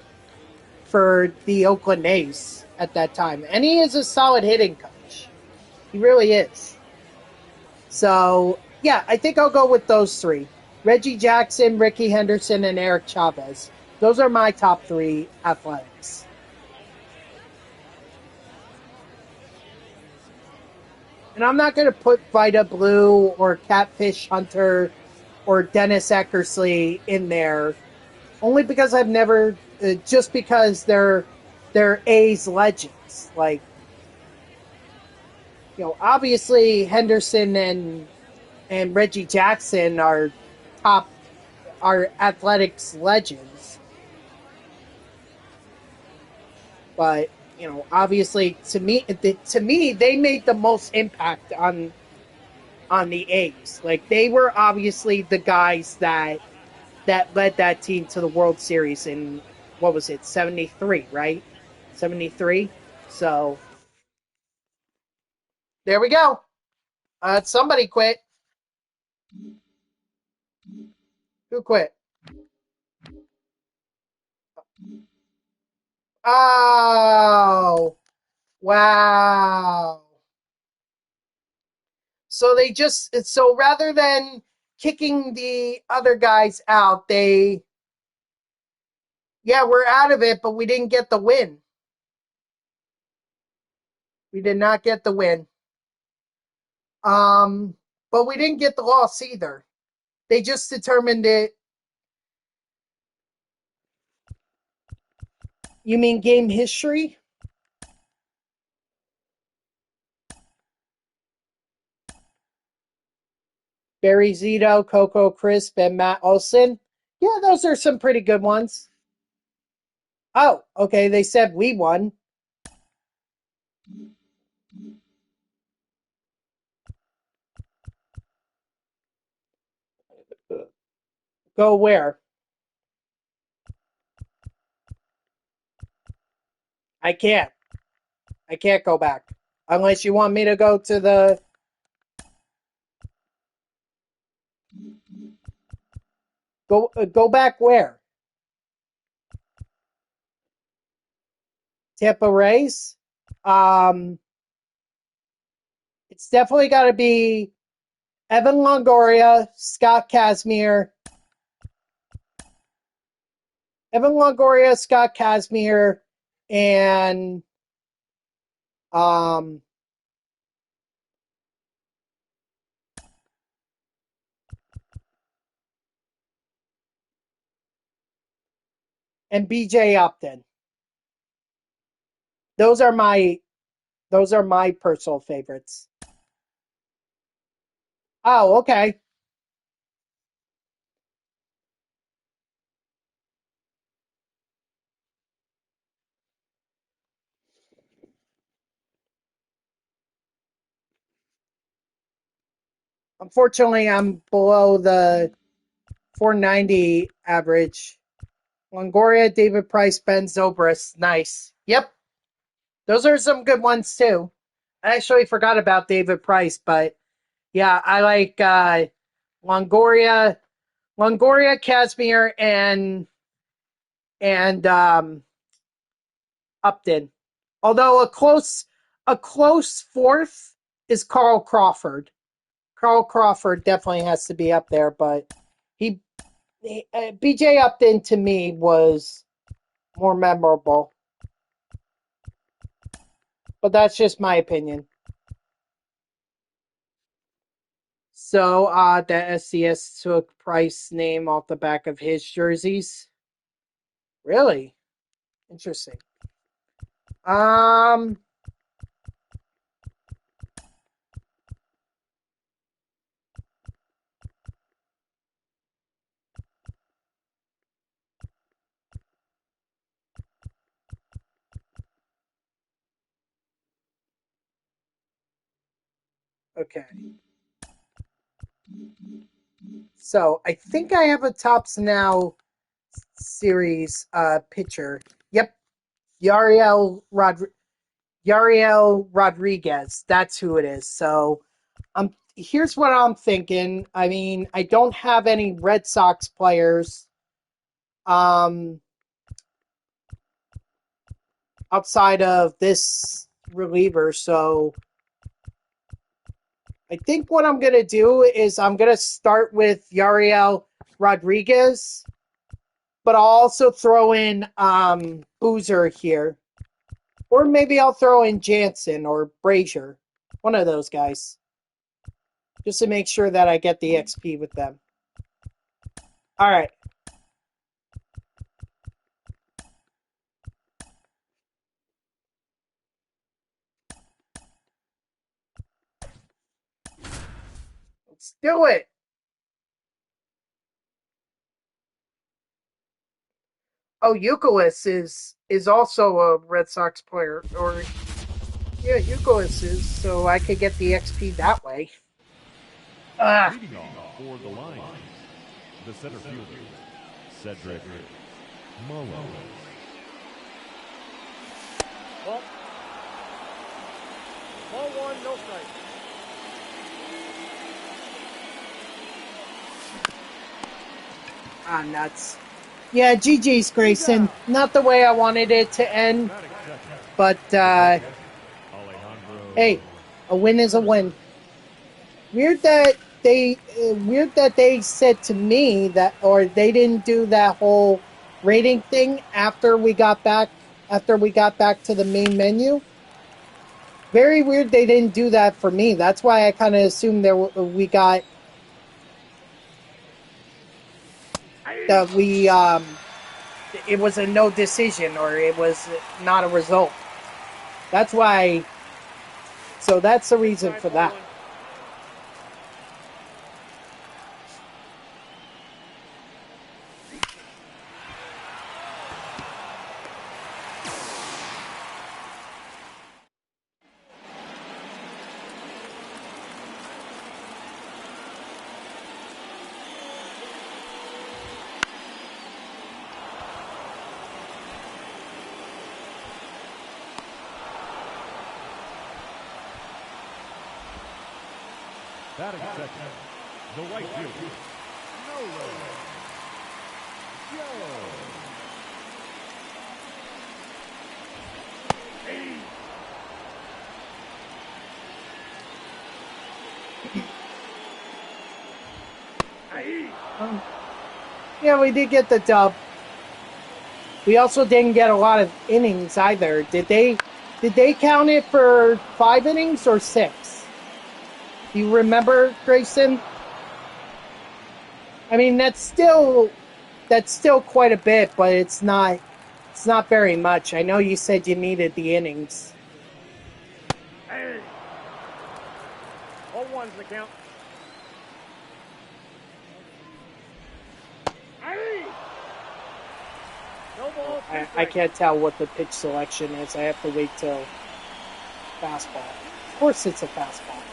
the Oakland A's at that time, and he is a solid hitting coach. He really is. So yeah, I think I'll go with those three: Reggie Jackson, Ricky Henderson, and Eric Chavez. Those are my top three athletics. And I'm not going to put Vida Blue or Catfish Hunter or Dennis Eckersley in there only because I've never just because they're A's legends. Like, obviously Henderson and Reggie Jackson top are athletics legends, but obviously to me they made the most impact on the A's. Like, they were obviously the guys that led that team to the World Series in, what was it, 73, right? 73. So there we go. Somebody quit. Who quit? Oh, wow. So rather than kicking the other guys out, yeah, we're out of it, but we didn't get the win. We did not get the win. Um, but we didn't get the loss either. They just determined it. You mean game history? Barry Zito, Coco Crisp, and Matt Olson. Yeah, those are some pretty good ones. Oh, okay. They said we won. Go where? I can't. I can't go back unless you want me to go to the go back where? Tampa Rays. Um, it's definitely got to be Evan Longoria, Scott Kazmir, Scott Kazmir, and um, and BJ Upton. Those are my Those are my personal favorites. Oh, okay. Unfortunately, I'm below the 490 average. Longoria, David Price, Ben Zobrist. Nice. Yep. Those are some good ones, too. I actually forgot about David Price, but yeah, I like Longoria, Casimir, and Upton. Although a close fourth is Carl Crawford. Carl Crawford definitely has to be up there, but BJ Upton to me was more memorable. But that's just my opinion. So the SCS took Price name off the back of his jerseys. Really? Interesting. Um okay. So I think I have a Tops Now series pitcher. Yep. Yariel Rodriguez. That's who it is. So here's what I'm thinking. I mean, I don't have any Red Sox players outside of this reliever, so I think what I'm gonna do is I'm gonna start with Yariel Rodriguez, but I'll also throw in Boozer here. Or maybe I'll throw in Jansen or Brazier. One of those guys. Just to make sure that I get the XP with them. Alright. Let's do it. Oh, Euclid is also a Red Sox player. Or yeah, Euclid is, so I could get the XP that way. Leading off for the Lions, the center fielder, Cedric Mullins. Ball one, no strike. Nuts. Yeah, GG's, Grayson. Not the way I wanted it to end, but hey, a win is a win. Weird that they said to me that, or they didn't do that whole rating thing after we got back to the main menu. Very weird they didn't do that for me. That's why I kind of assumed it was a no decision or it was not a result. That's why. So that's the reason for that. Batting second, the right fielder, Nolan Joe. Yeah, we did get the dub. We also didn't get a lot of innings either. Did they count it for 5 innings or 6? Do you remember, Grayson? I mean, that's still quite a bit, but it's not very much. I know you said you needed the innings. Hey. 0-1's the count. Hey. No ball, two I strikes. can't tell what the pitch selection is. I have to wait till fastball. Of course it's a fastball.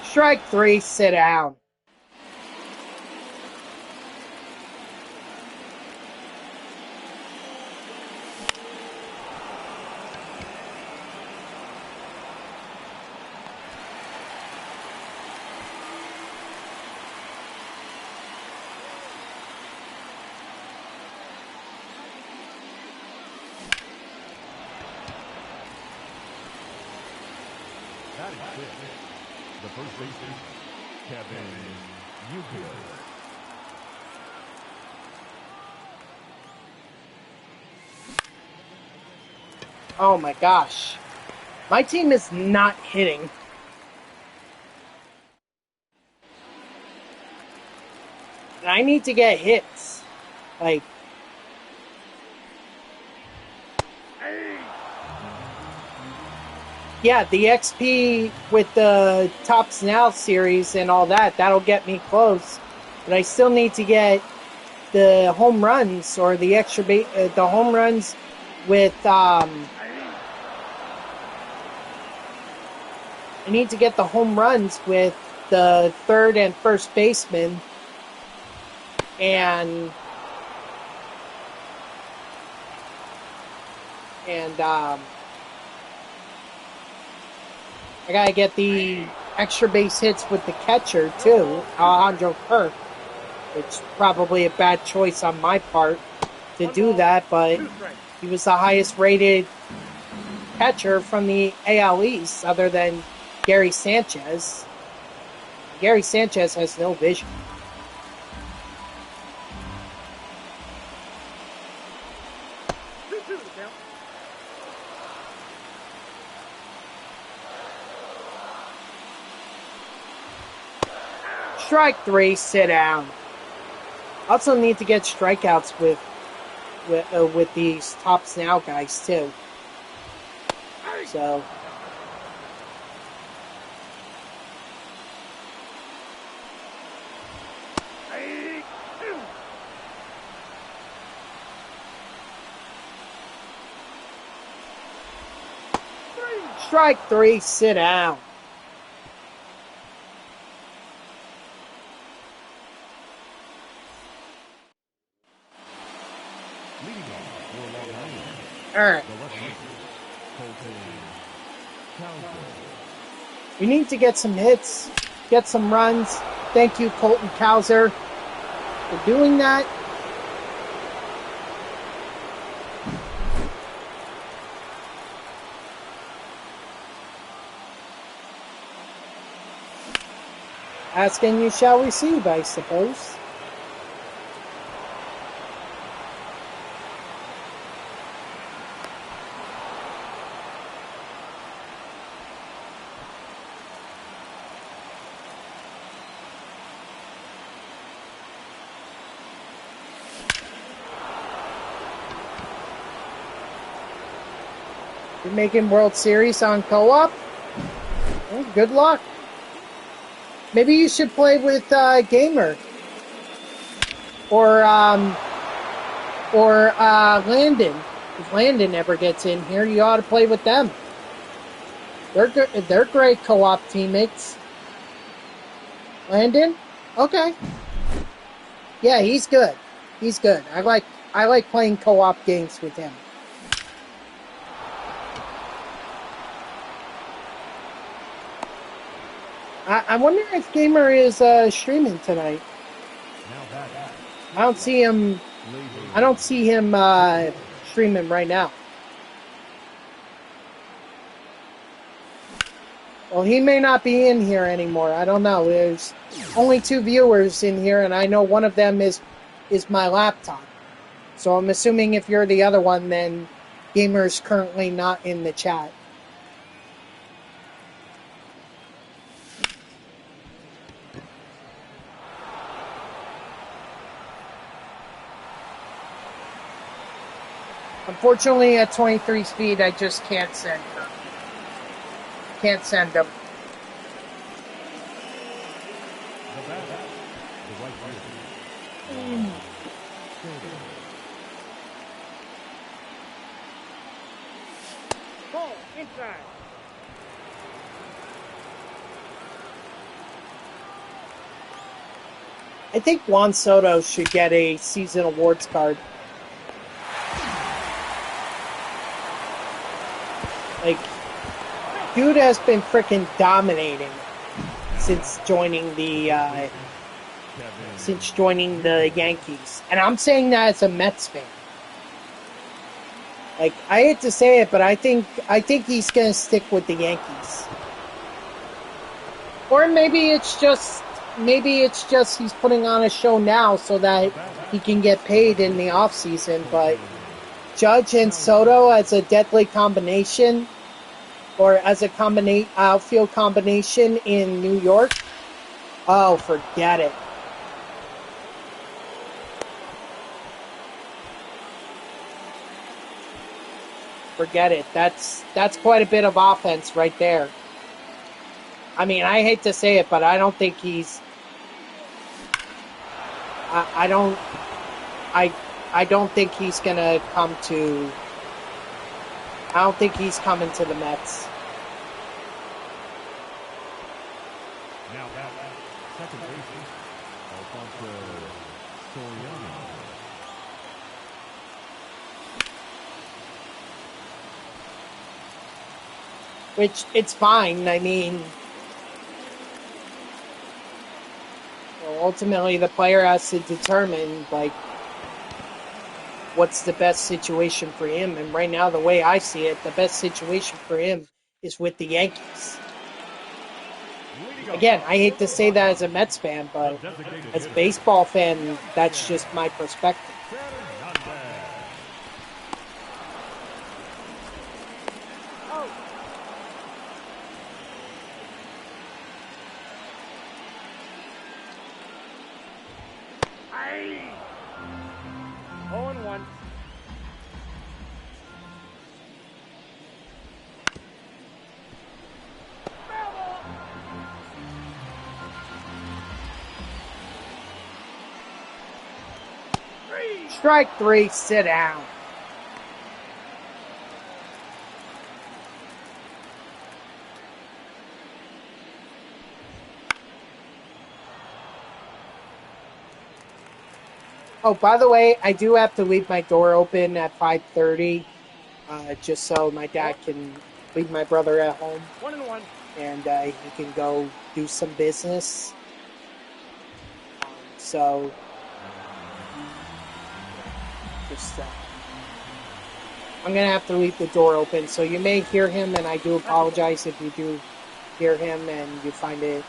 Strike 3, sit down. Batting fifth, the first baseman, Kevin Euclid. Oh my gosh. My team is not hitting. And I need to get hits. Like, yeah, the XP with the Tops Now series and all that, that'll get me close. But I still need to get the home runs or the extra the home runs with I need to get the home runs with the third and first baseman and I gotta get the extra base hits with the catcher too, Alejandro Kirk, which probably a bad choice on my part to do that, but he was the highest rated catcher from the AL East other than Gary Sanchez. Gary Sanchez has no vision. Strike 3, sit down. Also need to get strikeouts with these Tops Now guys too. So strike 3, sit down. Leading off for Long Island, All right. the left-hander, Colton Cowser. We need to get some hits, get some runs. Thank you, Colton Cowser, for doing that. Ask and you shall receive, I suppose. You're making World Series on co-op? Well, good luck. Maybe you should play with Gamer or Landon. If Landon ever gets in here, you ought to play with them. They're good. They're great co-op teammates. Landon, okay, yeah, he's good. He's good. I like playing co-op games with him. I wonder if Gamer is streaming tonight. I don't see him. I don't see him streaming right now. Well, he may not be in here anymore. I don't know. There's only 2 viewers in here, and I know one of them is my laptop. So I'm assuming if you're the other one, then Gamer's currently not in the chat. Unfortunately, at 23 speed, I just can't send them. Can't send them. The batter, the right fielder. Ball inside. I think Juan Soto should get a season awards card. Like, dude has been freaking dominating since joining the Yankees, and I'm saying that as a Mets fan. Like, I hate to say it, but I think he's gonna stick with the Yankees. Or maybe it's just he's putting on a show now so that he can get paid in the off season. But Judge and Soto as a deadly combination, or as a outfield combination in New York, oh, forget it. Forget it. That's quite a bit of offense right there. I mean, I hate to say it, but I don't think he's. I don't think he's gonna come to. I don't think he's coming to the Mets. Now that second baseman, Alfonso Soriano. Which, it's fine. I mean, ultimately the player has to determine, like, what's the best situation for him. And right now, the way I see it, the best situation for him is with the Yankees. Again, I hate to say that as a Mets fan, but as a baseball fan, that's just my perspective. Aye. 0-1. Strike three, sit down. Oh, by the way, I do have to leave my door open at 5:30, just so my dad can leave my brother at home 1-1. and he can go do some business. So, just I'm gonna have to leave the door open. So you may hear him, and I do apologize if you do hear him and you find it.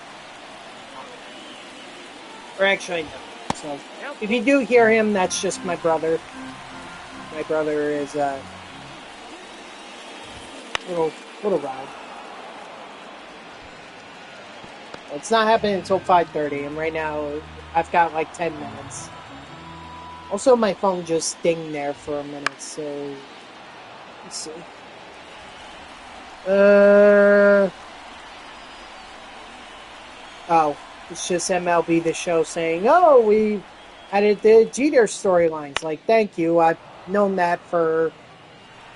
Or actually, no. So if you do hear him, that's just my brother. My brother is little loud. It's not happening until 5:30, and right now I've got like 10 minutes. Also, my phone just dinged there for a minute, so let's see. Oh, it's just MLB The Show saying, oh, we added the Jeter storylines. Like, thank you. I've known that for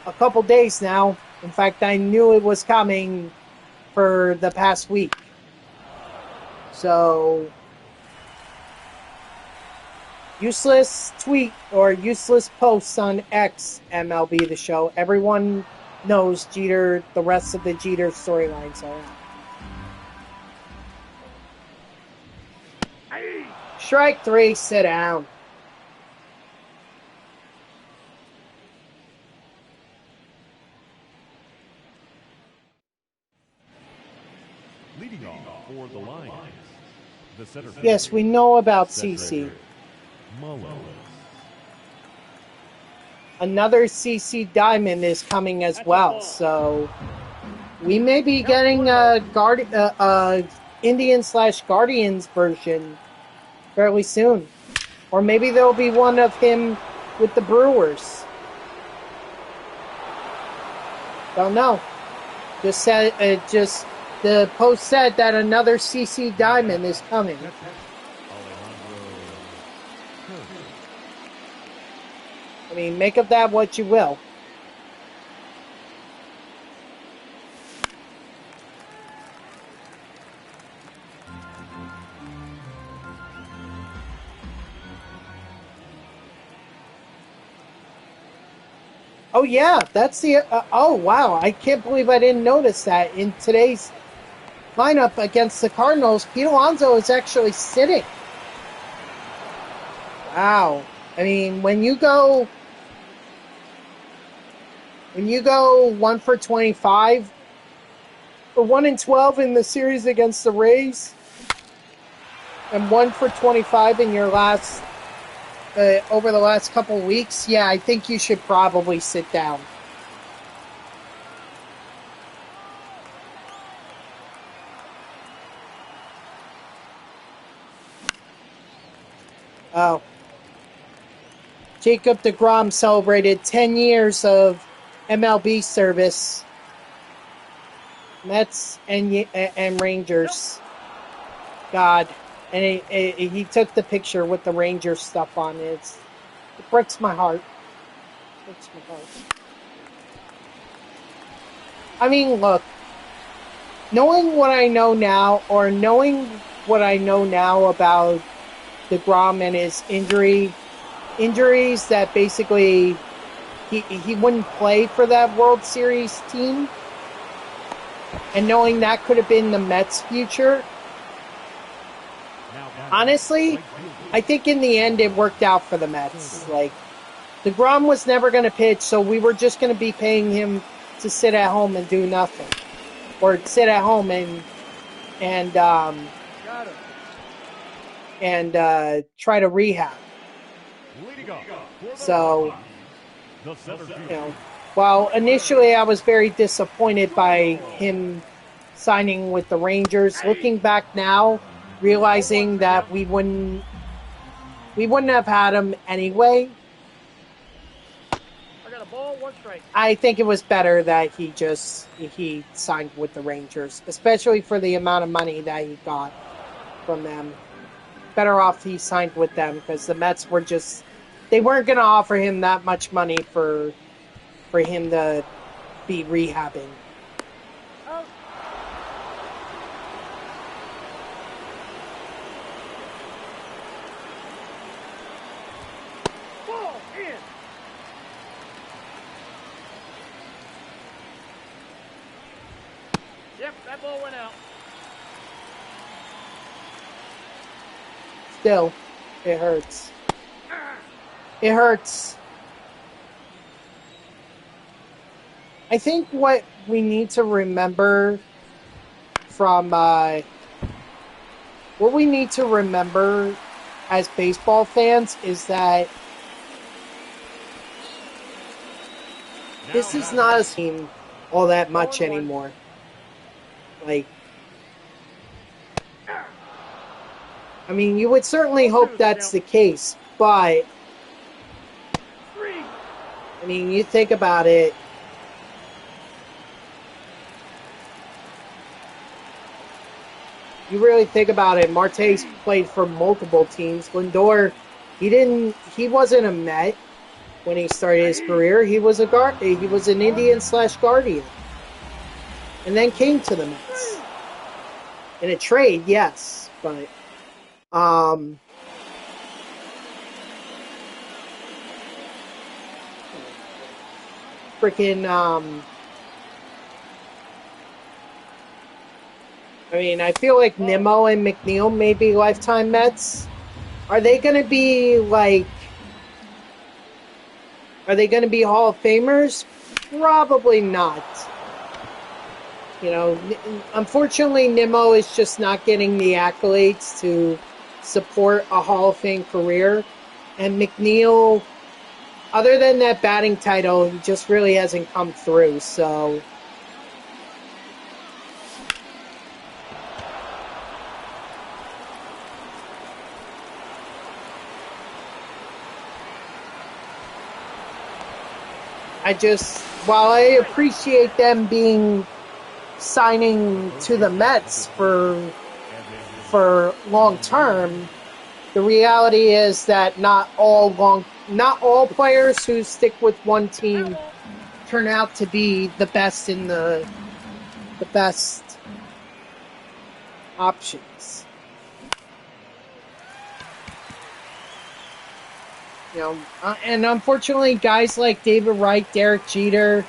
a couple days now. In fact, I knew it was coming for the past week. So, useless tweet or useless posts on X, MLB The Show. Everyone knows Jeter, the rest of the Jeter storylines are out. Strike three, sit down. Leading off for the Lions, the center fielder, Yes, we know about CC. Mullins. Another CC Diamond is coming as well, so we may be getting a Indian/Guardians version fairly soon. Or maybe there'll be one of him with the Brewers. Don't know. Just said, just the post said that another CC Diamond is coming. I mean, make of that what you will. Oh yeah, that's the. Oh wow, I can't believe I didn't notice that in today's lineup against the Cardinals. Pete Alonso is actually sitting. Wow, I mean when you go 1 for 25, or 1-12 in the series against the Rays, and 1 for 25 in your last over the last couple of weeks, yeah, I think you should probably sit down. Oh. Jacob deGrom celebrated 10 years of MLB service. Mets and Rangers. God. And he took the picture with the Rangers stuff on it. It breaks my heart. It breaks my heart. I mean, look. Knowing what I know now, or knowing what I know now about deGrom and his injuries that basically he wouldn't play for that World Series team, and knowing that could have been the Mets' future, honestly, I think in the end it worked out for the Mets. Like, deGrom was never going to pitch, so we were just going to be paying him to sit at home and do nothing, or sit at home and try to rehab. So, while initially I was very disappointed by him signing with the Rangers, looking back now, realizing that we wouldn't have had him anyway, I think it was better that he signed with the Rangers, especially for the amount of money that he got from them. Better off he signed with them, because the Mets were they weren't going to offer him that much money for him to be rehabbing. Ball in. Yep, that ball went out. Still, it hurts. It hurts. I think what we need to remember as baseball fans is that this is not a team all that much anymore. Like, I mean, you would certainly hope that's the case, but I mean, you think about it. You really think about it. Marte's played for multiple teams. Lindor, he wasn't a Met when he started his career. He was an Indian/Guardian, and then came to the Mets in a trade. Yes, but I mean, I feel like Nimmo and McNeil may be lifetime Mets. Are they going to be Hall of Famers? Probably not. You know, unfortunately, Nimmo is just not getting the accolades to support a Hall of Fame career. And McNeil, other than that batting title, he just really hasn't come through. So, while I appreciate them signing to the Mets for long term, the reality is that not all players who stick with one team turn out to be the best options. And unfortunately, guys like David Wright, Derek Jeter,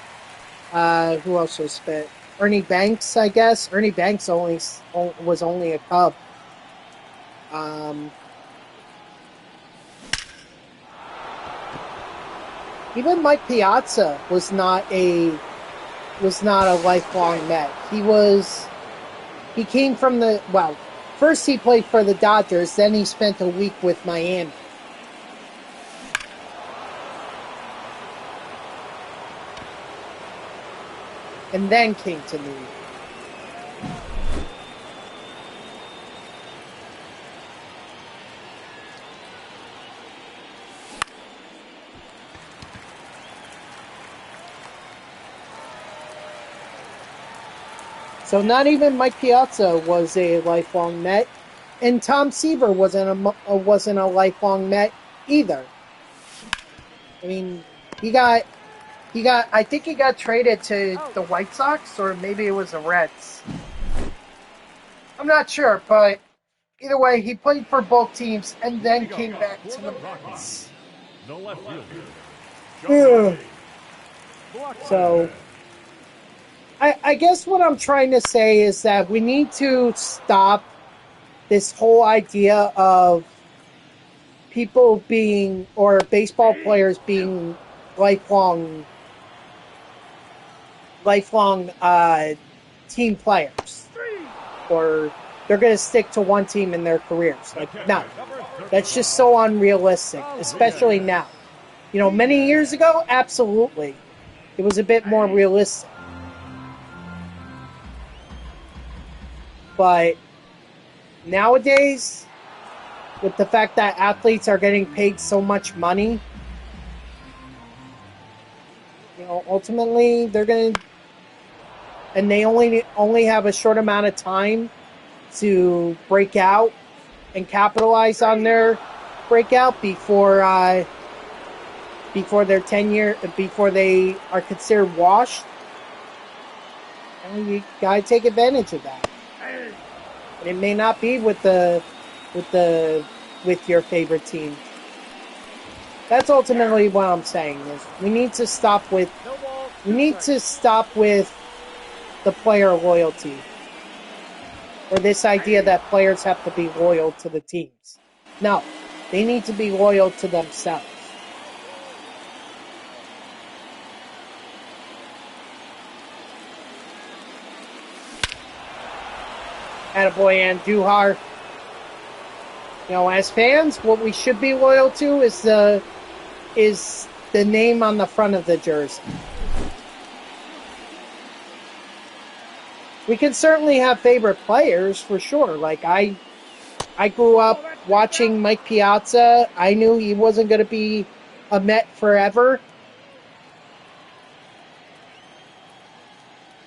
who else was spent? Ernie Banks, I guess. Ernie Banks was only a Cub. Even Mike Piazza was not a lifelong Met. He came from first he played for the Dodgers, then he spent a week with Miami. And then came to New York. So not even Mike Piazza was a lifelong Met, and Tom Seaver wasn't a lifelong Met either. I mean, I think he got traded to the White Sox, or maybe it was the Reds. I'm not sure, but either way, he played for both teams and then came back to the Mets. No left fielder. So, I guess what I'm trying to say is that we need to stop this whole idea of people being, or baseball players being lifelong team players, or they're going to stick to one team in their careers. No, that's just so unrealistic, especially now. Many years ago, absolutely, it was a bit more realistic. But nowadays, with the fact that athletes are getting paid so much money, ultimately they're going to, and they only have a short amount of time to break out and capitalize on their breakout before their tenure, before they are considered washed. And you gotta take advantage of that. And it may not be with your favorite team. That's ultimately what I'm saying. Is we need to stop with the player loyalty, or this idea that players have to be loyal to the teams. No, they need to be loyal to themselves. Attaboy Andujar. As fans, what we should be loyal to is the name on the front of the jersey. We can certainly have favorite players for sure. Like I grew up watching Mike Piazza. I knew he wasn't going to be a Met forever.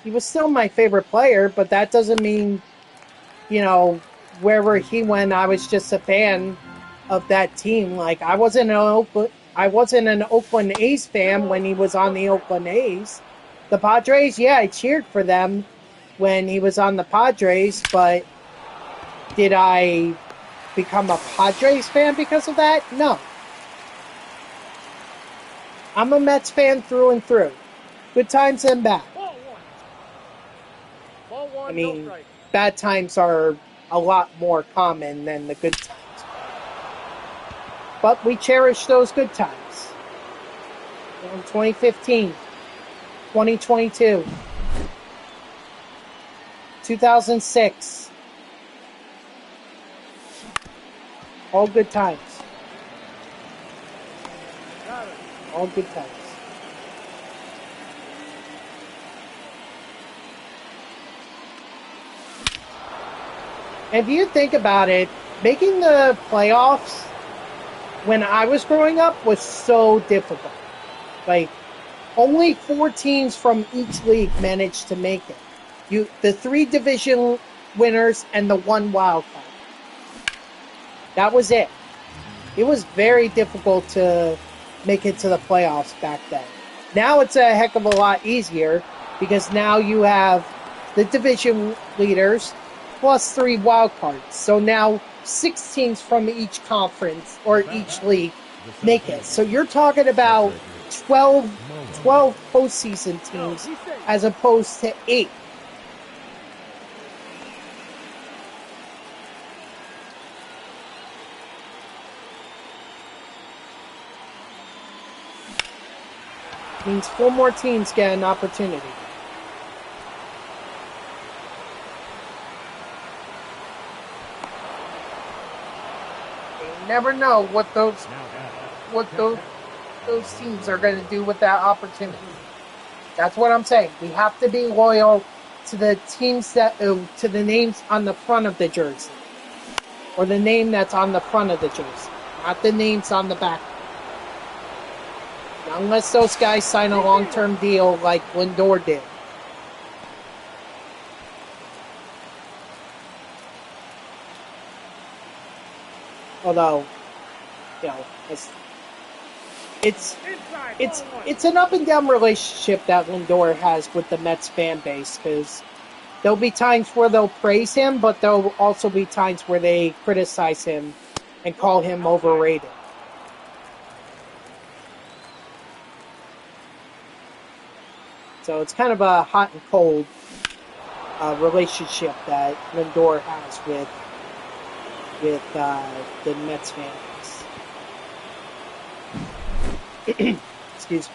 He was still my favorite player, but that doesn't mean, wherever he went, I was just a fan of that team. Like I wasn't an Oakland A's fan when he was on the Oakland A's. The Padres, yeah, I cheered for them when he was on the Padres, but did I become a Padres fan because of that? No. I'm a Mets fan through and through. Good times and bad. I mean, bad times are a lot more common than the good times. But we cherish those good times. 2015, 2022, 2006. All good times. All good times. If you think about it, making the playoffs when I was growing up was so difficult. Like, only 4 teams from each league managed to make it. The 3 division winners and the 1 wild card. That was it. It was very difficult to make it to the playoffs back then. Now it's a heck of a lot easier because now you have the division leaders plus 3 wild cards. So now 6 teams from each conference or each league make it. So you're talking about 12 postseason teams as opposed to 8. Means 4 more teams get an opportunity. You never know what those teams are going to do with that opportunity. That's what I'm saying. We have to be loyal to the teams to the names on the front of the jersey, or the name that's on the front of the jersey, not the names on the back. Unless those guys sign a long-term deal like Lindor did. Although, you know, it's an up and down relationship that Lindor has with the Mets fan base, because there'll be times where they'll praise him, but there'll also be times where they criticize him and call him overrated. So it's kind of a hot and cold relationship that Lindor has with the Mets fan base. Excuse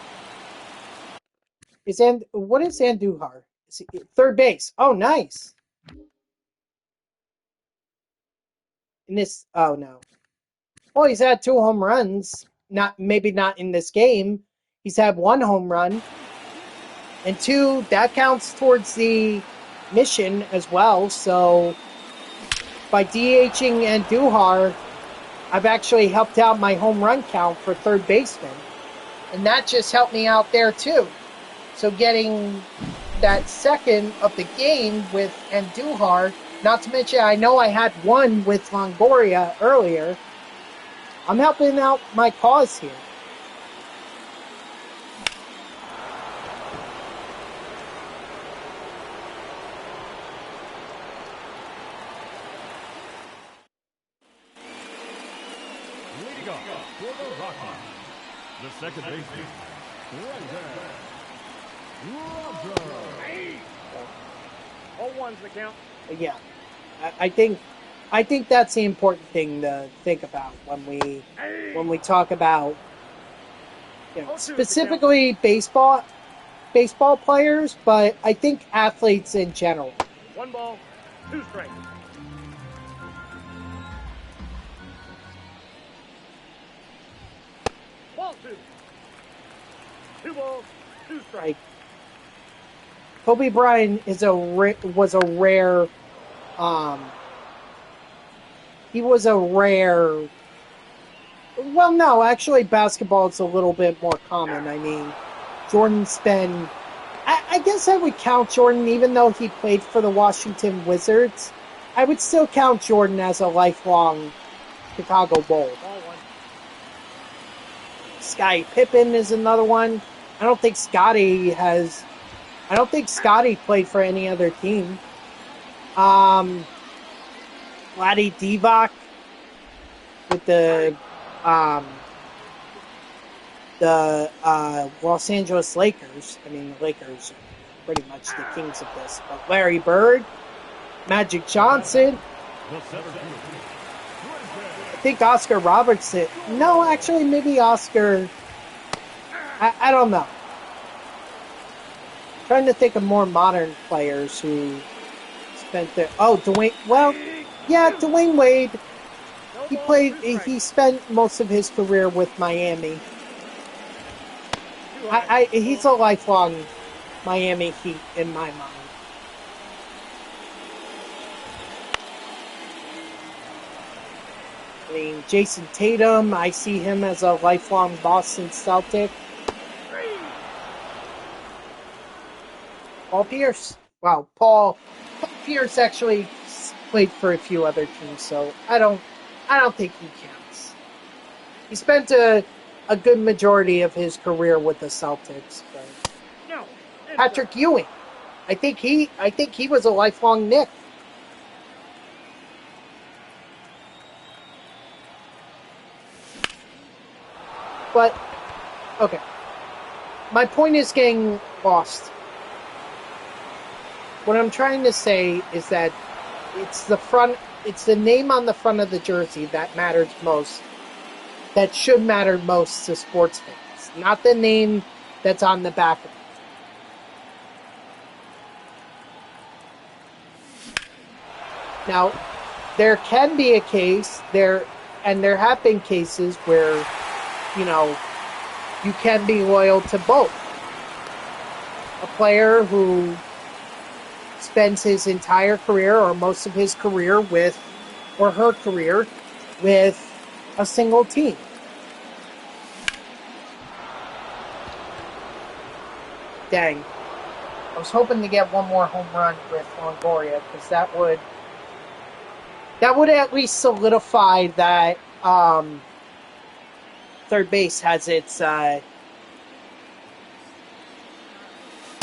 me. What is Andujar? Is he, third base. Oh, nice. Oh no. Well, he's had 2 home runs. Maybe not in this game. He's had 1 home run. And 2, that counts towards the mission as well. So by DHing Andujar, I've actually helped out my home run count for third baseman. And that just helped me out there too. So getting that second of the game with Andujar, not to mention I know I had 1 with Longoria earlier. I'm helping out my cause here. The second baseman, right there, Roger. 0-1's the count. Yeah, I think that's the important thing to think about when we talk about, you know, specifically baseball players, but I think athletes in general. 1 ball, 2 strikes. Ball 2. 2 balls, 2 strikes. Like, Kobe Bryant was a rare. He was a rare. Well, no, actually, basketball is a little bit more common. I mean, Jordan spent. I guess I would count Jordan, even though he played for the Washington Wizards. I would still count Jordan as a lifelong Chicago Bull. Scottie Pippen is another one. I don't think Scottie played for any other team. Vlade Divac with the Los Angeles Lakers. I mean, the Lakers are pretty much the kings of this. But Larry Bird, Magic Johnson. I think Oscar Robertson. No, actually, maybe Oscar. I don't know. I'm trying to think of more modern players who spent their. Oh, Dwayne. Well, yeah, Dwayne Wade. He spent most of his career with Miami. He's a lifelong Miami Heat in my mind. I mean, Jason Tatum, I see him as a lifelong Boston Celtic. Paul Pierce. Wow, Paul Pierce actually played for a few other teams, so I don't think he counts. He spent a good majority of his career with the Celtics, but No. Patrick Ewing. I think he was a lifelong Knick. But okay. My point is getting lost. What I'm trying to say is that it's the name on the front of the jersey that matters most. That should matter most to sports fans, not the name that's on the back of it. Now, there can be a case and there have been cases where, you can be loyal to both. A player who spends his entire career or most of his career or her career with a single team. Dang. I was hoping to get one more home run with Longoria because that would at least solidify that third base has its or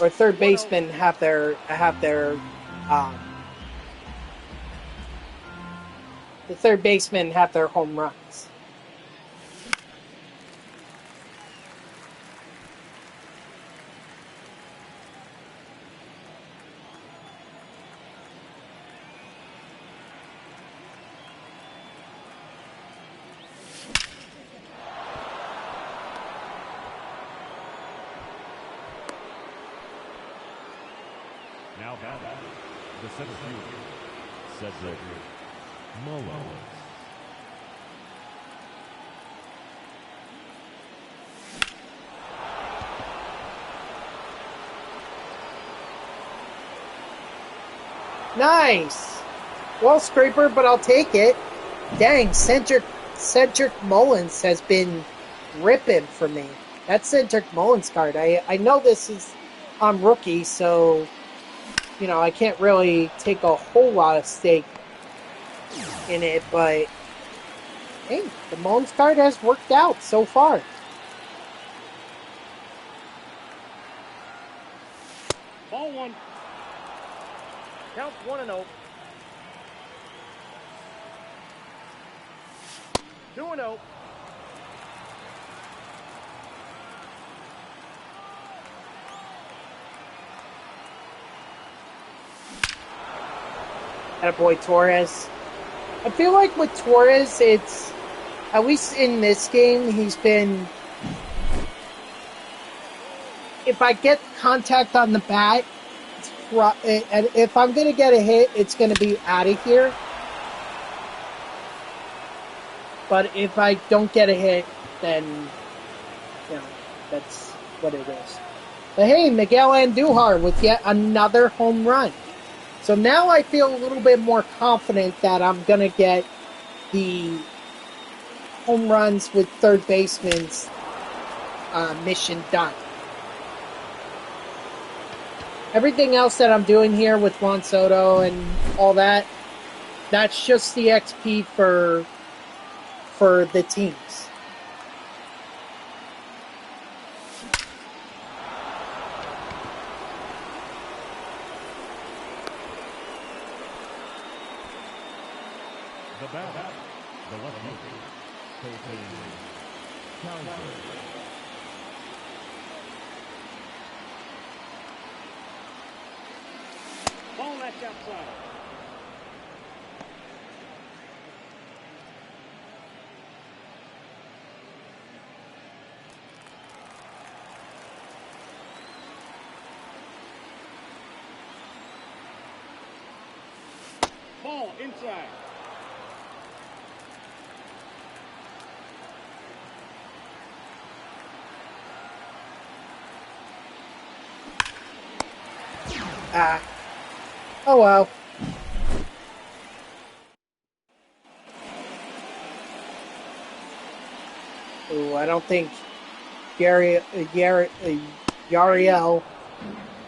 third basemen have their the third basemen have their home runs. Now batting, the center fielder, Cedric Mullins. Nice. Wall scraper, but I'll take it. Dang, Cedric Mullins has been ripping for me. That's Cedric Mullins card. I know this is rookie, so I can't really take a whole lot of stake in it, but hey, the Mullins card has worked out so far. Ball one. Count 1-0. 2-0. Attaboy Torres. I feel like with Torres, it's, at least in this game, he's been, if I get contact on the bat, and if I'm going to get a hit, it's going to be out of here. But if I don't get a hit, then, that's what it is. But hey, Miguel Andujar with yet another home run. So now I feel a little bit more confident that I'm going to get the home runs with third baseman's mission done. Everything else that I'm doing here with Juan Soto and all that, that's just the XP for the teams. The bat, the left fielder, Colton Cowser. Ball left outside. Ball inside. Oh well. Ooh, I don't think Yariel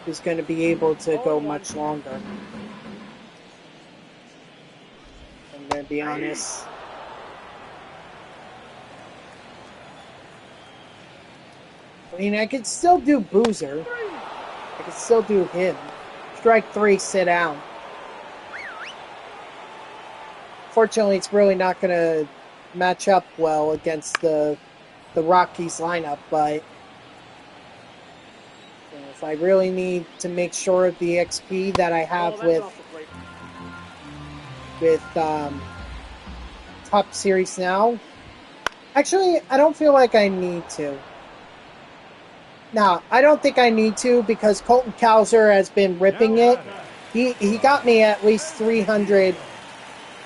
is going to be able to go much longer. I'm going to be honest. I mean, I could still do Boozer. I could still do him. Strike 3, sit down. Fortunately, it's really not going to match up well against the Rockies lineup, but you know, if I really need to make sure of the XP that I have with Top Series now, actually, I don't feel like I need to. No, I don't think I need to because Colton Cowser has been ripping it. He got me at least 300,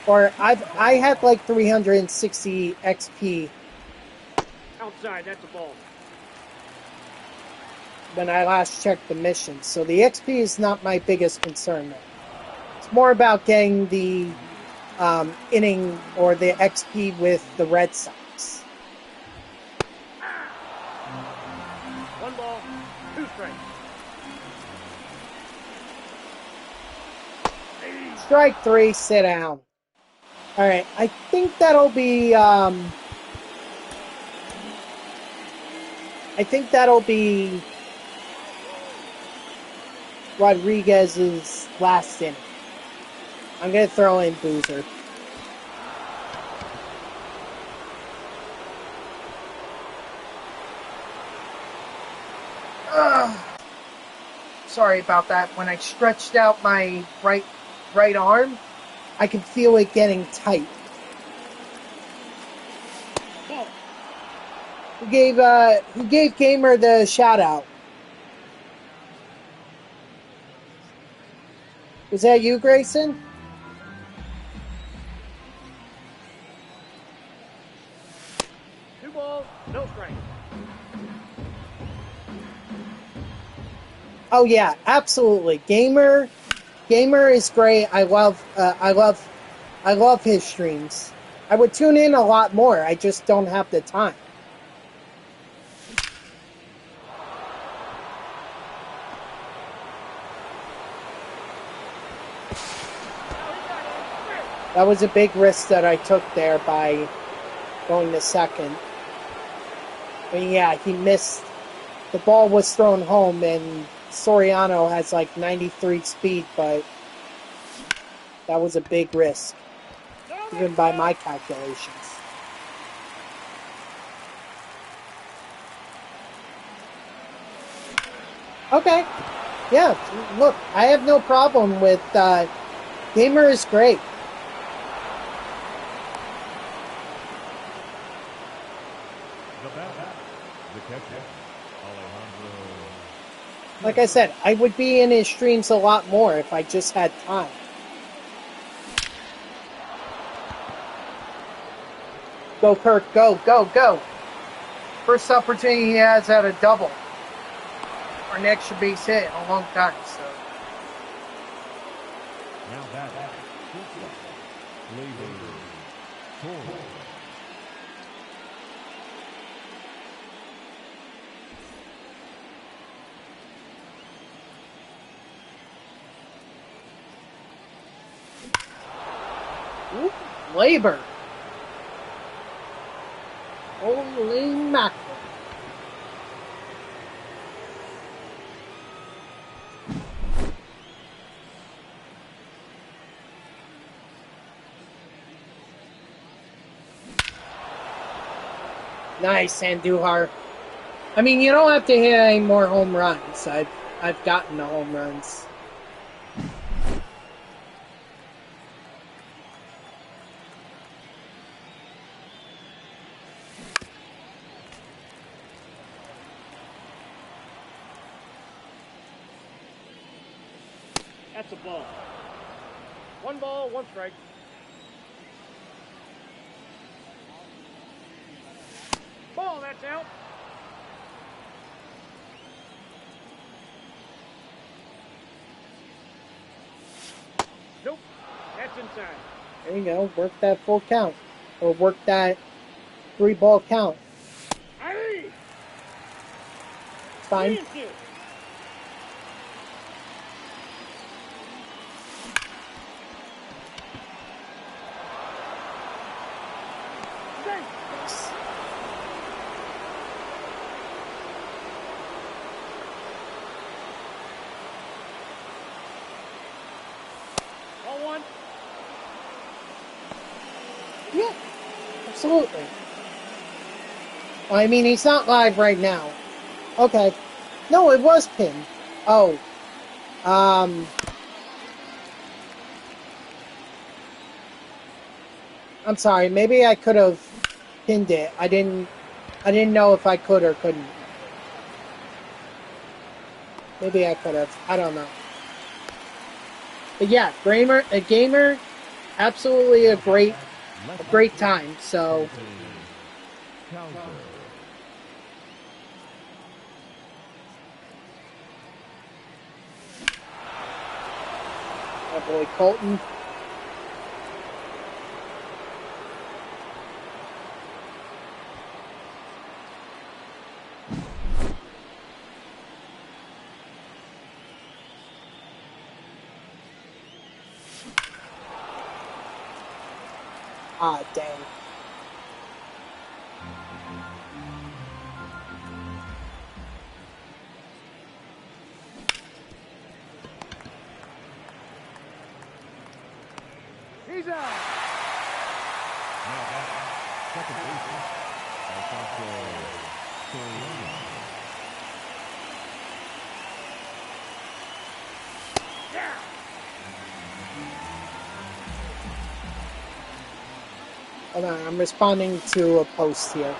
or I had like 360 XP. Outside, that's a ball. When I last checked the mission, so the XP is not my biggest concern now. It's more about getting the inning or the XP with the Red Sox. 1 ball, 2 strikes. Strike 3, sit down. All right, I think that'll be. Rodriguez's last inning. I'm gonna throw in Boozer. Sorry about that. When I stretched out my right arm, I could feel it getting tight. Who gave Gamer the shout out? Was that you, Grayson? Two balls, no strikes. Oh yeah, absolutely. Gamer is great. I love his streams. I would tune in a lot more. I just don't have the time. That was a big risk that I took there by going to second. But yeah, he missed. The ball was thrown home, and Soriano has like 93 speed, but that was a big risk, even by my calculations. Okay. Yeah, look, I have no problem with Gamer is great. Like I said, I would be in his streams a lot more if I just had time. Go, Kirk, go, go, go. First opportunity he has at a double. Or an extra base hit in a long time, so. Now that Ooh, labor. Holy mackerel. Nice, Andujar. I mean, you don't have to hit any more home runs. I've gotten the home runs. That's a ball. 1 ball, 1 strike. Ball, that's out. Nope, that's inside. There you go. Work that full count. Or work that 3-ball count. Aye. Fine. absolutely. Well, I mean, he's not live right now. Okay. No, it was pinned. Oh. I'm sorry. Maybe I could have pinned it. I didn't know if I could or couldn't. Maybe I could have. I don't know. But yeah, gamer, absolutely a great time. So. My boy Colton. Ah, dang. He's out. Now back, second baseman, Alfonso Soriano. Hold on, I'm responding to a post here.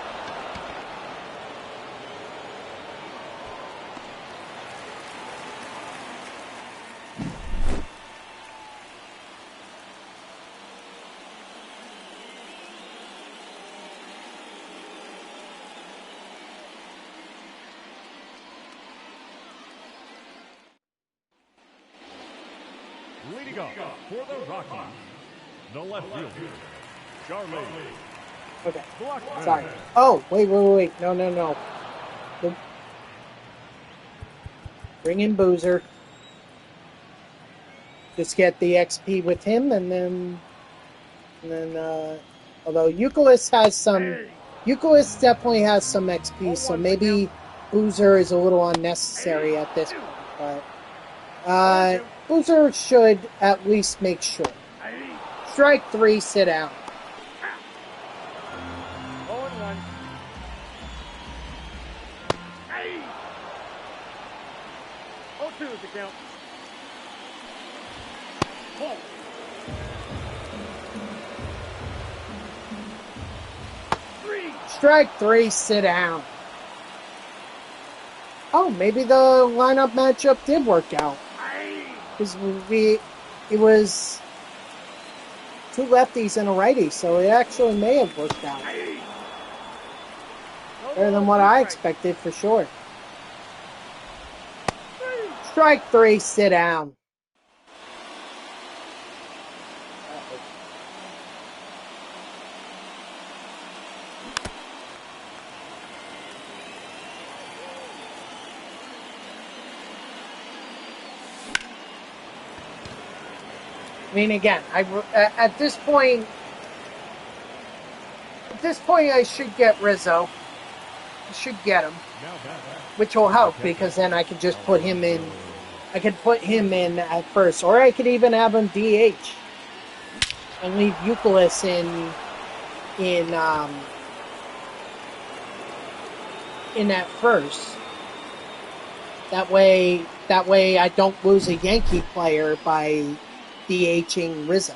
Leading off for the Rockies, the left fielder, Charlie. Okay. Blackman. Sorry. Oh, wait. No. Bring in Boozer. Just get the XP with him, and then, although Euclid definitely has some XP, so maybe Boozer is a little unnecessary at this point, but, Boozer should at least make sure. Strike 3, sit down. 0-1. 0-2 is the count. Ball. Strike 3, sit down. Oh, maybe the lineup matchup did work out. Because it was 2 lefties and a righty, so it actually may have worked out. Better than what I expected, for sure. Strike 3, sit down. I mean, again, at this point, I should get Rizzo. I should get him, which will help because then I could just put him in. I could put him in at first, or I could even have him DH and leave Euclid in at first. That way I don't lose a Yankee player by DHing Rizzo.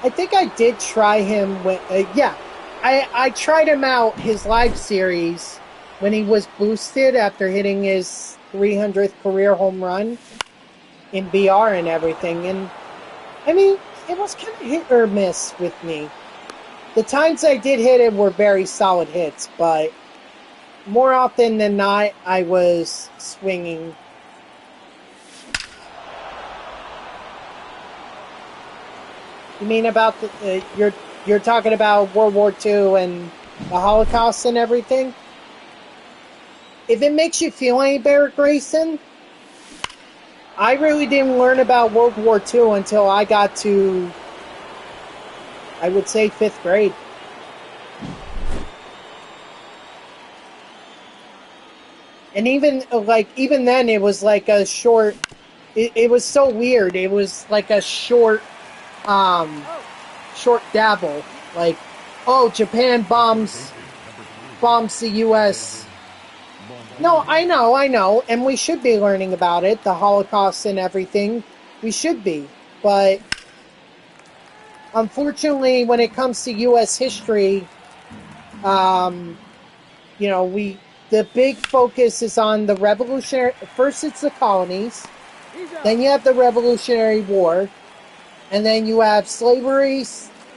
I think I did try him when, I tried him out his live series when he was boosted after hitting his 300th career home run in BR and everything. And I mean, it was kind of hit or miss with me. The times I did hit it were very solid hits, but more often than not, I was swinging. You mean about you're talking about World War II and the Holocaust and everything? If it makes you feel any better, Grayson, I really didn't learn about World War II until I got to, I would say, 5th grade. And even then, it was like a short. It was so weird. It was like a short dabble. Like, oh, Japan bombs the U.S. No, I know, and we should be learning about it, the Holocaust and everything. We should be, but unfortunately, when it comes to U.S. history, the big focus is on the revolutionary. First, it's the colonies. Then you have the Revolutionary War, and then you have slavery,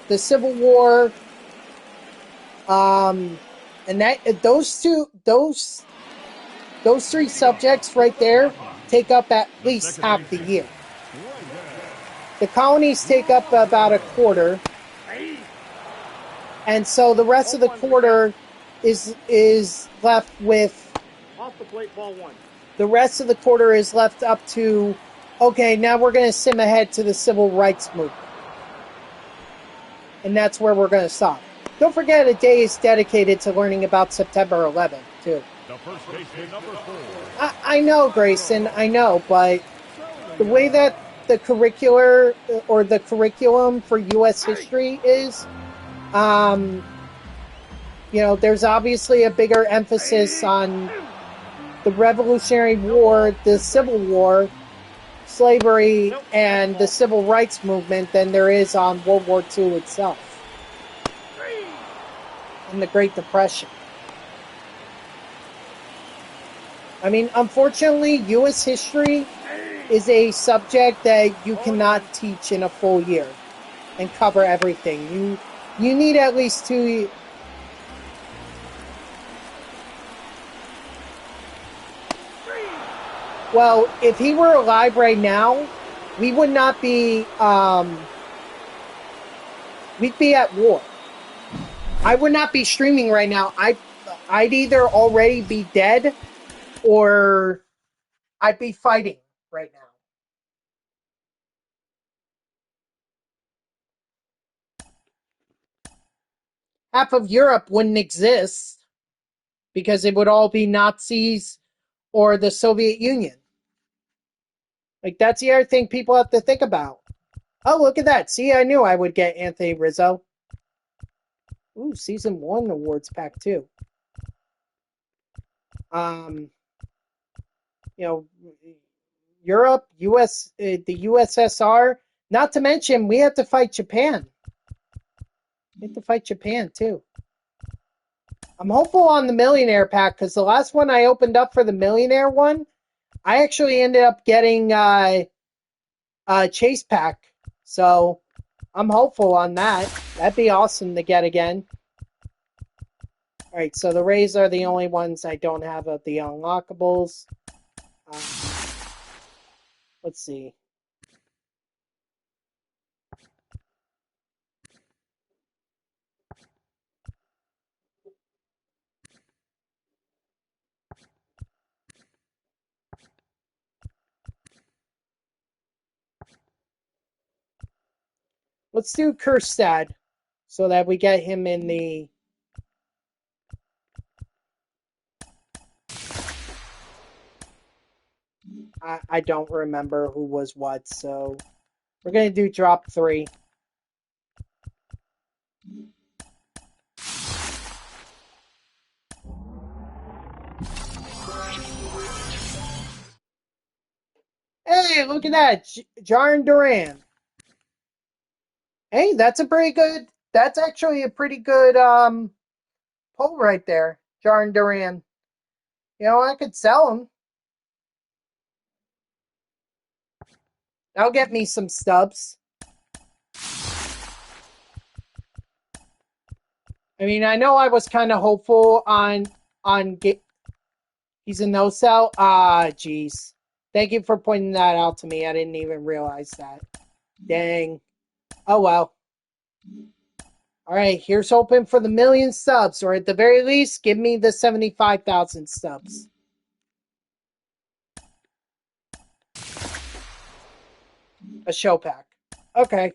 the Civil War, and those three subjects right there take up at least half the year. The colonies take up about a quarter, and so the rest of the quarter is left with. Off the plate, ball one. The rest of the quarter is left up to, okay, now we're going to sim ahead to the civil rights movement. And that's where we're going to stop. Don't forget a day is dedicated to learning about September 11th, too. The first baseman, number 4. I know, Grayson, I know, but the way that the curriculum for U.S. history is, there's obviously a bigger emphasis on the Revolutionary War, the Civil War, slavery, and the Civil Rights Movement than there is on World War II itself. And the Great Depression. I mean, unfortunately, U.S. history is a subject that you cannot teach in a full year and cover everything. You need at least 2 years. Well, if he were alive right now, we would not be, we'd be at war. I would not be streaming right now. I'd either already be dead or I'd be fighting right now. Half of Europe wouldn't exist because it would all be Nazis or the Soviet Union. Like, that's the other thing people have to think about. Oh, look at that. See, I knew I would get Anthony Rizzo. Ooh, Season 1 awards pack, too. Europe, US, the USSR. Not to mention, we have to fight Japan. We have to fight Japan, too. I'm hopeful on the Millionaire pack, because the last one I opened up for the Millionaire one, I actually ended up getting a Chase pack. So I'm hopeful on that. That'd be awesome to get again. Alright, so the Rays are the only ones I don't have of the unlockables. Let's see. Let's do Kerstad so that we get him in the... I don't remember who was what, so we're going to do drop 3. Hey, look at that. Jarn Duran. Hey, that's actually a pretty good pull right there. Jarn Duran. I could sell him. That'll get me some stubs. I mean, I know I was kind of hopeful on he's a no-sell. Jeez. Thank you for pointing that out to me. I didn't even realize that. Dang. Oh, well. All right, here's hoping for the 1,000,000 subs, or at the very least, give me the 75,000 subs. A show pack. Okay.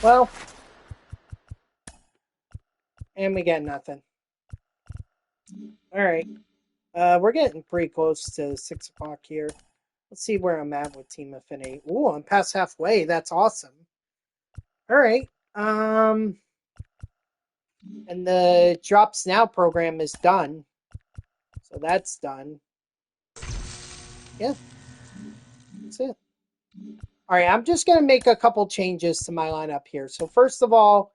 Well. And we get nothing. All right. We're getting pretty close to 6 o'clock here. Let's see where I'm at with Team Affinity. Ooh, I'm past halfway. That's awesome. All right. And the Drops Now program is done. So that's done. Yeah, that's it. All right, I'm just going to make a couple changes to my lineup here. So first of all,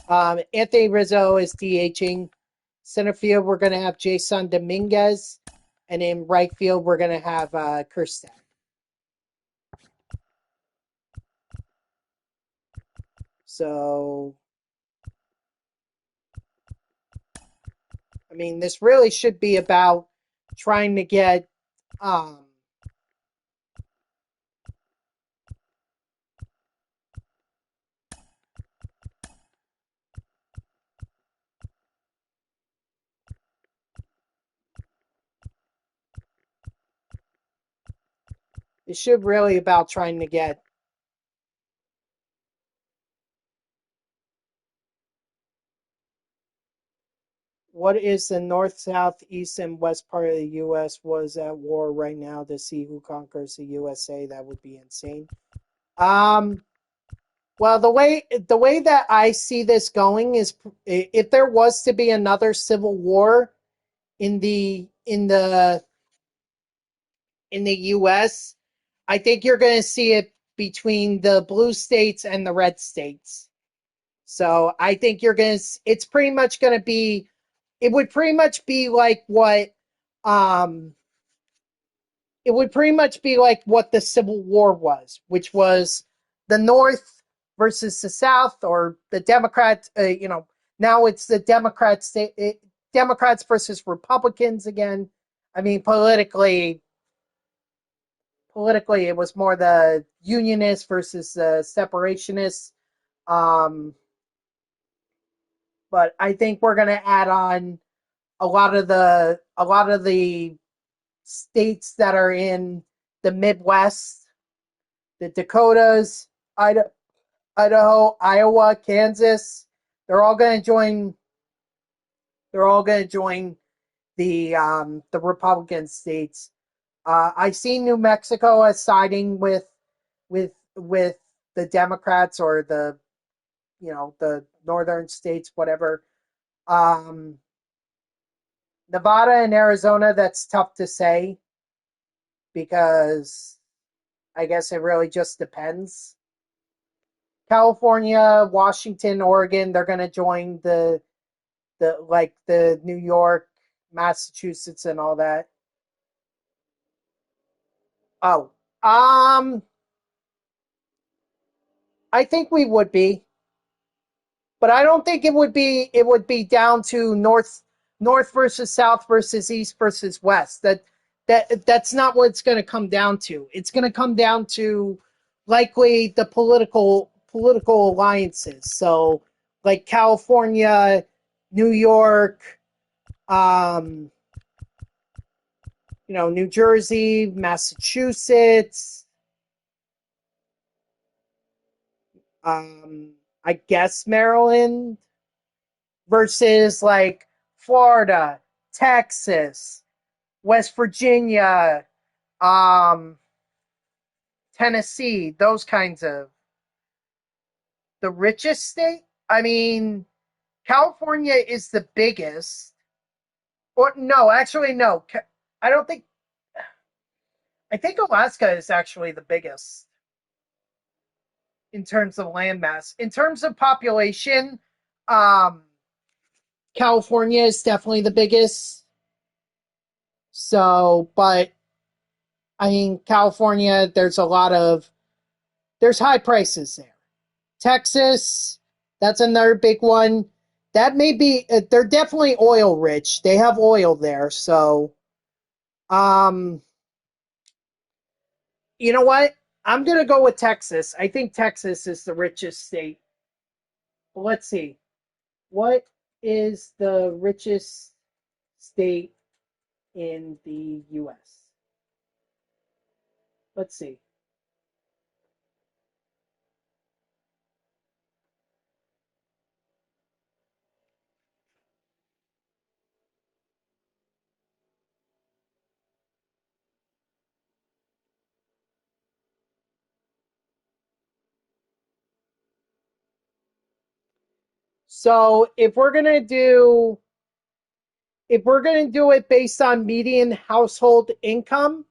Anthony Rizzo is DHing. Center field, we're going to have Jason Dominguez. And in right field, we're going to have Kirsten. So, I mean, this really should be about trying to get it should really about trying to get what is the north, south, east, and west part of the U.S. was at war right now to see who conquers the USA. That would be insane. Well, the way that I see this going is if there was to be another civil war in the U.S., I think you're going to see it between the blue states and the red states. So I think it's pretty much going to be, it would pretty much be like um, it would pretty much be like what the Civil War was, which was the North versus the South, or the Democrats. Now it's the Democrats versus Republicans again. I mean, politically, it was more the Unionists versus the Separationists. Um, but I think we're going to add on a lot of the states that are in the Midwest, the Dakotas, Idaho, Iowa, Kansas. They're all going to join. They're all going to join the Republican states. I see New Mexico as siding with the Democrats, or the northern states, whatever. Um, Nevada and Arizona, that's tough to say because I guess it really just depends. California, Washington, Oregon, they're going to join the New York, Massachusetts, and all that. Oh, I think we would be, but I don't think it would be down to north versus south versus east versus west. That's not what it's going to come down to. It's going to come down to likely the political alliances. So like California, New York, um, New Jersey, Massachusetts, I guess Maryland, versus like Florida, Texas, West Virginia, um, Tennessee, those kinds of the richest state. I mean, California is the biggest. Or no, actually no. I don't think. I think Alaska is actually the biggest in terms of landmass. In terms of population, um, California is definitely the biggest. So, but I mean, California, there's high prices there. Texas, that's another big one. That may be, they're definitely oil rich. They have oil there. So, um, you know what? I'm going to go with Texas. I think Texas is the richest state. But let's see. What is the richest state in the U.S.? Let's see. So if we're gonna do it based on median household income,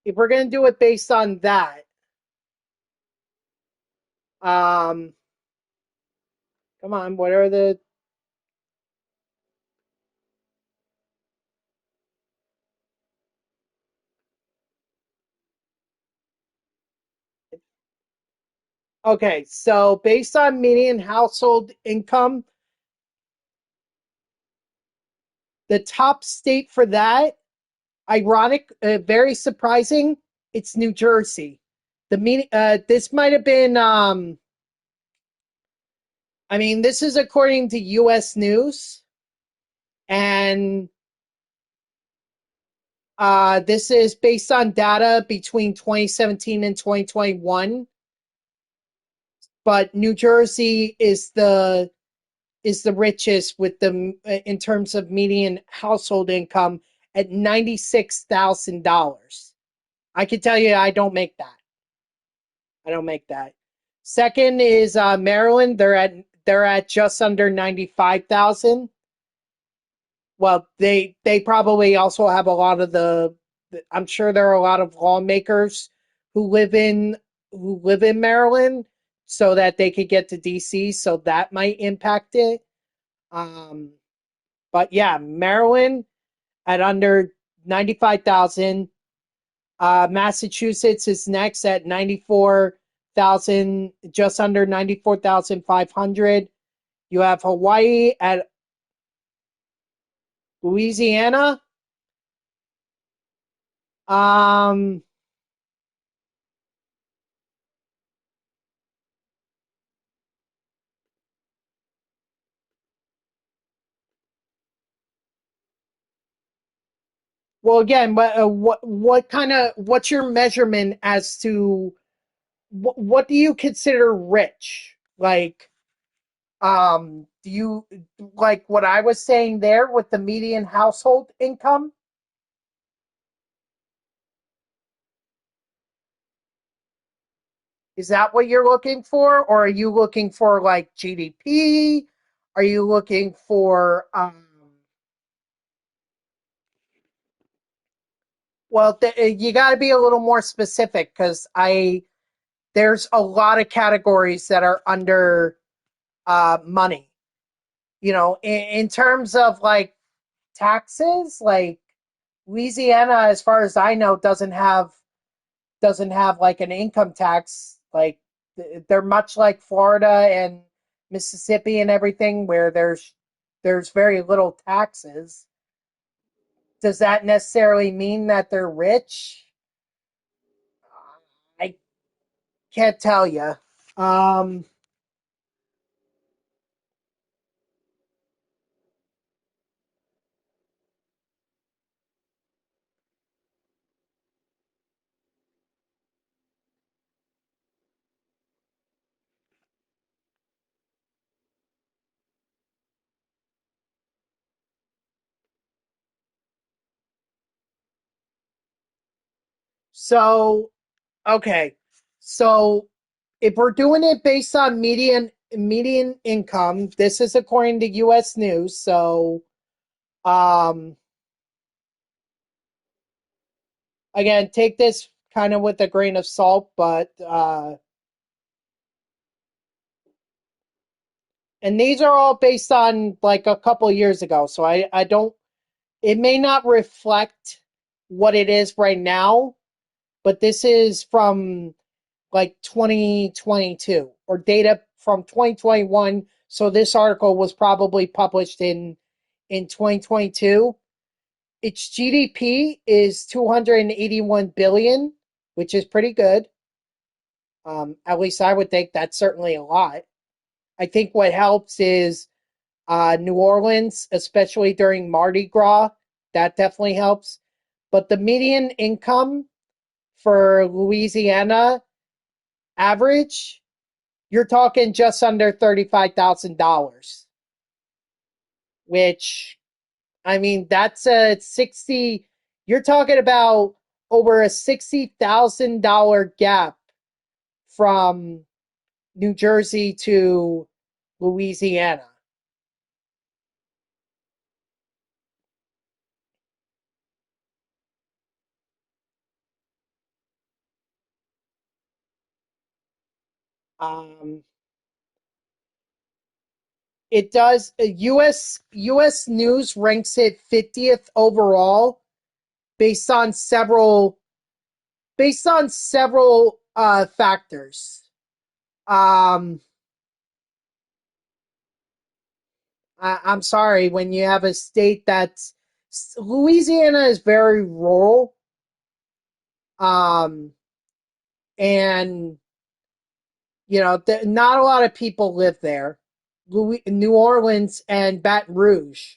if we're gonna do it based on that, um, come on, what are the okay? So based on median household income, the top state for that, ironic, very surprising, it's New Jersey. This might have been I mean, this is according to U.S. News, and this is based on data between 2017 and 2021. But New Jersey is the richest with the in terms of median household income at $96,000. I can tell you, I don't make that. I don't make that. Second is Maryland. They're at just under 95,000. Well, they probably also have a lot of I'm sure there are a lot of lawmakers who live in Maryland so that they could get to DC, so that might impact it. Um, but yeah, Maryland at under 95,000. Massachusetts is next at 94,000, just under 94,500. You have Hawaii at Louisiana. Um, well, again, what's your measurement as to what do you consider rich? Like, do you like what I was saying there with the median household income? Is that what you're looking for, or are you looking for like GDP? Are you looking for well, you got to be a little more specific because I there's a lot of categories that are under money. In terms of like taxes, like Louisiana, as far as I know, doesn't have like an income tax. Like they're much like Florida and Mississippi and everything, where there's very little taxes. Does that necessarily mean that they're rich? I can't tell you. Um, so okay, so if we're doing it based on median income, this is according to U.S. News. So um, again, take this kind of with a grain of salt, but and these are all based on like a couple years ago. So I don't. It may not reflect what it is right now, but this is from like 2022 or data from 2021. So this article was probably published in 2022. Its GDP is 281 billion, which is pretty good. At least I would think that's certainly a lot. I think what helps is New Orleans, especially during Mardi Gras, that definitely helps. But the median income for Louisiana average, you're talking just under $35,000, which, I mean, that's a 60, you're talking about over a $60,000 gap from New Jersey to Louisiana. Um, it does. U.S. News ranks it 50th overall based on several factors. Um, I'm sorry, when you have a state that's Louisiana is very rural, um, and not a lot of people live there. New Orleans and Baton Rouge.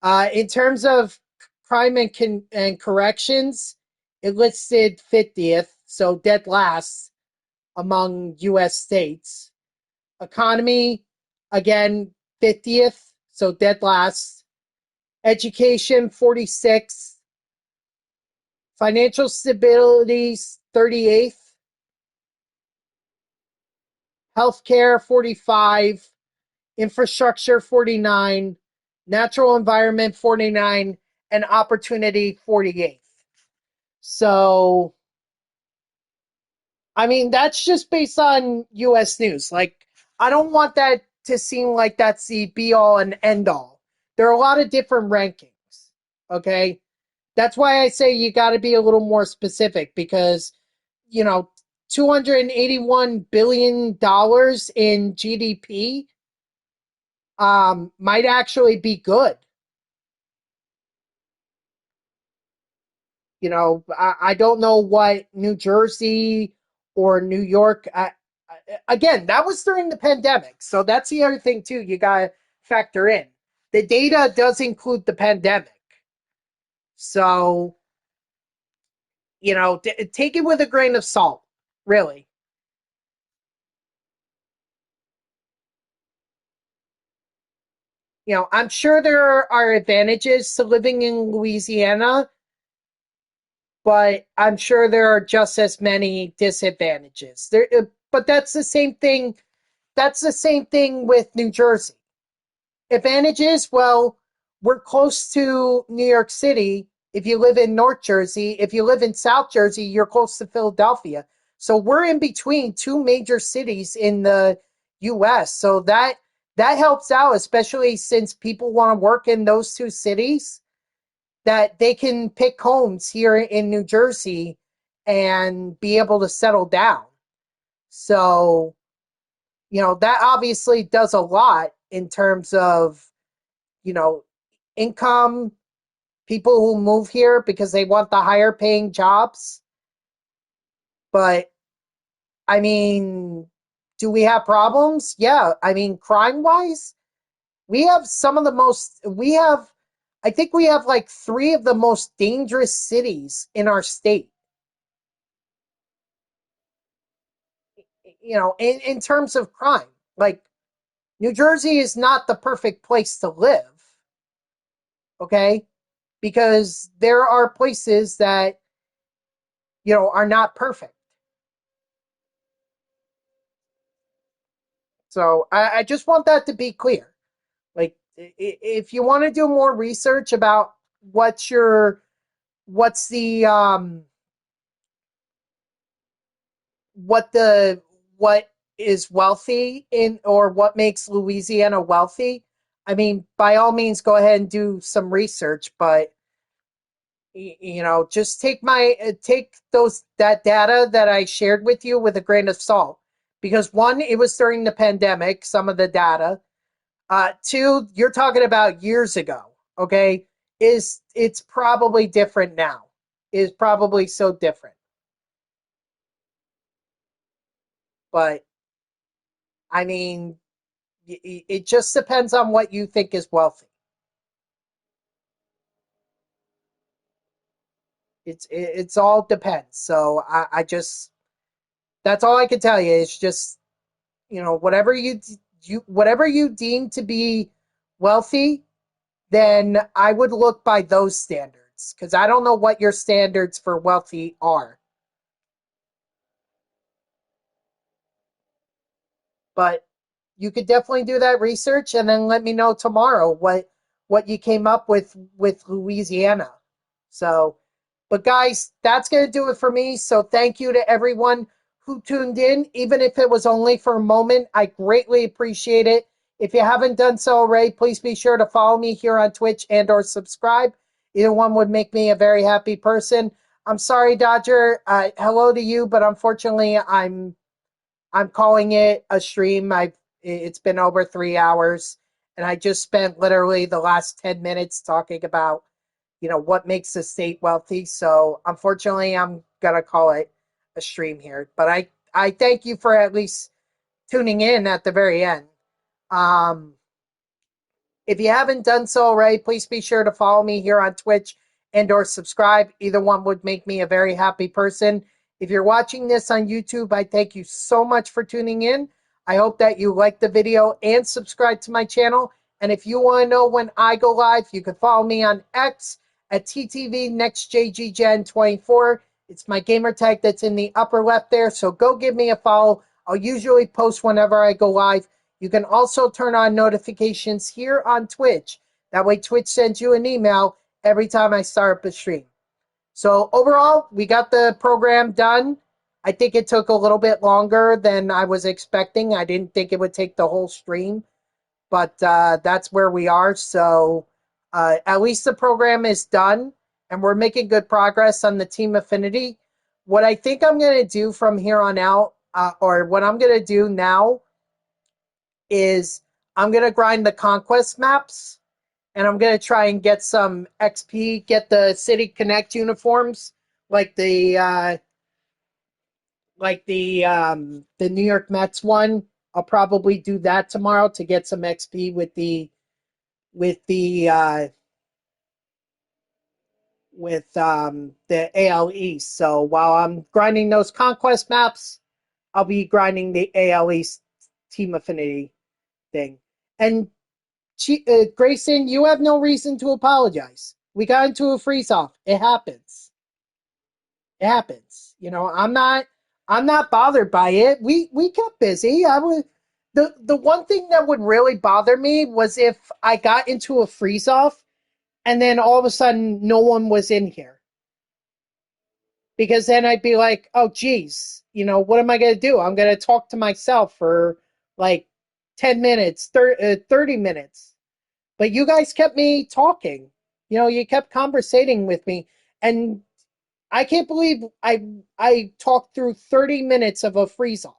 In terms of crime and corrections, it listed 50th, so dead last among U.S. states. Economy, again, 50th, so dead last. Education, 46th. Financial stability, 38th. Healthcare, 45. Infrastructure, 49. Natural environment, 49. And opportunity, 48th. So, I mean, that's just based on US News. Like, I don't want that to seem like that's the be all and end all. There are a lot of different rankings. Okay. That's why I say you got to be a little more specific because, you know, $281 billion in GDP might actually be good. I don't know what New Jersey or New York. Again, that was during the pandemic, so that's the other thing too. You gotta factor in the data does include the pandemic, so take it with a grain of salt. Really, I'm sure there are advantages to living in Louisiana, but I'm sure there are just as many disadvantages. But that's the same thing. That's the same thing with New Jersey. Advantages, well, we're close to New York City. If you live in North Jersey, if you live in South Jersey, you're close to Philadelphia. So we're in between two major cities in the US. So that helps out, especially since people want to work in those two cities, that they can pick homes here in New Jersey and be able to settle down. So, that obviously does a lot in terms of, you know, income, people who move here because they want the higher paying jobs. But I mean, do we have problems? Yeah. I mean, crime wise, we have I think we have like three of the most dangerous cities in our state. In terms of crime. Like, New Jersey is not the perfect place to live, okay? Because there are places that, are not perfect. So I just want that to be clear. Like, if you want to do more research about what's the what is wealthy in or what makes Louisiana wealthy, I mean, by all means, go ahead and do some research. But just take that data that I shared with you with a grain of salt, because one, it was during the pandemic. Some of the data. Two, you're talking about years ago. Okay, it's probably different now. Is probably so different. But I mean, it just depends on what you think is wealthy. It's all depends. So I just that's all I can tell you. It's just whatever you deem to be wealthy, then I would look by those standards because I don't know what your standards for wealthy are. But you could definitely do that research and then let me know tomorrow what you came up with Louisiana. So, but guys, that's going to do it for me. So thank you to everyone who tuned in, even if it was only for a moment. I greatly appreciate it. If you haven't done so already, please be sure to follow me here on Twitch and or subscribe. Either one would make me a very happy person. I'm sorry, Dodger. Hello to you, but unfortunately, I'm calling it a stream. It's been over 3 hours, and I just spent literally the last 10 minutes talking about what makes the state wealthy. So unfortunately, I'm gonna call it a stream here. But I thank you for at least tuning in at the very end. Um, if you haven't done so already, please be sure to follow me here on Twitch and or subscribe. Either one would make me a very happy person. If you're watching this on YouTube, I thank you so much for tuning in. I hope that you like the video and subscribe to my channel. And if you want to know when I go live, you can follow me on X at TTV It's my gamer tag that's in the upper left there. So go give me a follow. I'll usually post whenever I go live. You can also turn on notifications here on Twitch. That way Twitch sends you an email every time I start up a stream. So overall, we got the program done. I think it took a little bit longer than I was expecting. I didn't think it would take the whole stream, but that's where we are. So at least the program is done, and we're making good progress on the team affinity. What I think I'm going to do from here on out, or what I'm going to do now, is I'm going to grind the conquest maps, and I'm going to try and get some XP, get the City Connect uniforms, like the New York Mets one. I'll probably do that tomorrow to get some XP with the AL East. So while I'm grinding those conquest maps, I'll be grinding the AL East team affinity thing. And Grayson, you have no reason to apologize. We got into a freeze off. It happens. It happens. I'm not bothered by it. We kept busy. I was the one thing that would really bother me was if I got into a freeze off and then all of a sudden no one was in here. Because then I'd be like, oh geez, what am I gonna do? I'm gonna talk to myself for like 10 minutes, 30 minutes. But you guys kept me talking. You kept conversating with me. And I can't believe I talked through 30 minutes of a freeze off.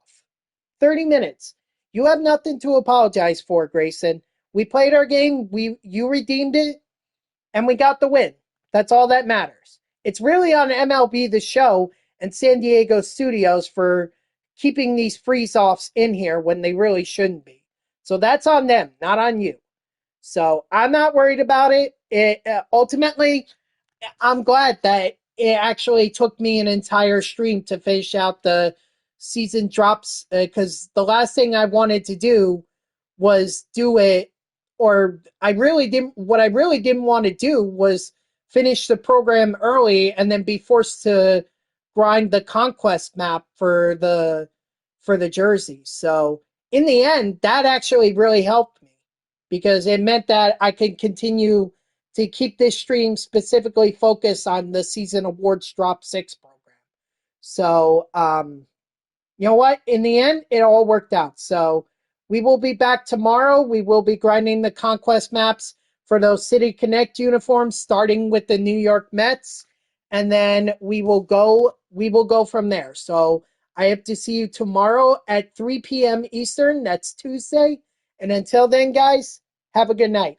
30 minutes. You have nothing to apologize for, Grayson. We played our game, you redeemed it, and we got the win. That's all that matters. It's really on MLB The Show and San Diego Studios for keeping these freeze offs in here when they really shouldn't be. So that's on them, not on you. So I'm not worried about it. Ultimately, I'm glad that it actually took me an entire stream to finish out the season drops, because the last thing I wanted to do was do it, or what I really didn't want to do was finish the program early and then be forced to grind the conquest map for the jerseys. So in the end, that actually really helped me because it meant that I could continue to keep this stream specifically focused on the season awards drop 6 program. So, you know what? In the end, it all worked out. So we will be back tomorrow. We will be grinding the conquest maps for those City Connect uniforms, starting with the New York Mets, and then we will go from there. So I have to see you tomorrow at 3 p.m. Eastern. That's Tuesday. And until then, guys, have a good night.